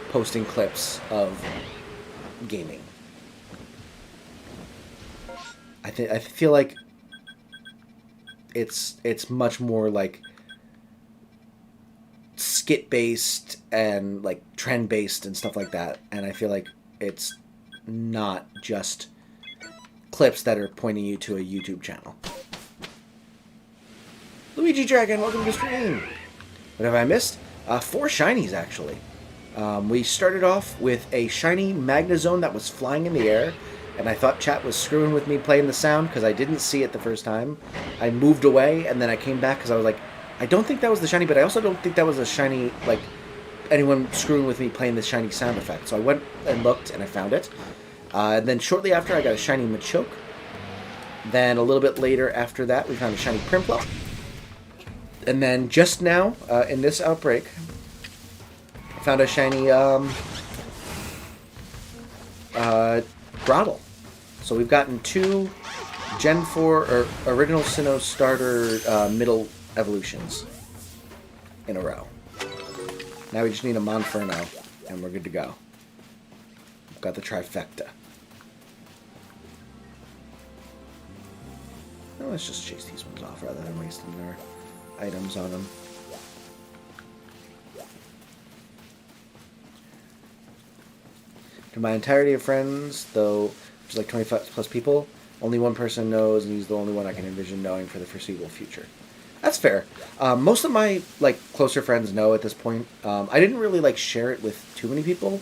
posting clips of gaming. I feel like it's much more like skit based and like trend based and stuff like that, and I feel like it's not just clips that are pointing you to a YouTube channel. Luigi Dragon, welcome to the stream. What have I missed? 4 shinies actually. We started off with a shiny Magnezone that was flying in the air, and I thought chat was screwing with me playing the sound because I didn't see it the first time. I moved away, and then I came back because I was like, I don't think that was the shiny, but I also don't think that was a shiny, like, anyone screwing with me playing this shiny sound effect. So I went and looked, and I found it. And then shortly after, I got a shiny Machoke. Then a little bit later after that, we found a shiny Prinplup. And then just now, in this outbreak, I found a shiny Grottle. So we've gotten 2 Gen 4 or Original Sinnoh starter middle evolutions in a row. Now we just need a Monferno, and we're good to go. We've got the trifecta. Well, let's just chase these ones off rather than wasting their items on them. To my entirety of friends, though there's like 25 plus people, only one person knows, and he's the only one I can envision knowing for the foreseeable future. That's fair. Most of my like closer friends know at this point. I didn't really like share it with too many people.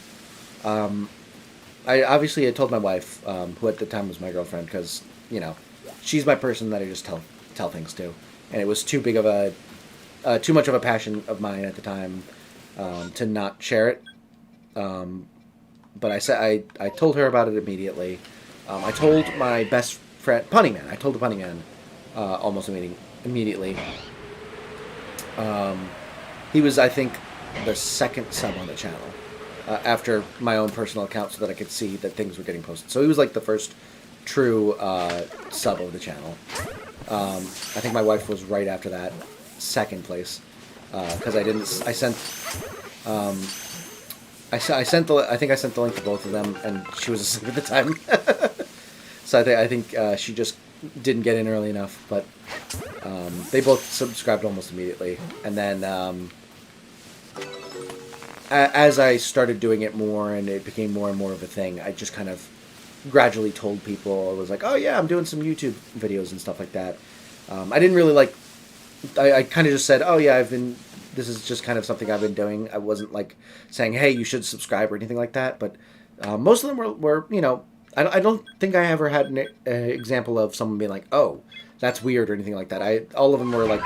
I obviously had told my wife, who at the time was my girlfriend, because you know she's my person that I just tell things to, and it was too big of a too much of a passion of mine at the time to not share it. But I told her about it immediately. I told my best friend, Punny Man. I told the Punny Man almost immediately. He was, I think, the second sub on the channel after my own personal account, so that I could see that things were getting posted. So he was like the first true sub of the channel. I think my wife was right after that, second place, because I sent the link to both of them, and she was asleep at the time. So I think she just didn't get in early enough, but they both subscribed almost immediately. And then as I started doing it more and it became more and more of a thing, I just kind of gradually told people. I was like, oh yeah, I'm doing some YouTube videos and stuff like that. I didn't really like... I kind of just said, oh yeah, this is just kind of something I've been doing. I wasn't like saying, hey, you should subscribe or anything like that. But most of them were, you know, I don't think I ever had an example of someone being like, "Oh, that's weird" or anything like that. All of them were like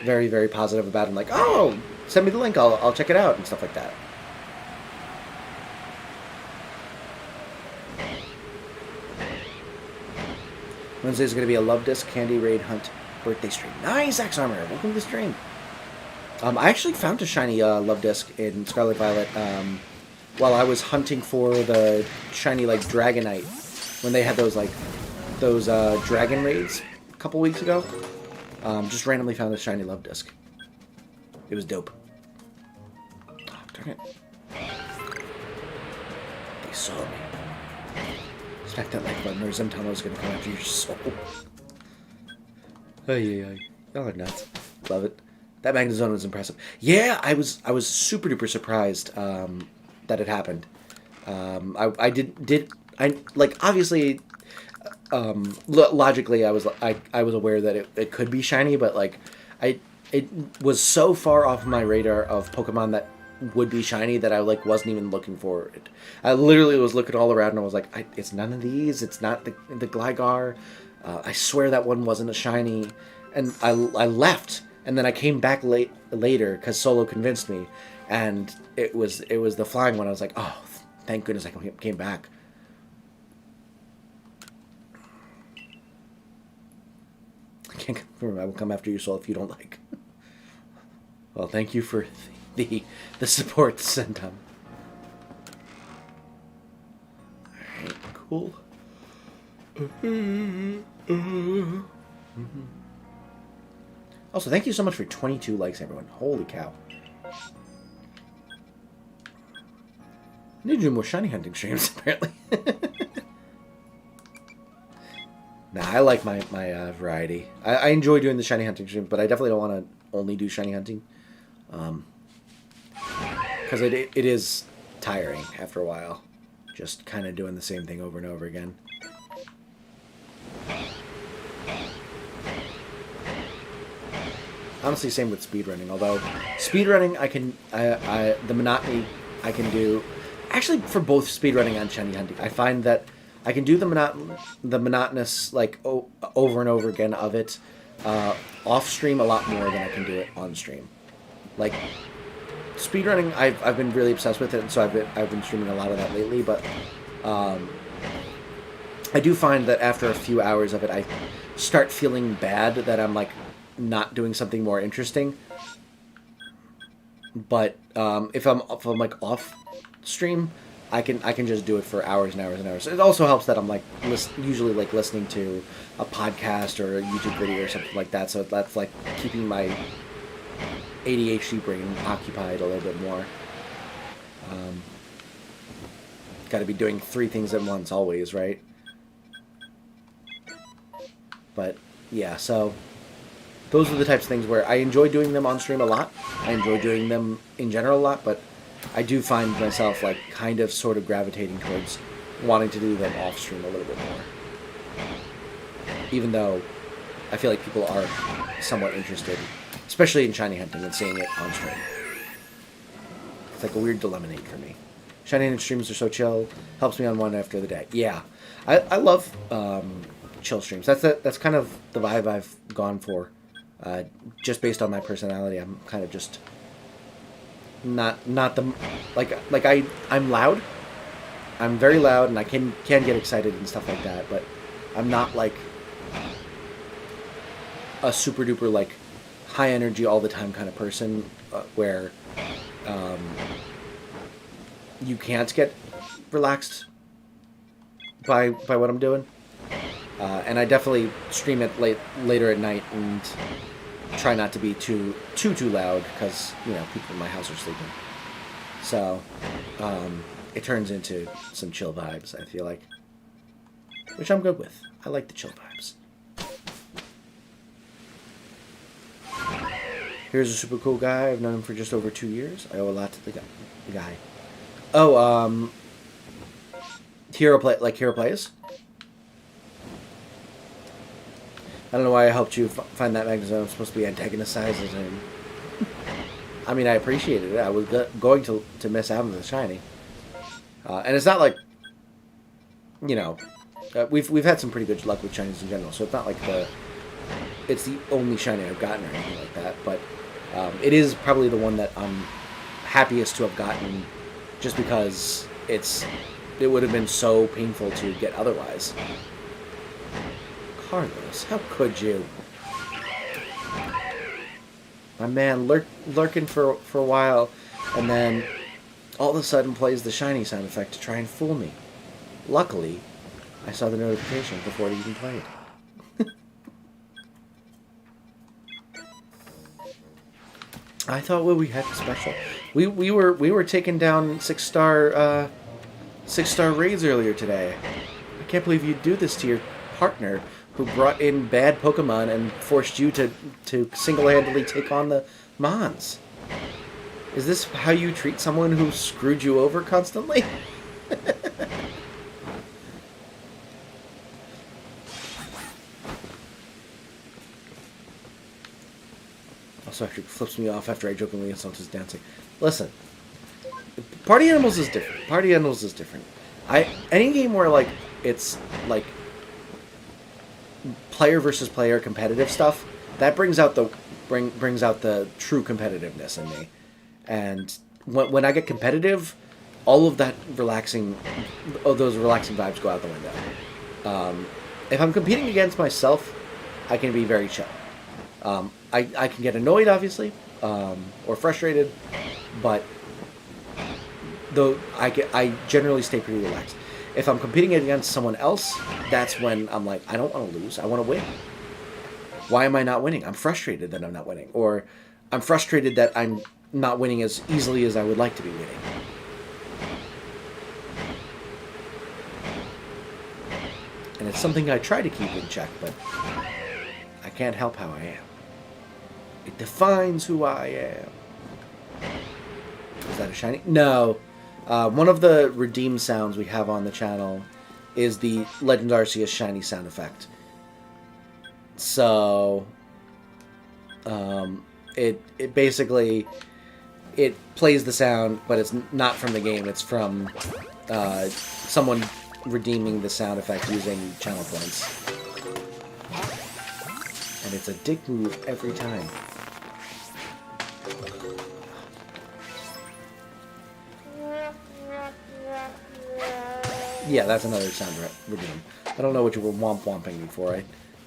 very, very positive about it. Like, "Oh, send me the link. I'll check it out," and stuff like that. Wednesday's going to be a Love Disc Candy Raid Hunt birthday stream. Nice, Axe Armor. Welcome to the stream. I actually found a shiny Love Disc in Scarlet Violet while I was hunting for the shiny like Dragonite when they had those dragon raids a couple weeks ago. Just randomly found a shiny Love Disc. It was dope. Oh, darn it. They saw me. Smack that like button or Zentomo's gonna come after your soul. Ay. Y'all are nuts. Love it. That Magnezone was impressive. Yeah, I was super duper surprised that it happened. I obviously logically I was aware that it could be shiny, but like it was so far off my radar of Pokemon that would be shiny that I like wasn't even looking for it. I literally was looking all around and I was like, it's none of these. It's not the Gligar. I swear that one wasn't a shiny, and I left. And then I came back later because Solo convinced me, and it was the flying one. I was like, oh, thank goodness I came back. I can't confirm. I will come after you, Soul, if you don't like. Well, thank you for the support, Sentam. Alright, cool. Also, thank you so much for 22 likes, everyone. Holy cow. I need to do more shiny hunting streams, apparently. Nah, I like my variety. I enjoy doing the shiny hunting stream, but I definitely don't want to only do shiny hunting. Because it is tiring after a while. Just kind of doing the same thing over and over again. Honestly, same with speedrunning. Although speedrunning, the monotony I can do. Actually, for both speedrunning and shiny hunting, I find that I can do the monotonous like over and over again of it off stream a lot more than I can do it on stream. Like speedrunning, I've been really obsessed with it, and so I've been streaming a lot of that lately. But I do find that after a few hours of it, I start feeling bad that I'm like not doing something more interesting. But if I'm like off stream, I can just do it for hours and hours and hours. It also helps that I'm like usually like listening to a podcast or a YouTube video or something like that. So that's like keeping my ADHD brain occupied a little bit more. Got to be doing 3 things at once always, right? But yeah, so those are the types of things where I enjoy doing them on stream a lot. I enjoy doing them in general a lot, but I do find myself like kind of sort of gravitating towards wanting to do them off stream a little bit more. Even though I feel like people are somewhat interested, especially in shiny hunting and seeing it on stream. It's like a weird dilemma for me. Shiny hunting streams are so chill, helps me unwind after the day. Yeah, I love chill streams. That's kind of the vibe I've gone for. Just based on my personality, I'm kind of just not the I'm loud. I'm very loud, and I can get excited and stuff like that. But I'm not like a super duper like high energy all the time kind of person where you can't get relaxed by what I'm doing. And I definitely stream it later at night and try not to be too loud because, you know, people in my house are sleeping. So it turns into some chill vibes, I feel like, which I'm good with. I like the chill vibes. Here's a super cool guy. I've known him for just over 2 years. I owe a lot to the guy. Oh, Hero Plays? I don't know why I helped you find that Magnezone. I'm supposed to be antagonized as him. I mean, I appreciated it. I was going to miss out on the shiny. And it's not like you know, we've had some pretty good luck with shinies in general, so it's not like it's the only shiny I've gotten or anything like that, but it is probably the one that I'm happiest to have gotten, just because it would have been so painful to get otherwise. Carlos, how could you? My man lurking for a while, and then all of a sudden plays the shiny sound effect to try and fool me. Luckily, I saw the notification before it even played. I thought we had special. We were taking down 6-star raids earlier today. I can't believe you'd do this to your partner, who brought in bad Pokemon and forced you to single-handedly take on the Mons. Is this how you treat someone who screwed you over constantly? Also, actually flips me off after I jokingly insult his dancing. Listen, Party Animals is different. Party Animals is different. Any game where like it's like player versus player competitive stuff, that brings out the true competitiveness in me. And when I get competitive, all of those relaxing vibes go out the window. If I'm competing against myself, I can be very chill. I can get annoyed, obviously, or frustrated, but I generally stay pretty relaxed. If I'm competing against someone else, that's when I'm like, I don't want to lose. I want to win. Why am I not winning? I'm frustrated that I'm not winning. Or I'm frustrated that I'm not winning as easily as I would like to be winning. And it's something I try to keep in check, but I can't help how I am. It defines who I am. Is that a shiny? No. One of the redeemed sounds we have on the channel is the Legend Arceus shiny sound effect. So, it basically, it plays the sound, but it's not from the game. It's from someone redeeming the sound effect using channel points. And it's a dick move every time. Yeah, that's another sound redeem. I don't know what you were womp-womping me for. I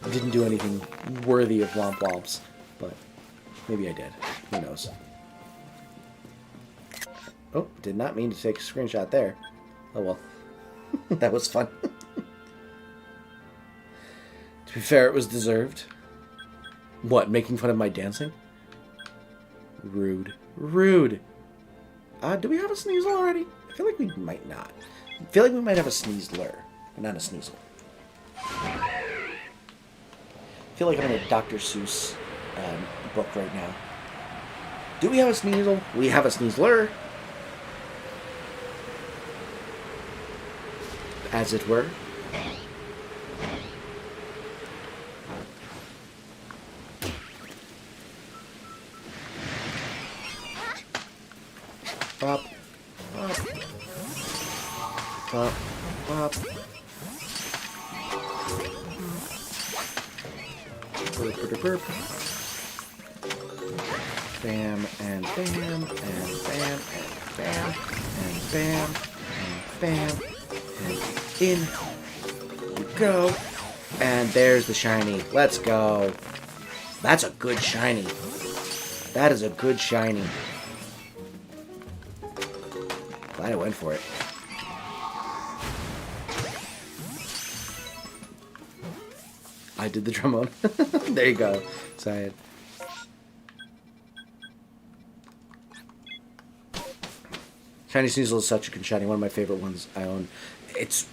didn't do anything worthy of womp-womps, but maybe I did. Who knows? Oh, did not mean to take a screenshot there. Oh well. That was fun. To be fair, it was deserved. What, making fun of my dancing? Rude. Rude. Do we have a Sneasel already? I feel like we might not. I feel like we might have a Sneasler, but not a Sneasel. I feel like I'm in a Dr. Seuss book right now. Do we have a Sneasel? We have a Sneasler. As it were. Pop. Pop. Pop. Pop. Burp, burp, burp. Bam, and bam, and bam, and bam, and bam, and bam, and in we go. And there's the shiny. Let's go. That's a good shiny. That is a good shiny. Glad I went for it. I did the trombone. There you go. Sorry. Shiny Sneasel is such a good shiny. One of my favorite ones I own. It's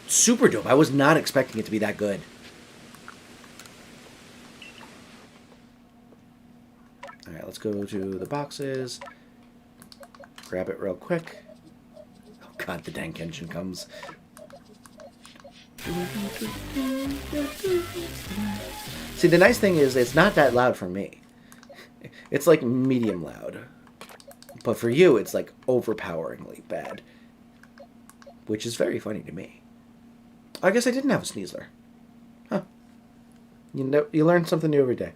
super dope. I was not expecting it to be that good. Alright, let's go to the boxes. Grab it real quick. Oh god, the dank engine comes. See, the nice thing is it's not that loud for me. It's like medium loud. But for you, it's like overpoweringly bad. Which is very funny to me. I guess I didn't have a Sneasler. Huh. You learn something new every day.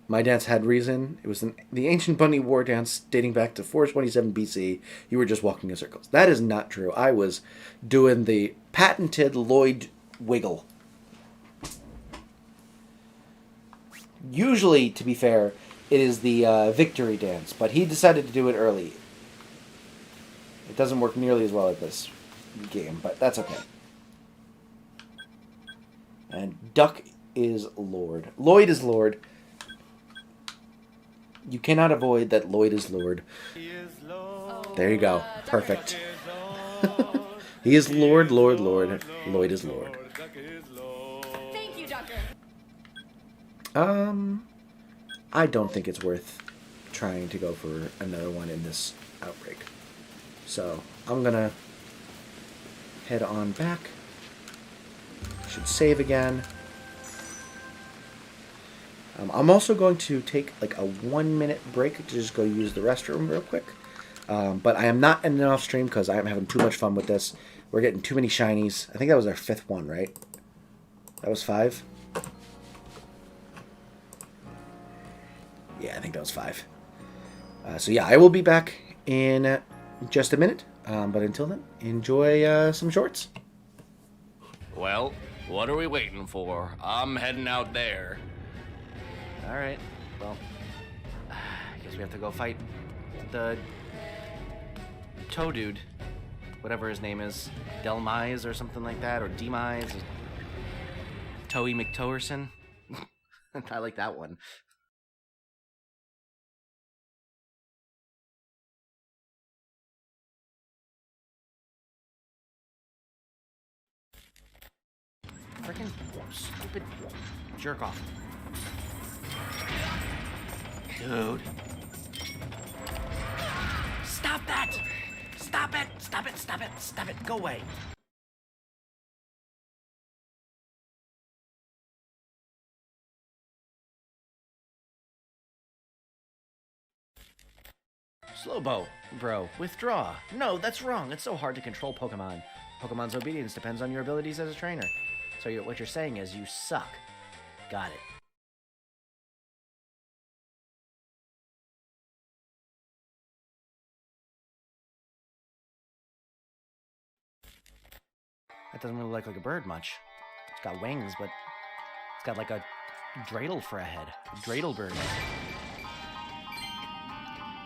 My dance had reason. It was the ancient bunny war dance dating back to 427 BC. You were just walking in circles. That is not true. I was doing the patented Lloyd wiggle. Usually, to be fair, it is the victory dance, but he decided to do it early. It doesn't work nearly as well at this game, but that's okay. And Duck is Lord. Lloyd is Lord. You cannot avoid that Lloyd is Lord. There you go. Perfect. He is Lord, Lord, Lord. Lloyd is Lord. Thank you, Ducker. I don't think it's worth trying to go for another one in this outbreak. So, I'm gonna head on back. Should save again. I'm also going to take like a 1-minute break to just go use the restroom real quick. But I am not ending off stream because I am having too much fun with this. We're getting too many shinies. I think that was our 5th one, right? That was 5? Yeah, I think that was 5. So yeah, I will be back in just a minute. But until then, enjoy some shorts. Well, what are we waiting for? I'm heading out there. Alright, well, I guess we have to go fight the Toe Dude. Whatever his name is. Delmise or something like that, or Demise. Toey McTowerson. I like that one. Freaking stupid jerk off. Dude. Stop that! Stop it! Stop it! Stop it! Stop it! Go away! Slowbo, bro, withdraw. No, that's wrong. It's so hard to control Pokemon. Pokemon's obedience depends on your abilities as a trainer. So what you're saying is you suck. Got it. That doesn't really look like a bird much. It's got wings, but it's got like a dreidel for a head. A dreidel bird.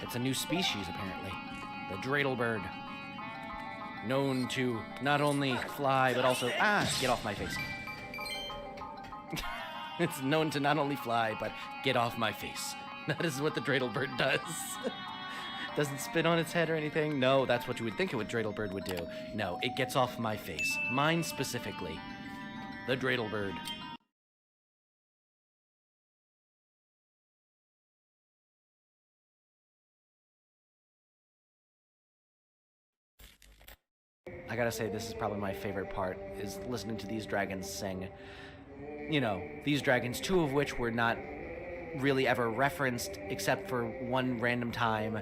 It's a new species, apparently. The dreidel bird. Known to not only fly, but also... get off my face. It's known to not only fly, but get off my face. That is what the dreidel bird does. Doesn't spin on its head or anything. No, that's what you would think a dreidel bird would do. No, it gets off my face. Mine specifically. The dreidel bird. I gotta say, this is probably my favorite part, is listening to these dragons sing. You know, these dragons, 2 of which were not really ever referenced except for one random time,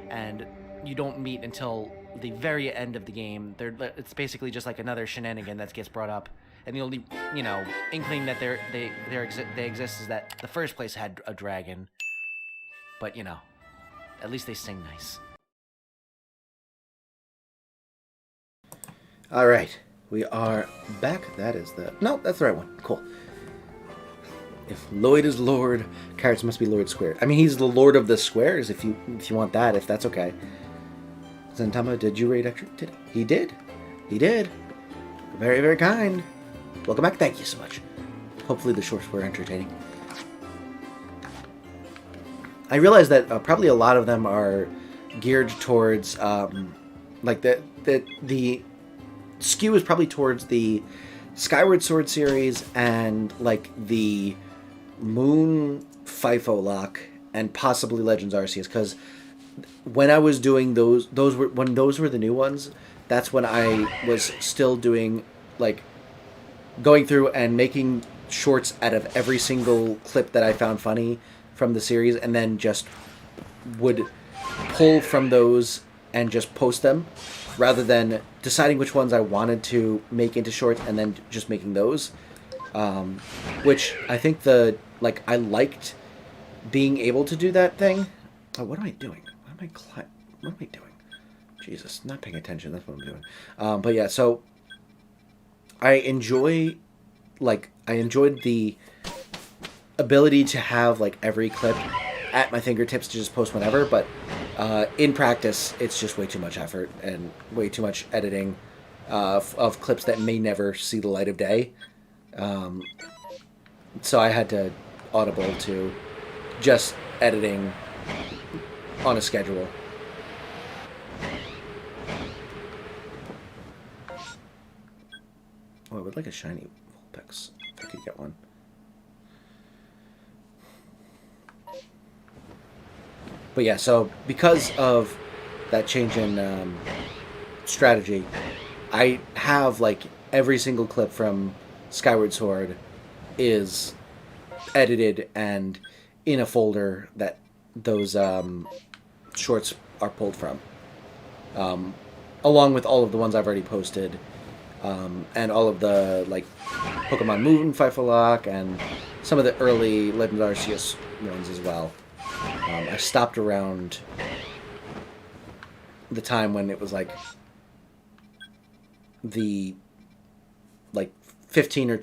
and you don't meet until the very end of the game. It's basically just like another shenanigan that gets brought up, and the only, you know, inkling that they exist is that the first place had a dragon. But, you know, at least they sing nice. Alright, we are back. That is the... No, that's the right one. Cool. If Lloyd is Lord, carrots must be Lord squared. I mean, he's the Lord of the squares, if you want that, if that's okay. Zentama, did you raid Ectric? He did. He did. Very, very kind. Welcome back. Thank you so much. Hopefully the shorts were entertaining. I realize that probably a lot of them are geared towards, like, the skew is probably towards the Skyward Sword series and, like, the Moon FIFO lock and possibly Legends Arceus, because when I was doing those were the new ones. That's when I was still doing, like, going through and making shorts out of every single clip that I found funny from the series, and then just would pull from those and just post them, rather than deciding which ones I wanted to make into shorts and then just making those. Which I think I liked being able to do that thing. Oh, what am I doing? What am I doing? Jesus, not paying attention. That's what I'm doing. But yeah, so I enjoyed the ability to have like every clip at my fingertips to just post whenever, but in practice, it's just way too much effort and way too much editing of clips that may never see the light of day. So I had to audible to just editing on a schedule. Oh, I would like a shiny Vulpix if I could get one. But yeah, so because of that change in strategy, I have like every single clip from Skyward Sword is edited and in a folder that those shorts are pulled from, along with all of the ones I've already posted, and all of the like Pokemon Moon, Fifle Lock, and some of the early Legend of Arceus ones as well. I stopped around the time when it was like the 15 or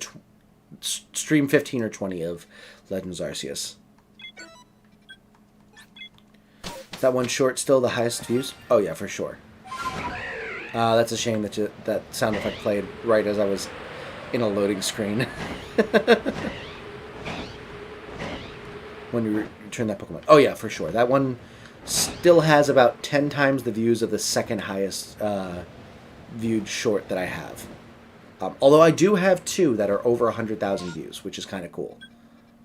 stream 15 or 20 of Legends Arceus. Is that one short still the highest views? Oh yeah, for sure. That's a shame that that sound effect played right as I was in a loading screen. When you return that Pokemon. Oh yeah, for sure. That one still has about 10 times the views of the second highest viewed short that I have. Although I do have two that are over 100,000 views, which is kind of cool.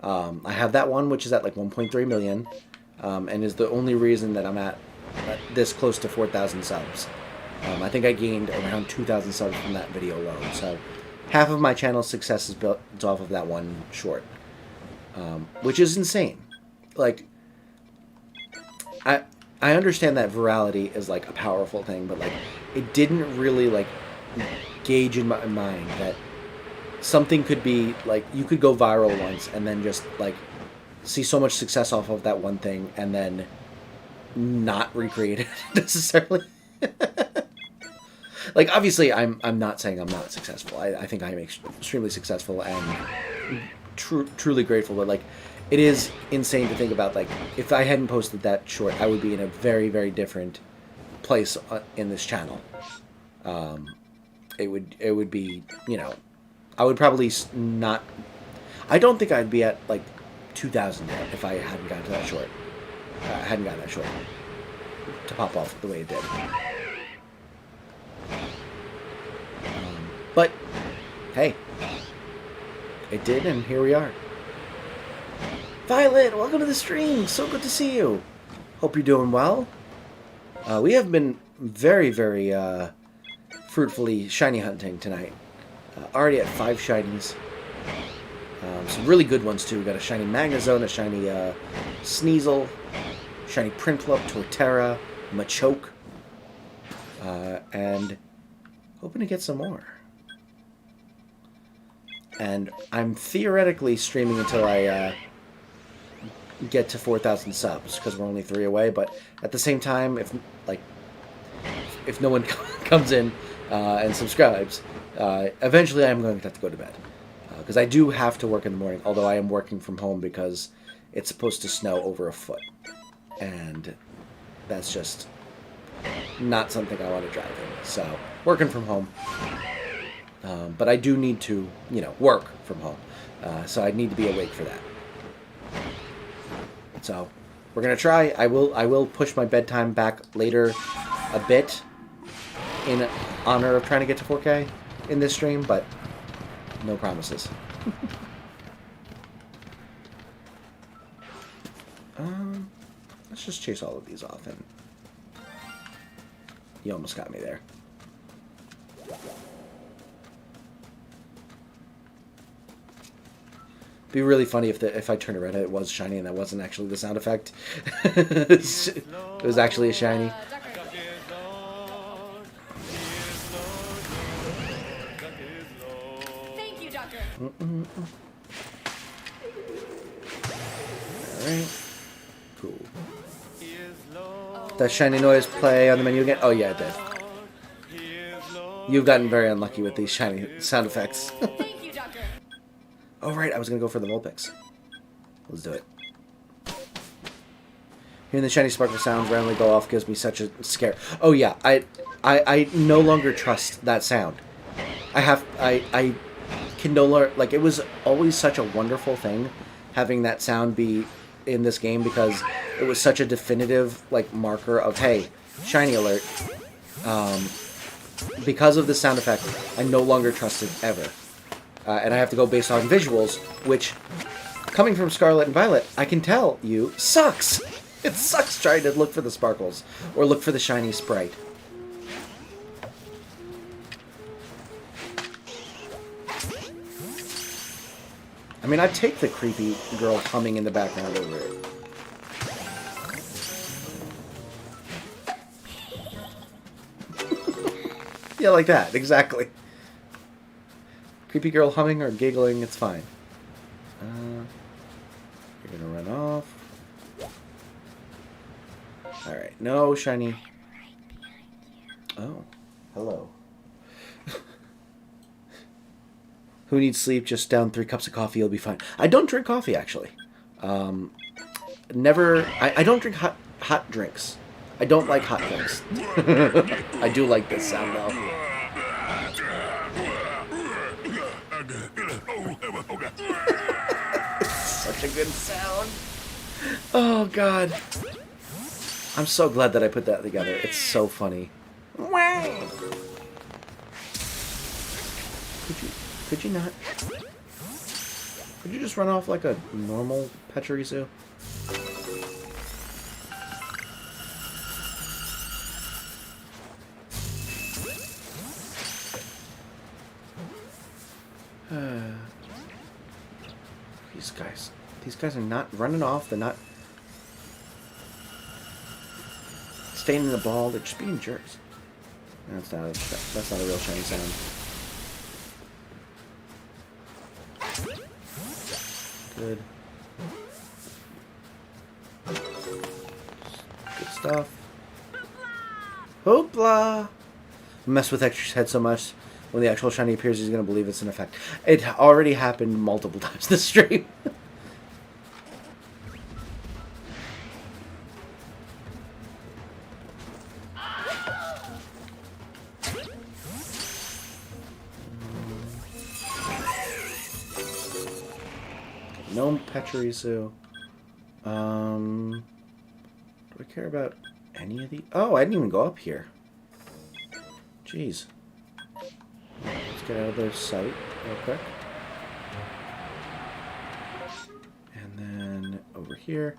I have that one, which is at like 1.3 million, and is the only reason that I'm at this close to 4,000 subs. I think I gained around 2,000 subs from that video alone. So half of my channel's success is built off of that one short, which is insane. Like, I understand that virality is like a powerful thing, but like it didn't really like gauge in my mind that something could be like you could go viral once and then just like see so much success off of that one thing and then not recreate it necessarily. Like, obviously I'm not saying I'm not successful. I think I'm extremely successful and truly grateful, but like it is insane to think about, like, if I hadn't posted that short, I would be in a very, very different place in this channel. It would be, you know, I would probably not, I don't think I'd be at like 2,000 yet if I hadn't gotten to that short. Hadn't gotten that short to pop off the way it did. But hey, it did, and here we are. Violet, welcome to the stream. So good to see you. Hope you're doing well. We have been very, very fruitfully shiny hunting tonight. Already at 5 shinies. Some really good ones too. We got a shiny Magnezone, a shiny Sneasel, shiny Prinplup, Torterra, Machoke, and hoping to get some more. And I'm theoretically streaming until I get to 4,000 subs, because we're only 3 away. But at the same time, if no one comes in and subscribes, eventually I'm going to have to go to bed, because I do have to work in the morning. Although I am working from home because it's supposed to snow over a foot, and that's just not something I want to drive in. So working from home. But I do need to, you know, work from home. So I need to be awake for that. So we're gonna try. I will push my bedtime back later a bit in honor of trying to get to 4K in this stream, but no promises. Let's just chase all of these off, and you almost got me there. Be really funny if I turned around and it was shiny and that wasn't actually the sound effect. It was actually a shiny. Alright. Cool. Does shiny noise play on the menu again? Oh yeah, it did. You've gotten very unlucky with these shiny sound effects. Thank you, Doctor. Oh right, I was gonna go for the Vulpix. Let's do it. Hearing the shiny sparkle sounds randomly go off gives me such a scare. Oh yeah, I no longer trust that sound. I can no longer, like, it was always such a wonderful thing having that sound be in this game because it was such a definitive, like, marker of, hey, shiny alert. Because of the sound effect, I no longer trust it ever. And I have to go based on visuals, which, coming from Scarlet and Violet, I can tell you, sucks! It sucks trying to look for the sparkles, or look for the shiny sprite. I mean, I'd take the creepy girl humming in the background over it. Yeah, like that, exactly. Creepy girl humming or giggling, it's fine. You're gonna run off. Alright, no shiny. Oh, hello. Who needs sleep? Just down 3 cups of coffee, you'll be fine. I don't drink coffee, actually. Never... I don't drink hot drinks. I don't like hot drinks. I do like this sound, though. Such a good sound. Oh, God. I'm so glad that I put that together. It's so funny. Could you not? Could you just run off like a normal Pachirisu? These guys are not running off. They're not staying in the ball. They're just being jerks. That's not a real shiny sound. Good. Good stuff. Hoopla! Mess with Ectric's head so much. When the actual shiny appears, he's going to believe it's an effect. It already happened multiple times this stream. No Pachirisu. Do I care about any of these? Oh, I didn't even go up here. Jeez. Let's get out of their sight real quick. And then over here.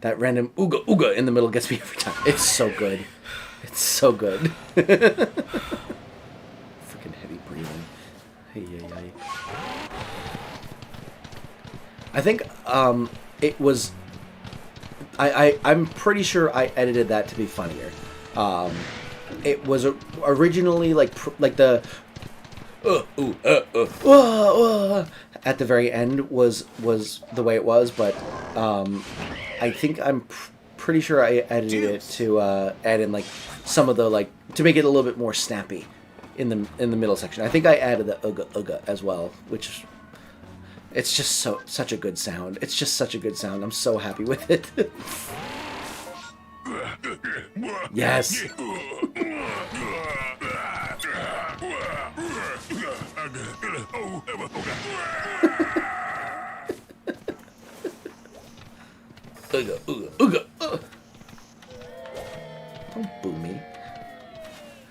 That random ooga ooga in the middle gets me every time. It's so good. It's so good. Freaking heavy breathing. Hey, hey, hey. I think it was... I'm pretty sure I edited that to be funnier. It was originally like the at the very end was the way it was, but I think I'm pretty sure I edited it to add in like some of the like to make it a little bit more snappy in the middle section. I think I added the uga uga as well, which it's just such a good sound. It's just such a good sound. I'm so happy with it. Yes. Ooga, ooga, ooga. Don't boo me. I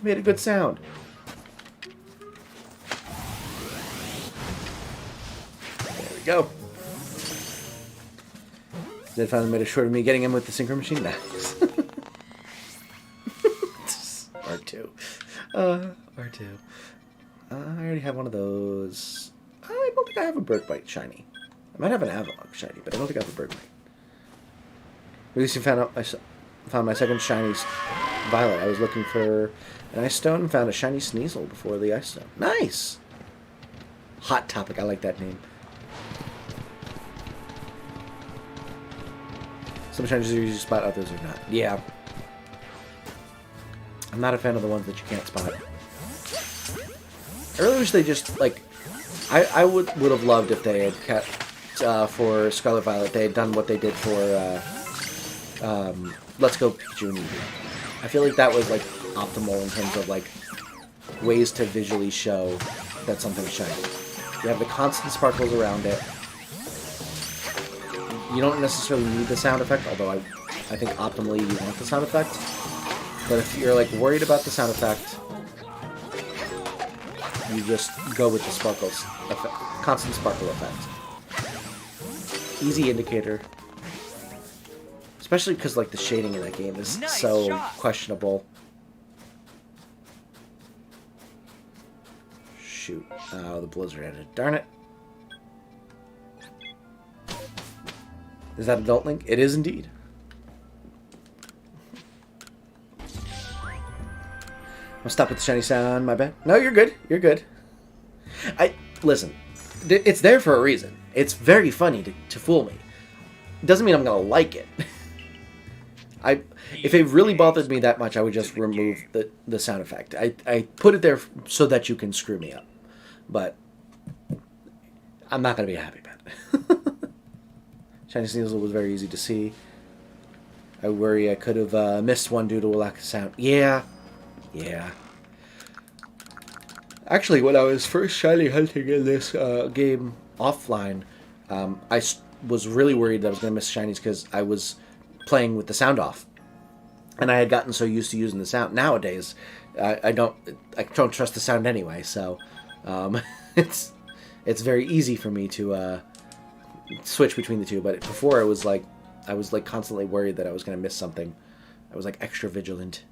made a good sound. There we go. Zed finally made a short of me getting him with the synchro machine. Nice. R2. R2. I already have one of those. I don't think I have a Bergbite shiny. I might have an Avalok shiny, but I don't think I have a Bergbite. Releasing found my second shiny Violet. I was looking for an Ice Stone and found a shiny Sneasel before the Ice Stone. Nice! Hot Topic. I like that name. Some shinies are easy to spot, others are not. Yeah. I'm not a fan of the ones that you can't spot. I really wish they just, like... I would have loved if they had kept... for Scarlet Violet, they had done what they did for... Let's Go Pikachu and Eevee. I feel like that was, like, optimal in terms of, like, ways to visually show that something's shiny. You have the constant sparkles around it. You don't necessarily need the sound effect, although I think optimally you want the sound effect. But if you're like worried about the sound effect, you just go with the sparkles effect, constant sparkle effect. Easy indicator. Especially because like the shading in that game is so questionable. Shoot. Oh, the blizzard ended. Darn it. Is that Adult Link? It is indeed. I'll stop at the shiny sound, my bad. No, you're good. You're good. Listen, it's there for a reason. It's very funny to fool me. Doesn't mean I'm gonna like it. If it really bothered me that much, I would just remove the sound effect. I put it there so that you can screw me up. But I'm not gonna be happy about it. Shiny Sneasel was very easy to see. I worry I could have missed one due to a lack of sound. Yeah. Actually, when I was first shiny hunting in this game offline, I was really worried that I was going to miss shinies because I was playing with the sound off. And I had gotten so used to using the sound. Nowadays, I don't trust the sound anyway, so it's very easy for me to... switch between the two, but before I was constantly worried that I was going to miss something. I was like extra vigilant.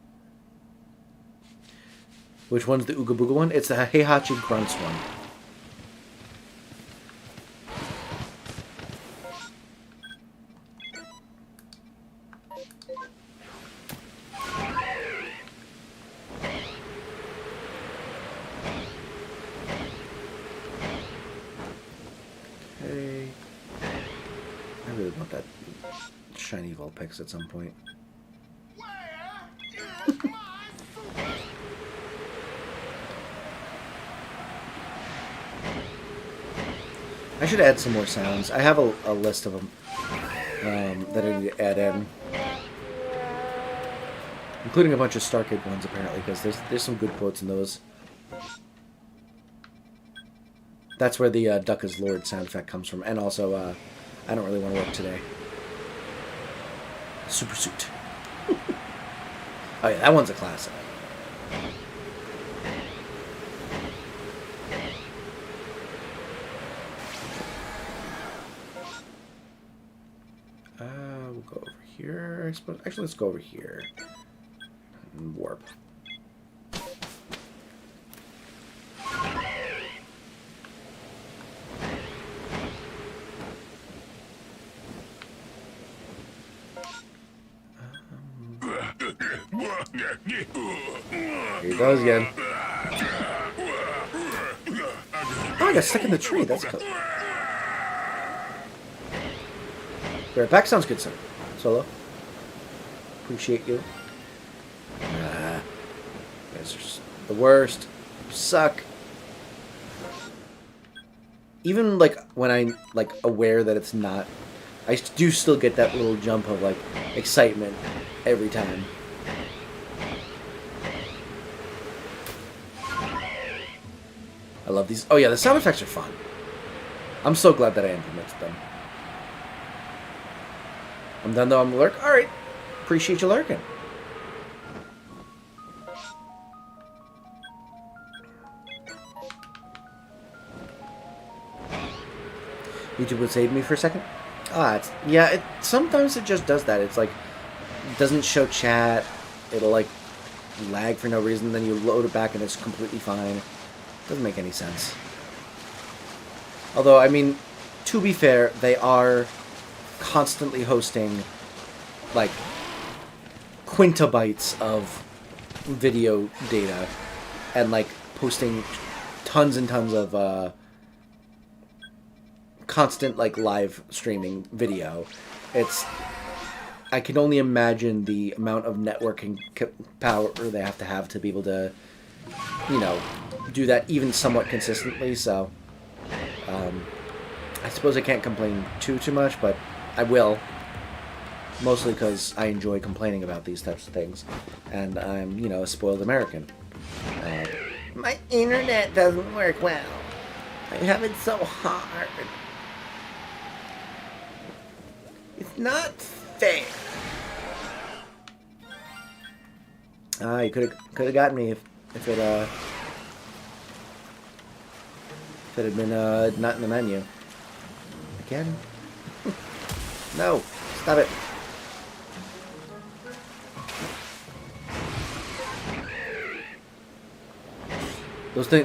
Which one's the Ooga Booga one? It's the Heihachi Grunts one. Okay. I really want that shiny Vulpix at some point. I should add some more sounds. I have a list of them that I need to add in. Including a bunch of Starkid ones, apparently, because there's some good quotes in those. That's where the Duck is Lord sound effect comes from. And also, I don't really want to work today. Super Suit. Oh yeah, that one's a classic. We'll go over here, I suppose. Actually, let's go over here. And warp. Here he goes again. Oh, I got stuck in the tree. That's cool. Be right back. Sounds good, sir. Solo. Appreciate you. You guys are just the worst. You suck. Even like when I'm like aware that it's not, I do still get that little jump of like excitement every time. I love these. Oh yeah, the sound effects are fun. I'm so glad that I implemented them. I'm done though. I'm a lurk. Alright. Appreciate you lurking. YouTube would save me for a second. Yeah, sometimes it just does that. It's like, it doesn't show chat. It'll like lag for no reason. Then you load it back and it's completely fine. Doesn't make any sense. Although, I mean, to be fair, they are constantly hosting like quintabytes of video data and like posting tons and tons of constant like live streaming video, I can only imagine the amount of networking power they have to be able to, you know, do that even somewhat consistently. So, I suppose I can't complain too much, but I will. Mostly because I enjoy complaining about these types of things, and I'm, you know, a spoiled American. My internet doesn't work well. I have it so hard. It's not fair. You could have gotten me if it had been not in the menu. Again? No, stop it.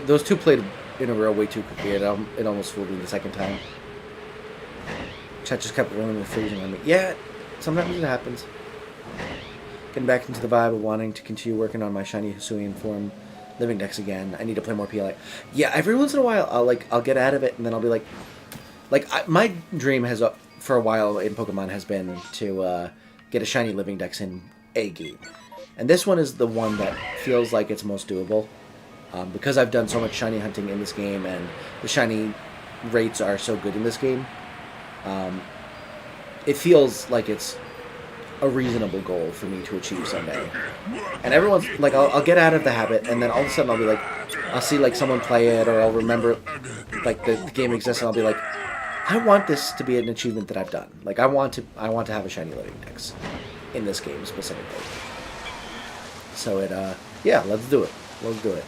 Those two played in a row way too quickly. It almost fooled me the second time. Chat just kept rolling and freezing on me. Yeah, sometimes it happens. Getting back into the vibe of wanting to continue working on my shiny Hisuian form living decks again. I need to play more PLA. Yeah, every once in a while I'll get out of it and then I'll be like my dream has for a while in Pokemon has been to get a shiny living dex in a game, and this one is the one that feels like it's most doable. Because I've done so much shiny hunting in this game, and the shiny rates are so good in this game, it feels like it's a reasonable goal for me to achieve someday. And everyone's like, I'll get out of the habit, and then all of a sudden I'll be like, I'll see like someone play it, or I'll remember like the game exists, and I'll be like, I want this to be an achievement that I've done. Like I want to have a shiny living dex in this game specifically. So yeah, let's do it. Let's do it.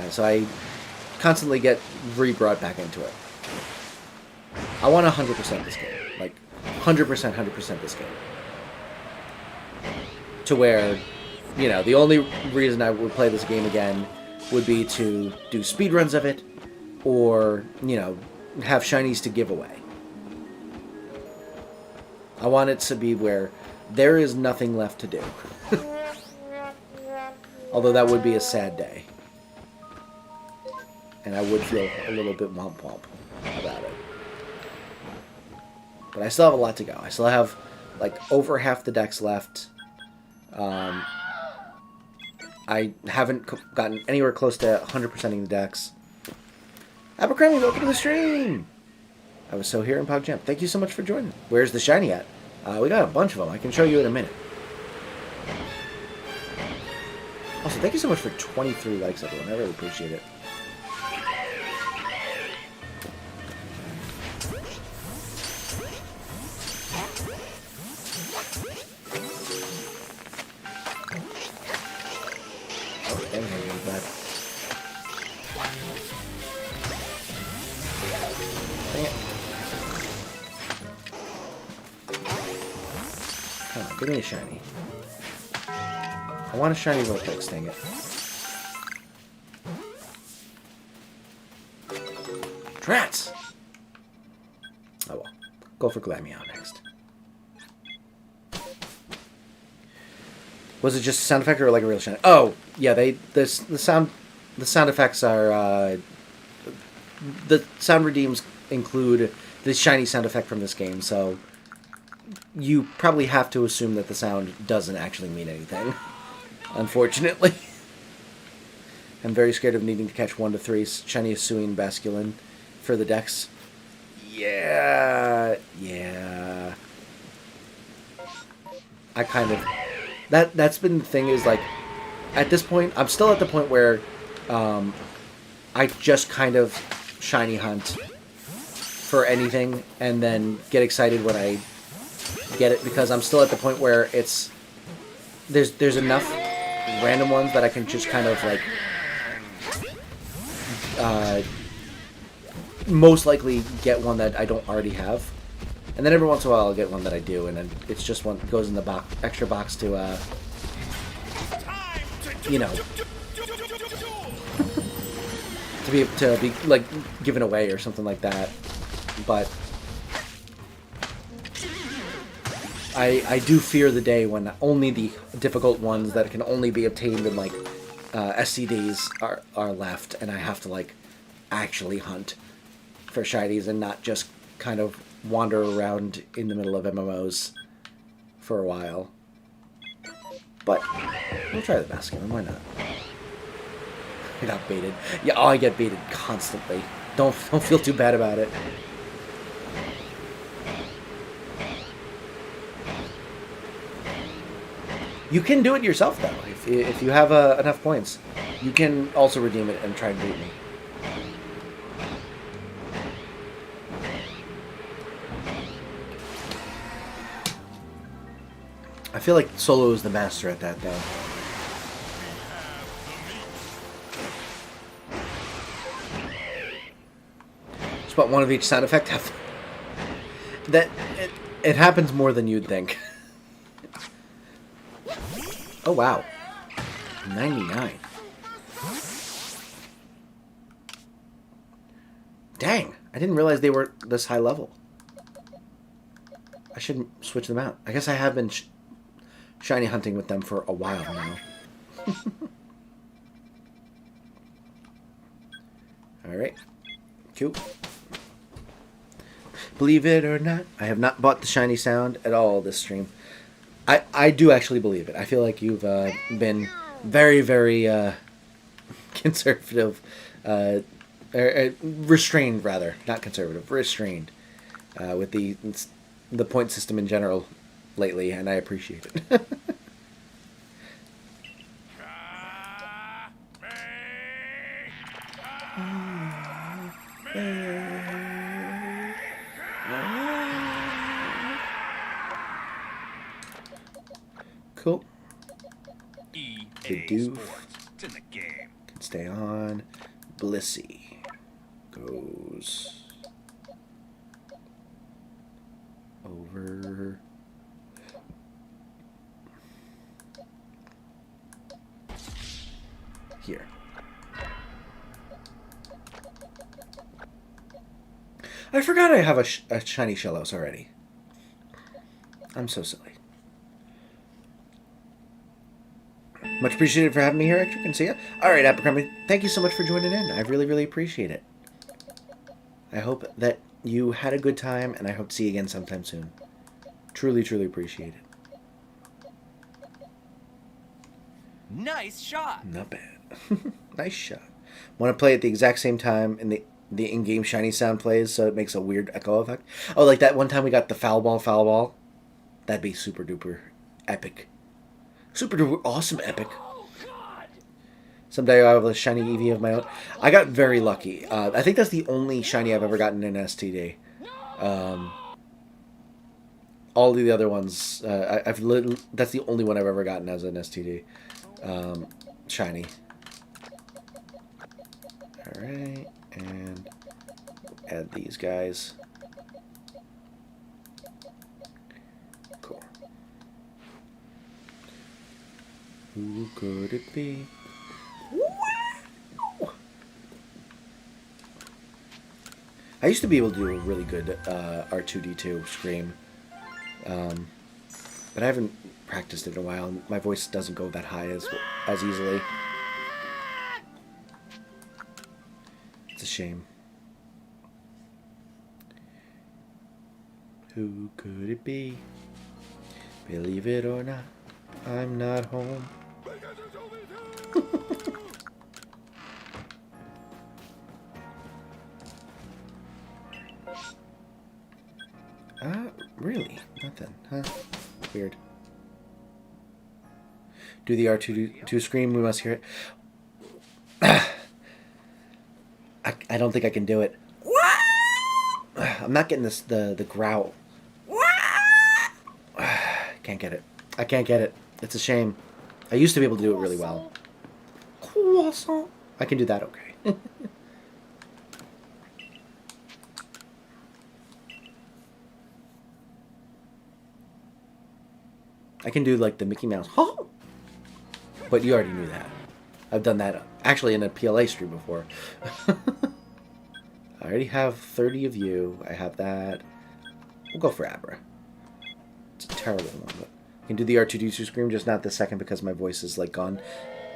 So I constantly get re-brought back into it. I want 100% this game. Like, 100% this game. To where, you know, the only reason I would play this game again would be to do speedruns of it, or, you know, have shinies to give away. I want it to be where there is nothing left to do. Although that would be a sad day. And I would feel a little bit womp about it. But I still have a lot to go. I still have, like, over half the decks left. I haven't gotten anywhere close to 100%ing the decks. Abercrombie, welcome to the stream! I was so here in PogChamp. Thank you so much for joining. Where's the shiny at? We got a bunch of them. I can show you in a minute. Also, thank you so much for 23 likes, everyone. I really appreciate it. Oh, dang, I'm glad. Dang it. Come on, give me a shiny. I want a shiny Vortex, dang it. Drats! Oh well. Go for Glameow next. Was it just a sound effect or like a real shiny? Oh, yeah, the sound effects are the sound redeems include the shiny sound effect from this game, so you probably have to assume that the sound doesn't actually mean anything. Unfortunately. I'm very scared of needing to catch 1 to 3 shiny Hisuian Basculin for the decks. Yeah. I kind of... That's been the thing is, like, at this point, I'm still at the point where I just kind of shiny hunt for anything and then get excited when I get it, because I'm still at the point where it's... There's enough random ones that I can just kind of, like, most likely get one that I don't already have. And then every once in a while I'll get one that I do, and then it's just one that goes in the extra box to, you know, to be, like, given away or something like that. But I do fear the day when only the difficult ones that can only be obtained in, like, SCDs are left, and I have to, like, actually hunt for shinies and not just kind of wander around in the middle of MMOs for a while. But we'll try the masculine, why not? I got baited. Yeah, oh, I get baited constantly. Don't feel too bad about it. You can do it yourself, though. If you have enough points, you can also redeem it and try and beat me. I feel like Solo is the master at that, though. Just about one of each sound effect. It happens more than you'd think. Oh, wow. 99. Dang, I didn't realize they were this high level. I should switch them out. I guess I have been shiny hunting with them for a while now. Alright. Cool. Believe it or not, I have not bought the shiny sound at all this stream. I do actually believe it. I feel like you've been very, very conservative, restrained rather, not conservative, restrained with the point system in general lately, and I appreciate it. Cool. The doof to the game. can stay on. Blissey goes over here. I forgot I have a shiny Shellos already. I'm so silly. Much appreciated for having me here, Ectric, and see ya. Alright, Abercrombie, thank you so much for joining in. I really, really appreciate it. I hope that you had a good time, and I hope to see you again sometime soon. Truly, truly appreciate it. Nice shot. Not bad. Nice shot. Want to play at the exact same time in the in-game shiny sound plays, so it makes a weird echo effect? Oh, like that one time we got the foul ball. That'd be super duper epic. Super duper awesome epic. Oh, God. Someday I'll have a shiny Eevee of my own. I got very lucky. I think that's the only shiny I've ever gotten in STD. All of the other ones, that's the only one I've ever gotten as an STD. Shiny. Alright, and add these guys. Cool. Who could it be? Wow! I used to be able to do a really good R2-D2 scream. But I haven't practiced it in a while. My voice doesn't go that high as easily. It's a shame. Who could it be? Believe it or not, I'm not home. Really? Nothing, huh? Weird. Do the R2 scream, we must hear it. I don't think I can do it. I'm not getting the growl. Can't get it. I can't get it. It's a shame. I used to be able to do it really well. Croissant. I can do that okay. I can do like the Mickey Mouse. Huh? But you already knew that. I've done that actually in a PLA stream before. I already have 30 of you. I have that. We'll go for Abra. It's a terrible one, but I can do the R2-D2 scream, just not this second because my voice is like gone.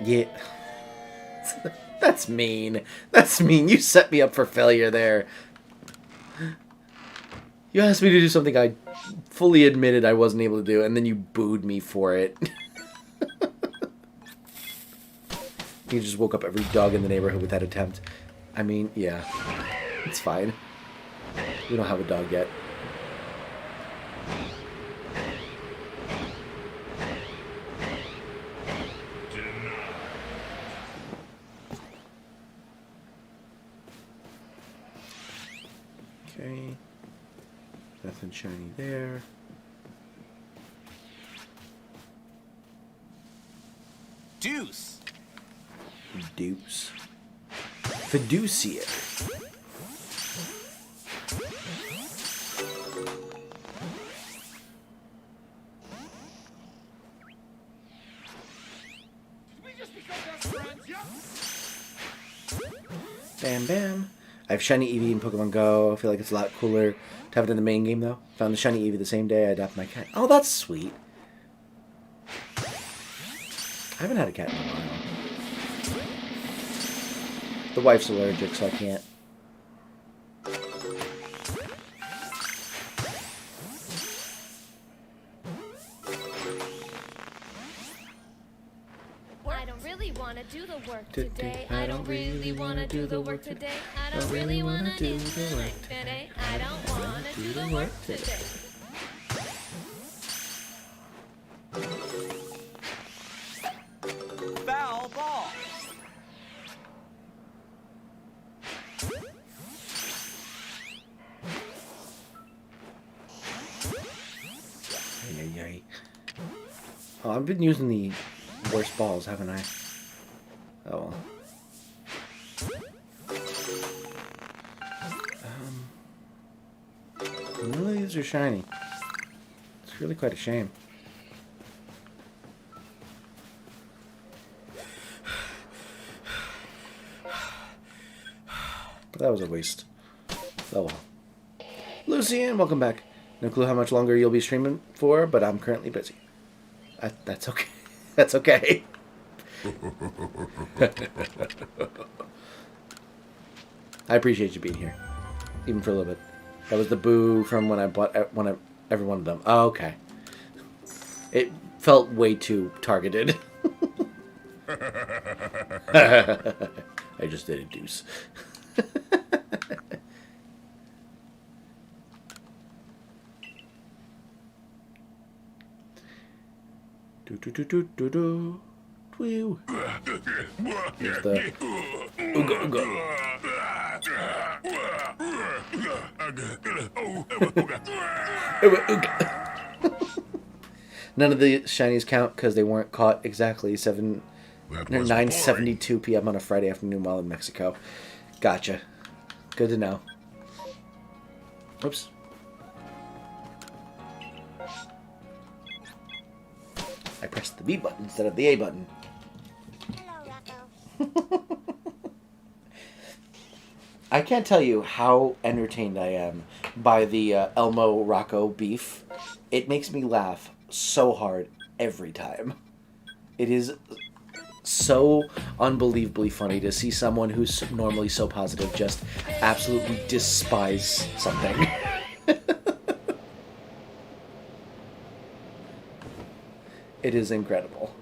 Yeah. That's mean. That's mean. You set me up for failure there. You asked me to do something I fully admitted I wasn't able to do, and then you booed me for it. You just woke up every dog in the neighborhood with that attempt. I mean, yeah. It's fine. We don't have a dog yet. Okay. Nothing shiny there. Deuce. Deuce. Fiduciary. Bam, bam. I have Shiny Eevee in Pokemon Go. I feel like it's a lot cooler to have it in the main game, though. Found the Shiny Eevee the same day I adopted my cat. Oh, that's sweet. I haven't had a cat in a while. The wife's allergic, so I can't. I don't really want to do the work today. I don't really want to do the work today. I don't really want to do the work today. I don't want to do the work today. Foul ball. Ay, ay, ay. Oh, I've been using the worst balls, haven't I? Oh well. None of these are shiny. It's really quite a shame. But that was a waste. Oh well. Lucian, welcome back. No clue how much longer you'll be streaming for, but I'm currently busy. That's okay. That's okay. I appreciate you being here, even for a little bit. That was the boo from when I bought every one of them. Oh, okay. It felt way too targeted. I just did a deuce. Do do do do do do. Woo. Here's the ooga ooga. Ooga ooga. None of the shinies count because they weren't caught exactly 9:72 p.m. on a Friday afternoon while in Mexico. Gotcha. Good to know. Oops. I pressed the B button instead of the A button. Hello, Rocco. I can't tell you how entertained I am by the Elmo Rocco beef. It makes me laugh so hard every time. It is so unbelievably funny to see someone who's normally so positive just absolutely despise something. It is incredible.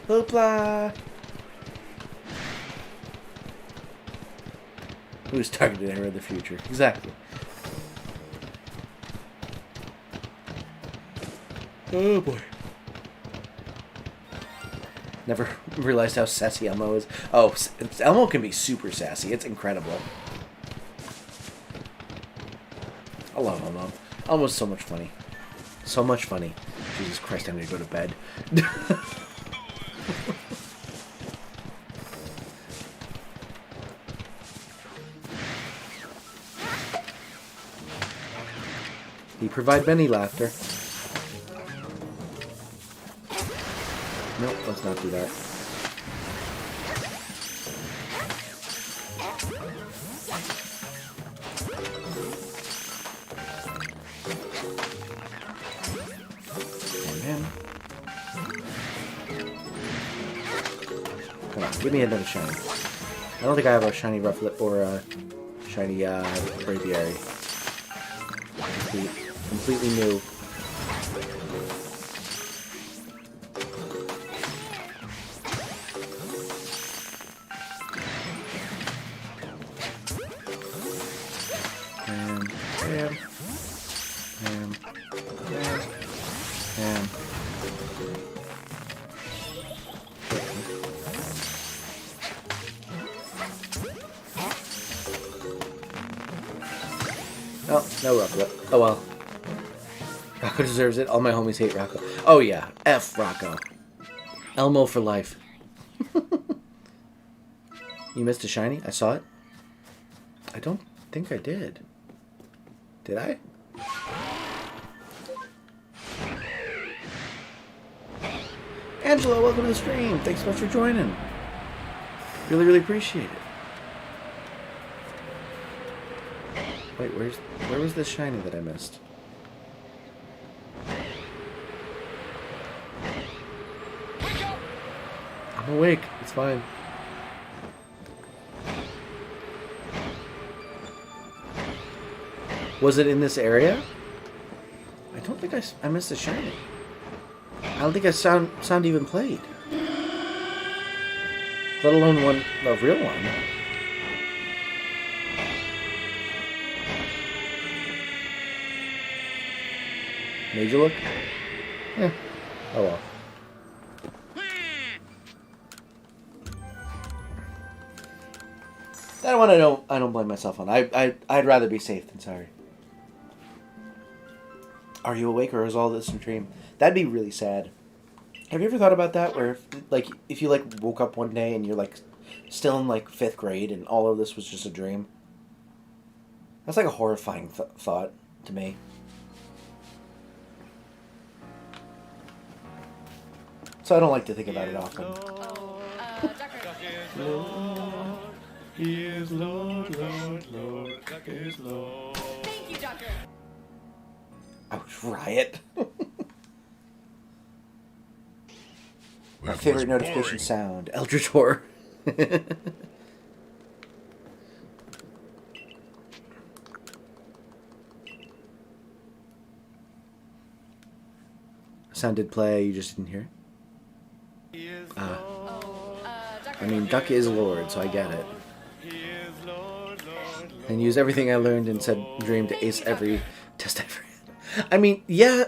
Hoopla! Who's targeted Era of the Future? Exactly. Oh boy. Never realized how sassy Elmo is. Oh, Elmo can be super sassy. It's incredible. I love Elmo. Elmo's so much funny. So much funny. Jesus Christ, I'm gonna go to bed. He provide many laughter. Nope, let's not do that. And come on, give me another shiny. I don't think I have a shiny Rufflet or a shiny braviary. Completely new. Oh, no Rocco. Oh well. Rocco deserves it. All my homies hate Rocco. Oh yeah, F Rocco. Elmo for life. You missed a shiny? I saw it. I don't think I did. Did I? Angela, welcome to the stream. Thanks so much for joining. Really, really appreciate it. Wait, where was this shiny that I missed? I'm awake. It's fine. Was it in this area? I don't think I missed a shiny. I don't think sound even played. Let alone a real one. Major look? Yeah. Oh well. That one I don't blame myself on. I'd rather be safe than sorry. Are you awake or is all this a dream? That'd be really sad. Have you ever thought about that? Where if you woke up one day and you're still in 5th grade and all of this was just a dream? That's a horrifying thought to me. So I don't like to think about it often. Doctor. He is Lord, Lord, Lord, Duck is Lord. Thank you, Doctor. Ouch, Riot. My favorite notification sound, Eldritch Horror. Sound did play, you just didn't hear it? I mean, Duck is Lord, so I get it. And use everything I learned and said dream to ace every test ever. I mean, yeah,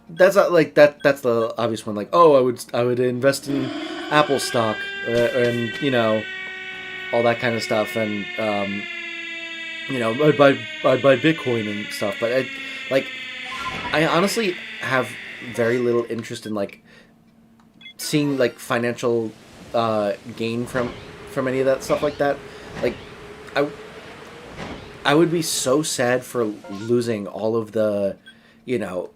that's not that's the obvious one. Oh, I would invest in Apple stock and all that kind of stuff, and I'd buy Bitcoin and stuff. But I honestly have very little interest in seeing financial gain from any of that stuff like that. I would be so sad for losing all of the, the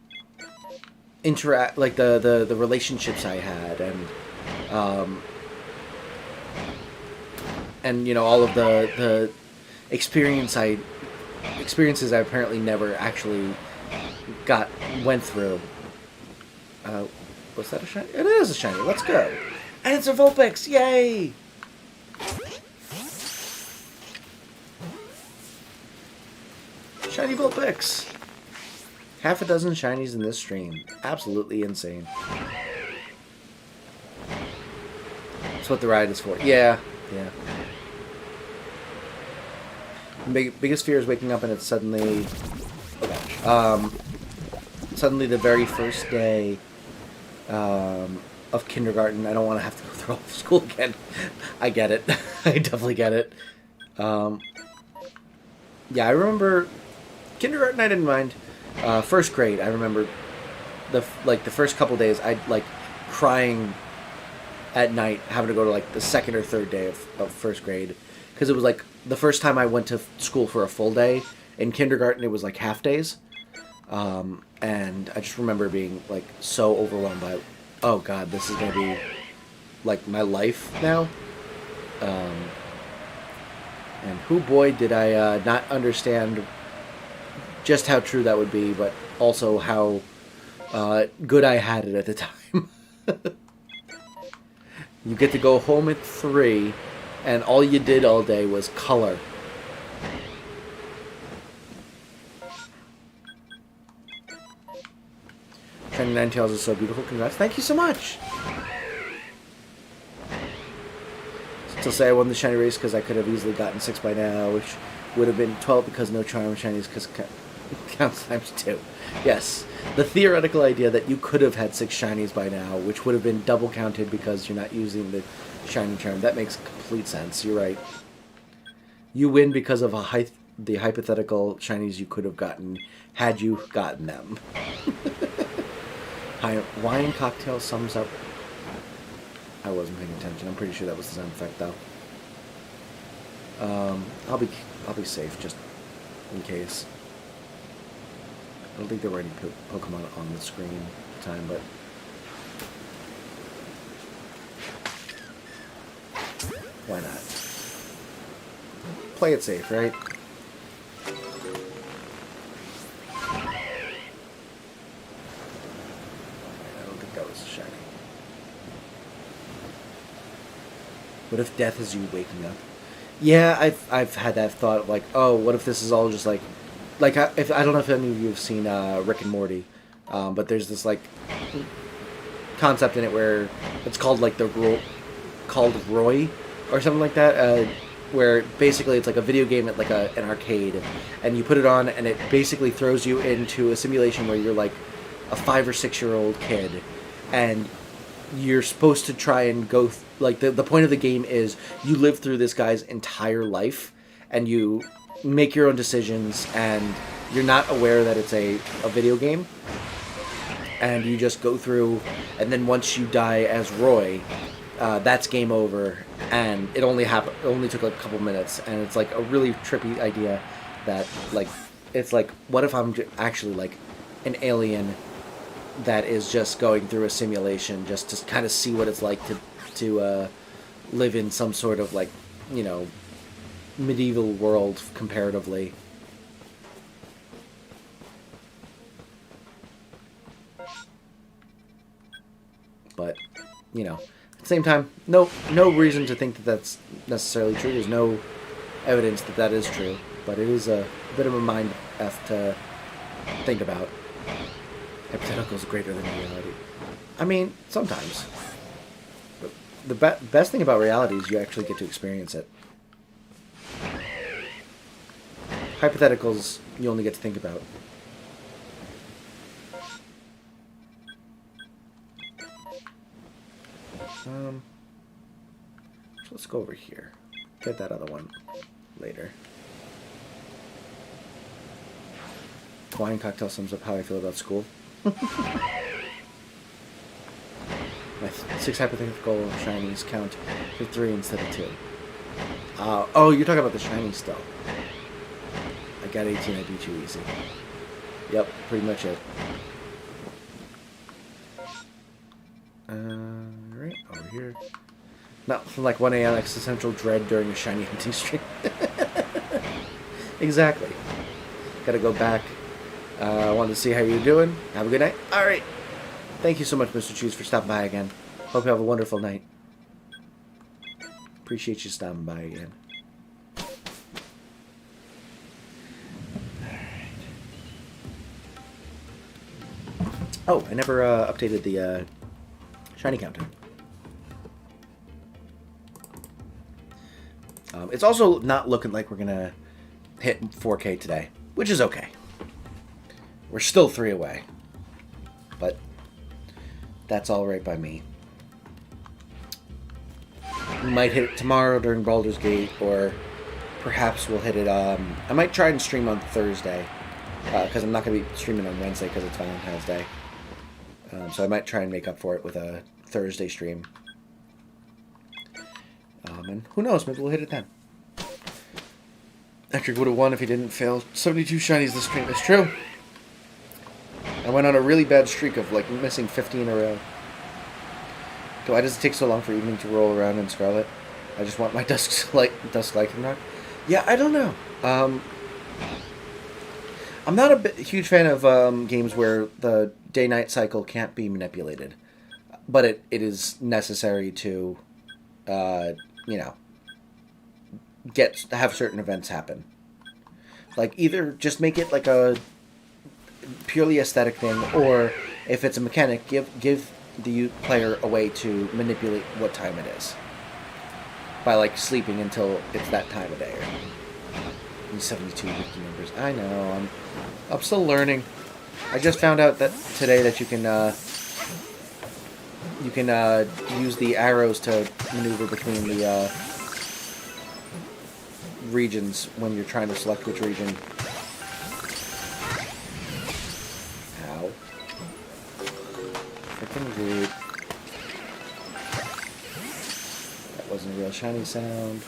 relationships I had and all of the experiences I apparently never actually went through. Was that a shiny? It is a shiny. Let's go. And it's a Vulpix. Yay! Shiny Vulpix. Half a dozen shinies in this stream. Absolutely insane. That's what the ride is for. Yeah. Biggest fear is waking up and it's suddenly... Oh gosh. Suddenly the very first day of kindergarten. I don't want to have to go through all of school again. I get it. I definitely get it. Yeah, I remember... Kindergarten, I didn't mind. First grade, I remember the first couple days, I'd crying at night, having to go to the second or third day of first grade, because it was the first time I went to school for a full day. In kindergarten, it was half days, and I just remember being so overwhelmed by, oh god, this is gonna be my life now. And who boy did I not understand just how true that would be, but also how good I had it at the time. You get to go home at 3, and all you did all day was color. Shiny Ninetales is so beautiful. Congrats. Thank you so much. Still say I won the shiny race because I could have easily gotten 6 by now, which would have been 12 because no charm shinies because counts times 2. Yes, the theoretical idea that you could have had 6 shinies by now, which would have been double counted because you're not using the shiny charm. That makes complete sense. You're right. You win because of the hypothetical shinies you could have gotten had you gotten them. Wine cocktail sums up. I wasn't paying attention. I'm pretty sure that was the sound effect though. I'll be safe just in case. I don't think there were any Pokemon on the screen at the time, but why not? Play it safe, right? I don't think that was shiny. What if death is you waking up? Yeah, I've had that thought, like, oh, what if this is all just like I don't know if any of you have seen Rick and Morty, but there's this like concept in it where it's called like called Roy or something like that, where basically it's like a video game at like an arcade, and you put it on and it basically throws you into a simulation where you're like a 5 or 6-year-old kid, and you're supposed to try and go like the point of the game is you live through this guy's entire life and you make your own decisions and you're not aware that it's a video game, and you just go through, and then once you die as Roy, that's game over, and it only took like a couple minutes, and it's like a really trippy idea that like it's like, what if I'm actually like an alien that is just going through a simulation just to kind of see what it's like to live in some sort of like, you know, medieval world comparatively. But, you know, at the same time, no reason to think that that's necessarily true. There's no evidence that that is true, but it is a bit of a mind F to think about. Hypotheticals greater than reality. I mean, sometimes. But the best thing about reality is you actually get to experience it. Hypotheticals, you only get to think about. So let's go over here. Get that other one later. Wine cocktail sums up how I feel about school. My 6 hypothetical shinies count for 3 instead of 2. Oh, you're talking about the shinies still. I got 18, I beat you easy. Yep, pretty much it. Right, over here. Not from like 1 a.m. existential dread during a shiny hunting stream. Exactly. Gotta go back. I wanted to see how you're doing. Have a good night. Alright. Thank you so much, Mr. Cheese, for stopping by again. Hope you have a wonderful night. Appreciate you stopping by again. Oh, I never updated the shiny countdown. It's also not looking like we're going to hit 4K today, which is okay. We're still 3 away. But that's alright by me. We might hit it tomorrow during Baldur's Gate, or perhaps we'll hit it... I might try and stream on Thursday, because I'm not going to be streaming on Wednesday because it's Valentine's Day. So I might try and make up for it with a Thursday stream. And who knows, maybe we'll hit it then. Ectric would have won if he didn't fail 72 shinies this stream. It's true. I went on a really bad streak of like missing 50 in a row. Why does it take so long for evening to roll around in Scarlet? I just want my dusk lightning rock. Yeah, I don't know. I'm not a huge fan of games where the day-night cycle can't be manipulated, but it is necessary to, you know, have certain events happen. Like, either just make it like a purely aesthetic thing, or if it's a mechanic, give the player a way to manipulate what time it is by like sleeping until it's that time of day. These 72 wiki numbers. I know. I'm still learning. I just found out that today that you can use the arrows to maneuver between the regions when you're trying to select which region. Ow. Freaking rude. That wasn't a real shiny sound.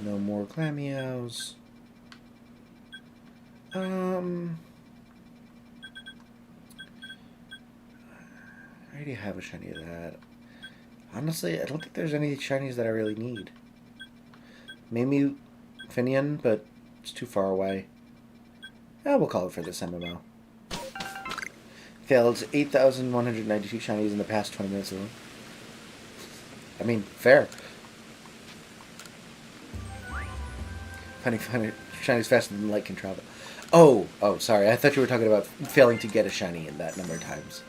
No more Clameows. I already have a shiny of that. Honestly, I don't think there's any shinies that I really need. Maybe Finian, but it's too far away. Yeah, we'll call it for this MMO. Failed 8,192 shinies in the past 20 minutes alone. I mean, fair. Finding shinies faster than light can travel. Oh, sorry. I thought you were talking about failing to get a shiny in that number of times.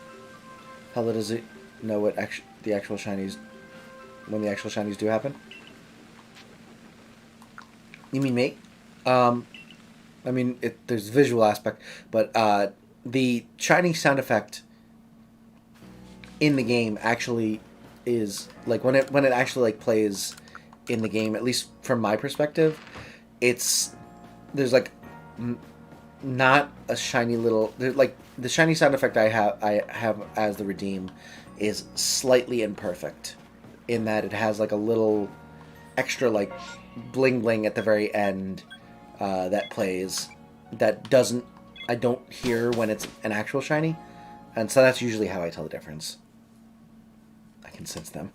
How does it know what the actual shinies, when the actual shinies do happen? You mean me? I mean, there's a visual aspect, but the shiny sound effect in the game actually is like when it actually like plays in the game, at least from my perspective, there's like not a shiny little, like the shiny sound effect I have as the redeem is slightly imperfect in that it has like a little extra like bling bling at the very end that plays that I don't hear when it's an actual shiny, and so that's usually how I tell the difference. I can sense them.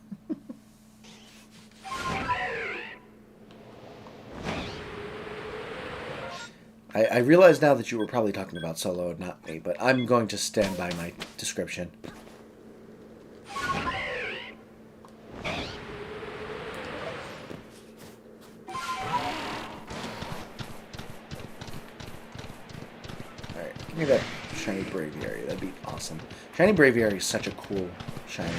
I realize now that you were probably talking about Solo and not me, but I'm going to stand by my description. Alright, give me that shiny Braviary. That'd be awesome. Shiny Braviary is such a cool shiny.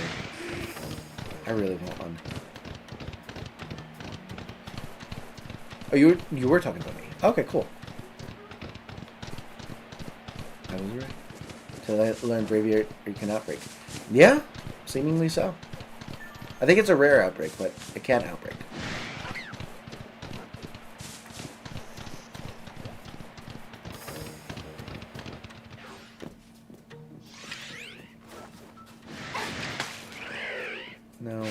I really want one. Oh, you were talking about me. Okay, cool. I was right. Till I learned Braviary, you can outbreak. Yeah, seemingly so. I think it's a rare outbreak, but it can outbreak. No.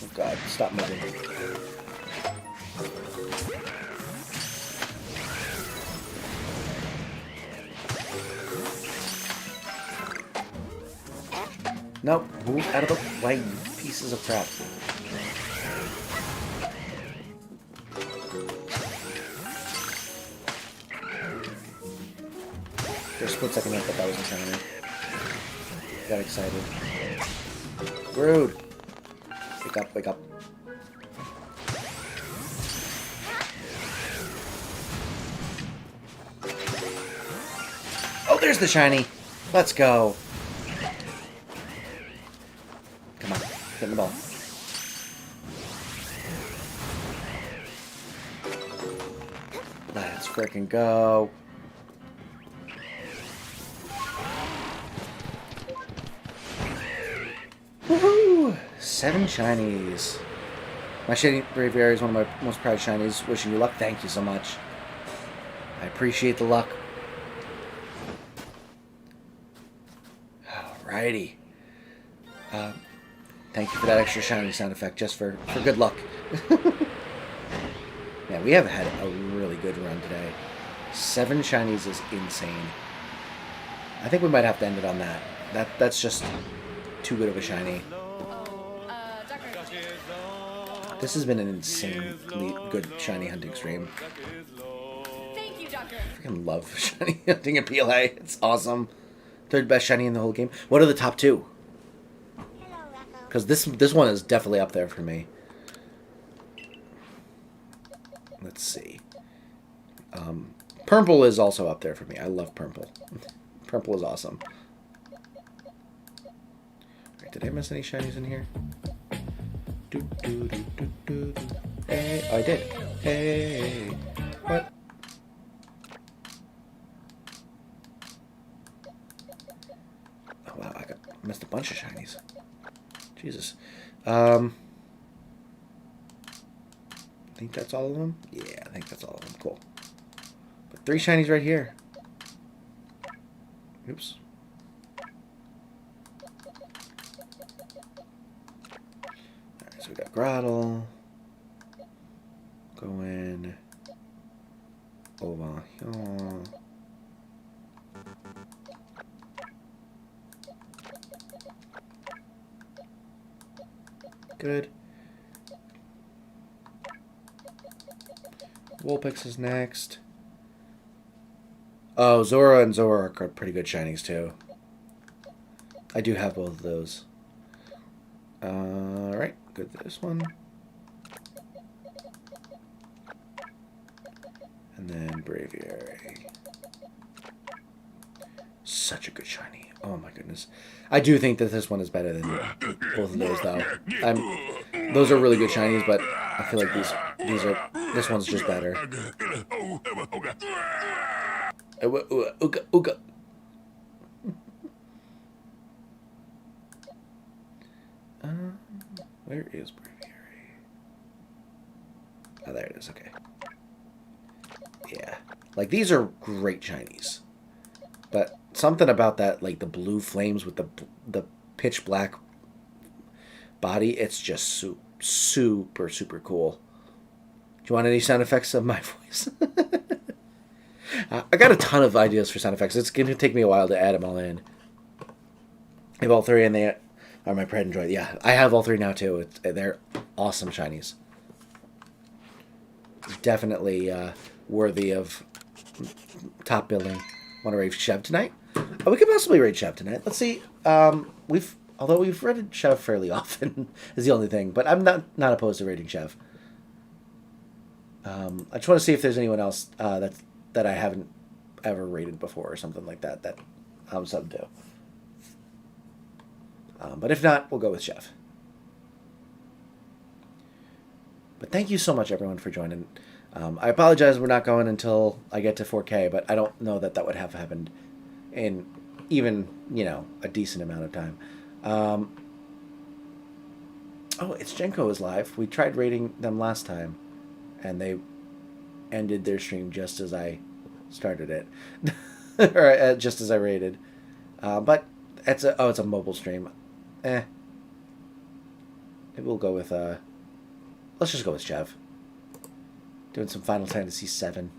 Oh God, stop moving. Nope, move out of the way, you pieces of crap. For a split second I thought that was a shiny. Got excited. Rude! Wake up, wake up. Oh, there's the shiny! Let's go! Come on, get in the ball. Let's frickin' go. Woohoo! 7 shinies. My shiny Braviary is one of my most proud shinies. Wishing you luck. Thank you so much. I appreciate the luck. Alrighty. Thank you for that extra shiny sound effect, just for good luck. Yeah, we have had a really good run today. 7 shinies is insane. I think we might have to end it on that. That's just too good of a shiny. This has been an insanely good shiny hunting stream. Thank you, Doctor. I freaking love shiny hunting at PLA. It's awesome. Third best shiny in the whole game. What are the top two? Because this one is definitely up there for me. Let's see. Purple is also up there for me. I love Purple. Purple is awesome. Right, did I miss any shinies in here? Hey, oh, I did. Hey, what? Oh wow, I missed a bunch of shinies. Jesus. I think that's all of them. Yeah, I think that's all of them. Cool. But 3 shinies right here. Oops. Alright, so we got Grottle. Going over here. Good. Vulpix is next. Oh, Zora and Zoroark are pretty good shinies too. I do have both of those. Alright, good this one. And then Braviary. Such a good shiny. Oh my goodness. I do think that this one is better than both of those though. Those are really good shinies, but I feel like this one's just better. Ooga, ooga. Where is Braviary? Oh, there it is. Okay. Yeah. Like, these are great shinies. But something about that, like the blue flames with the pitch black body, it's just super, super cool. Do you want any sound effects of my voice? I got a ton of ideas for sound effects. It's going to take me a while to add them all in. I have all 3 and they are my pride and joy. Yeah, I have all 3 now too. They're awesome shinies. Definitely worthy of top billing. Want to raid Chev tonight? Oh, we could possibly raid Chev tonight. Let's see. Although we've raided Chev fairly often, is the only thing. But I'm not opposed to raiding Chev. I just want to see if there's anyone else that I haven't ever raided before or something like that I'm sub to. But if not, we'll go with Chev. But thank you so much, everyone, for joining. I apologize we're not going until I get to 4K, but I don't know that would have happened in even, a decent amount of time. Oh, it's Jenko is live. We tried raiding them last time, and they ended their stream just as I started it. Or just as I raided. But it's a mobile stream. Maybe we'll go with, let's just go with Chev. Doing some Final Fantasy VII.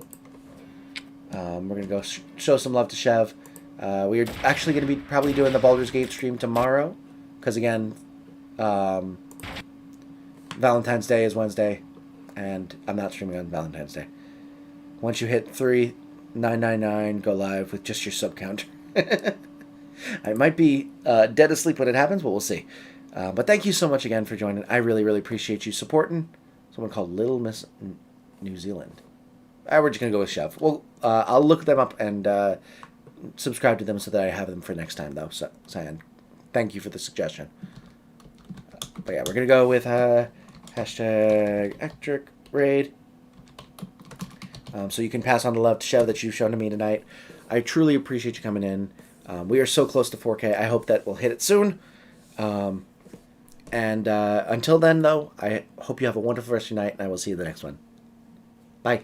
We're going to go show some love to Chev. We are actually going to be probably doing the Baldur's Gate stream tomorrow. Because, again, Valentine's Day is Wednesday. And I'm not streaming on Valentine's Day. Once you hit 3,999, go live with just your sub counter. I might be dead asleep when it happens, but we'll see. But thank you so much again for joining. I really, really appreciate you supporting. Someone called Little Miss New Zealand. We're just going to go with Chev. Well, I'll look them up and subscribe to them so that I have them for next time, though. So, Cyan, thank you for the suggestion. But yeah, we're going to go with hashtag Ectric raid. So you can pass on the love to Chev that you've shown to me tonight. I truly appreciate you coming in. We are so close to 4K. I hope that we'll hit it soon. And until then, though, I hope you have a wonderful rest of your night, and I will see you the next one. Bye.